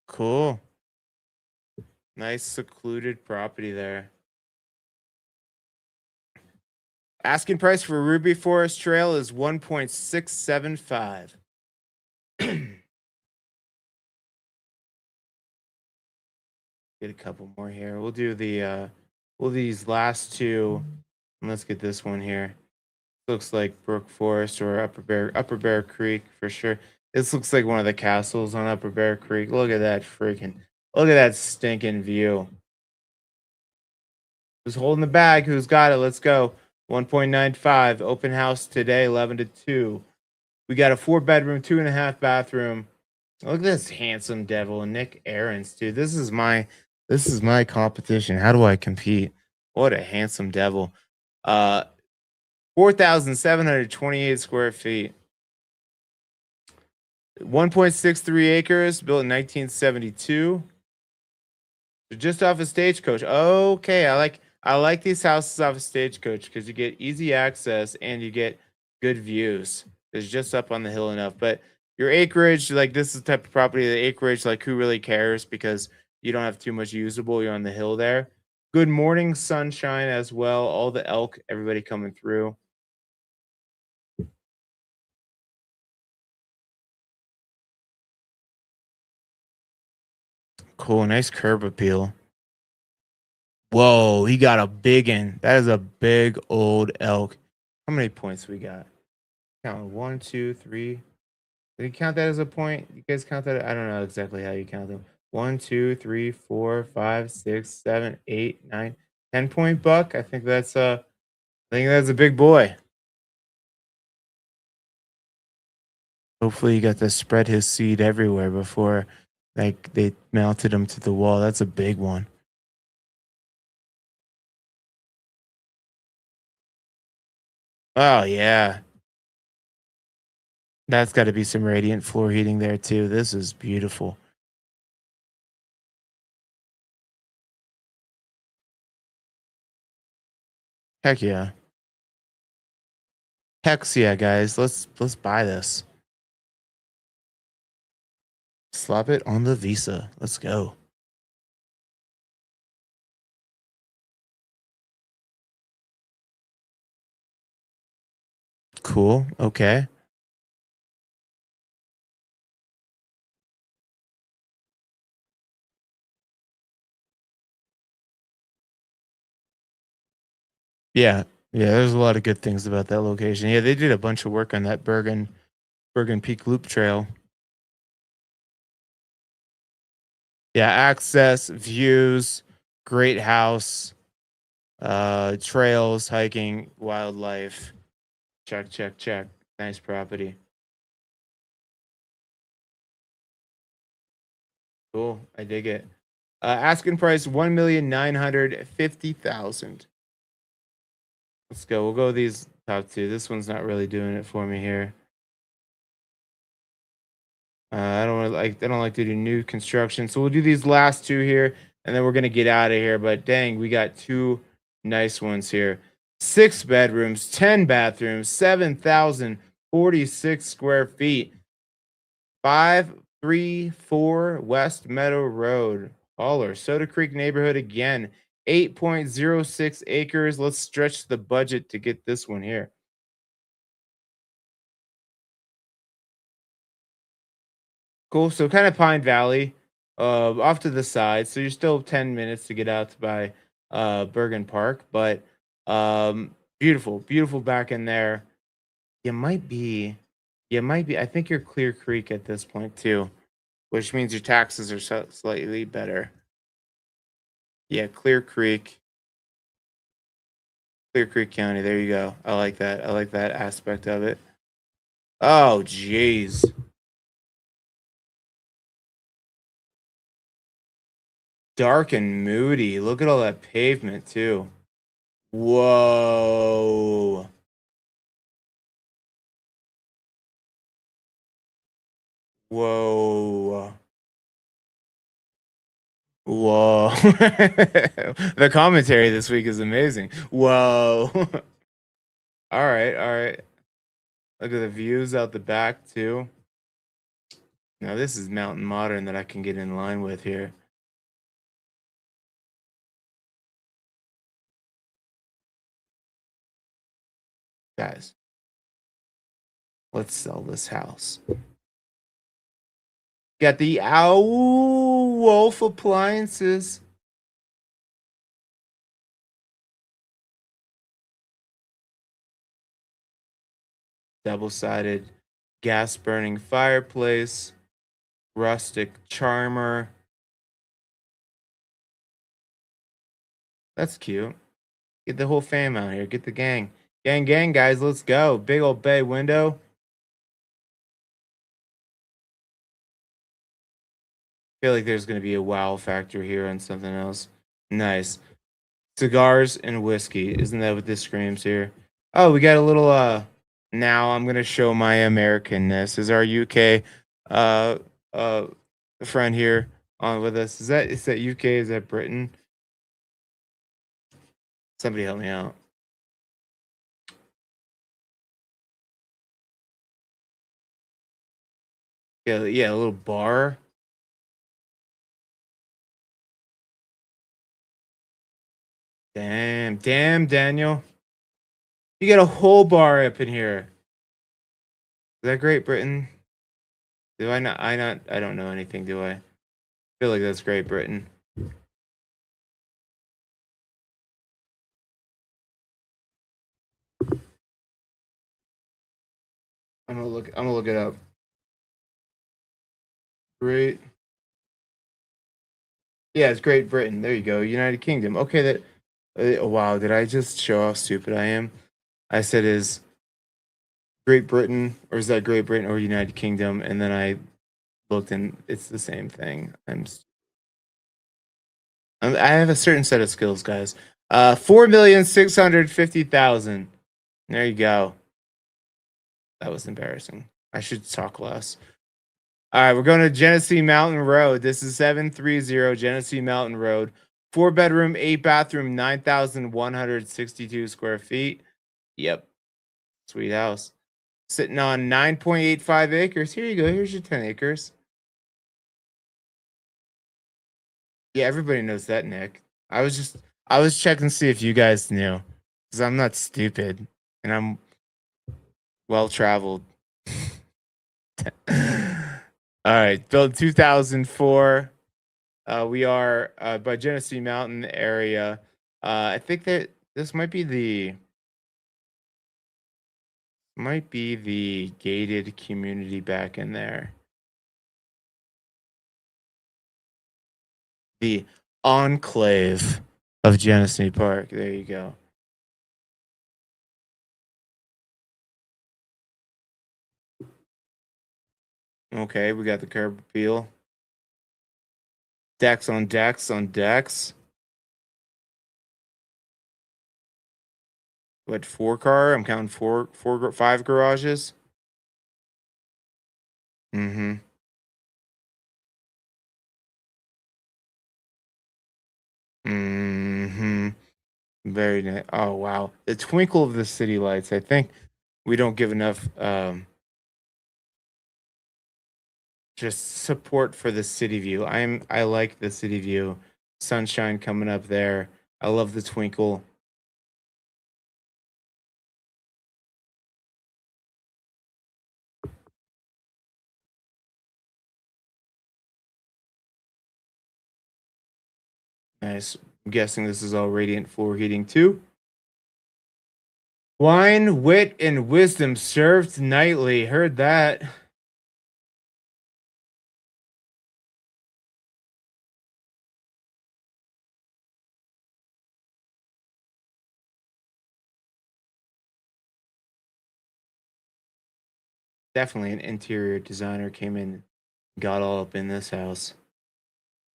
Cool. Nice secluded property there. Asking price for Ruby Forest Trail is 1.675. Get a couple more here. We'll do these last two. And let's get this one here. Looks like Brook Forest or Upper Bear Creek for sure. This looks like one of the castles on Upper Bear Creek. Look at that look at that stinking view. Who's holding the bag? Who's got it? Let's go. 1.95. Open house today, 11 to 2. We got a 4-bedroom, 2.5 bathroom. Look at this handsome devil, Nick Aarons, dude. This is my competition. How do I compete? What a handsome devil. 4,728 square feet. 1.63 acres, built in 1972. Just off a Stagecoach. Okay, I like these houses off a Stagecoach because you get easy access and you get good views. It's just up on the hill enough. But your acreage, like this is the type of property, the acreage, like who really cares because you don't have too much usable. You're on the hill there. Good morning sunshine as well. All the elk, everybody coming through. Cool, nice curb appeal. Whoa, he got a big one. That is a big old elk. How many points we got? Count 1, 2, 3. Did you count that as a point? You guys count that? I don't know exactly how you count them. 1, 2, 3, 4, 5, 6, 7, 8, 9, 10-point buck. I think that's a big boy. Hopefully, you got to spread his seed everywhere before, like they mounted him to the wall. That's a big one. Oh yeah, that's got to be some radiant floor heating there too. This is beautiful. Heck yeah. Heck yeah, guys. Let's buy this. Slap it on the Visa. Let's go. Cool. Okay. Yeah. Yeah, there's a lot of good things about that location. Yeah, they did a bunch of work on that Bergen Peak Loop Trail. Yeah, access, views, great house, trails, hiking, wildlife. Check, check, check. Nice property. Cool. I dig it. Asking price 1,950,000. Let's go. We'll go these top two. This one's not really doing it for me here. I don't like to do new construction, so we'll do these last two here, and then we're gonna get out of here. But dang, we got two nice ones here. 6 bedrooms, 10 bathrooms, 7,046 square feet. 534 West Meadow Road, Holler, Soda Creek neighborhood again. 8.06 acres. Let's stretch the budget to get this one here. Cool. So kind of Pine Valley, off to the side. So you're still 10 minutes to get out to by Bergen Park, but beautiful, beautiful back in there. You might be, I think you're Clear Creek at this point too, which means your taxes are slightly better. Yeah, Clear Creek County. There you go. I like that. I like that aspect of it. Oh, jeez. Dark and moody. Look at all that pavement too. Whoa. Whoa. Whoa. The commentary this week is amazing. Whoa. All right, all right. Look at the views out the back too. Now this is mountain modern that I can get in line with here. Guys, let's sell this house. Got the Owl Wolf appliances. Double-sided gas burning fireplace, rustic charmer. That's cute. Get the whole fam out here. Get the gang. Gang, gang, guys, let's go. Big old bay window. Feel like there's going to be a wow factor here on something else. Nice. Cigars and whiskey. Isn't that what this screams here? Oh, we got a little now I'm going to show my Americanness. Is our UK uh uh friend here on with us? Is that UK? Is that Britain? Somebody help me out. Yeah, yeah, a little bar. Damn, damn, Daniel. You got a whole bar up in here. Is that Great Britain? Do I not? I don't know anything. Do I? Feel like that's Great Britain. I'm gonna look. I'm gonna look it up. Great. Yeah, it's Great Britain. There you go. United Kingdom. Okay. That. Wow. Did I just show how stupid I am? I said is Great Britain, or is that Great Britain or United Kingdom? And then I looked, and it's the same thing. I have a certain set of skills, guys. 4,650,000. There you go. That was embarrassing. I should talk less. All right, we're going to Genesee Mountain Road. This is 730 Genesee Mountain Road. 4-bedroom, 8-bathroom, 9,162 square feet. Yep. Sweet house. Sitting on 9.85 acres. Here you go. Here's your 10 acres. Yeah, everybody knows that, Nick. I was checking to see if you guys knew. Because I'm not stupid. And I'm well traveled. All right, built 2004. We are by Genesee Mountain area. I think that this might be the gated community back in there. The enclave of Genesee Park. There you go. Okay, we got the curb appeal. Decks on decks on decks. What, 4 car? I'm counting five garages. Mm-hmm. Mm-hmm. Very nice. Oh wow. The twinkle of the city lights. I think we don't give enough just support for the city view. I like the city view. Sunshine coming up there. I love the twinkle. Nice. I'm guessing this is all radiant floor heating too. Wine, wit, and wisdom served nightly. Heard that. Definitely an interior designer came in, got all up in this house.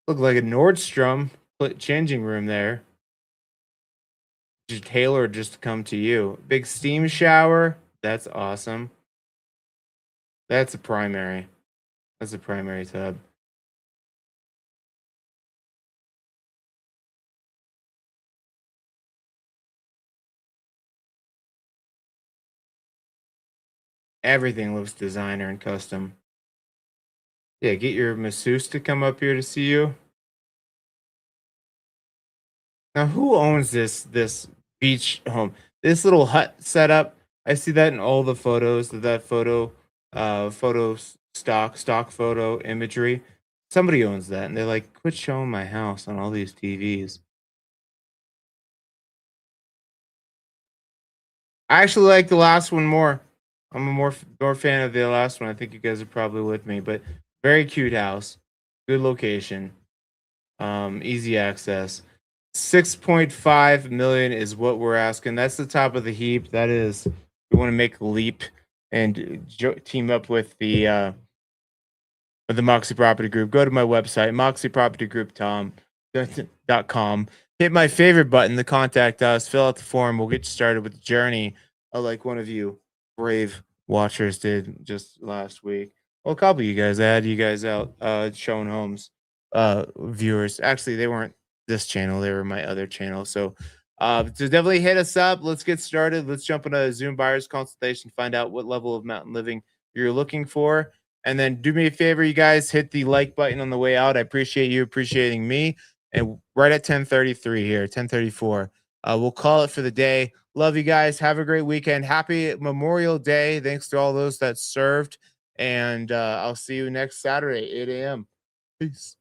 Looked like a Nordstrom changing room there. Just tailored just to come to you. Big steam shower. That's awesome. That's a primary. That's a primary tub. Everything looks designer and custom. Yeah, get your masseuse to come up here to see you. Now, who owns this beach home? This little hut setup. I see that in all the photos. That photo, stock photo imagery. Somebody owns that, and they're like, "Quit showing my house on all these TVs." I actually like the last one more. I'm a more fan of the last one. I think you guys are probably with me, but very cute house, good location, easy access. 6.5 million is what we're asking. That's the top of the heap. That is, we want to make a leap and team up with the Moxie Property Group. Go to my website, moxiepropertygroup.com. Hit my favorite button, the contact us, fill out the form. We'll get you started with the journey, like one of you brave watchers did just last week. Well, a couple of you guys, I had you guys out showing homes, viewers. Actually, they weren't this channel, they were my other channel. So definitely hit us up. Let's get started. Let's jump into a Zoom buyer's consultation, find out what level of mountain living you're looking for. And then do me a favor, you guys, hit the like button on the way out. I appreciate you appreciating me. And right at 10:33 here, 10:34, we'll call it for the day. Love you guys. Have a great weekend. Happy Memorial Day. Thanks to all those that served. And I'll see you next Saturday, 8 a.m. Peace.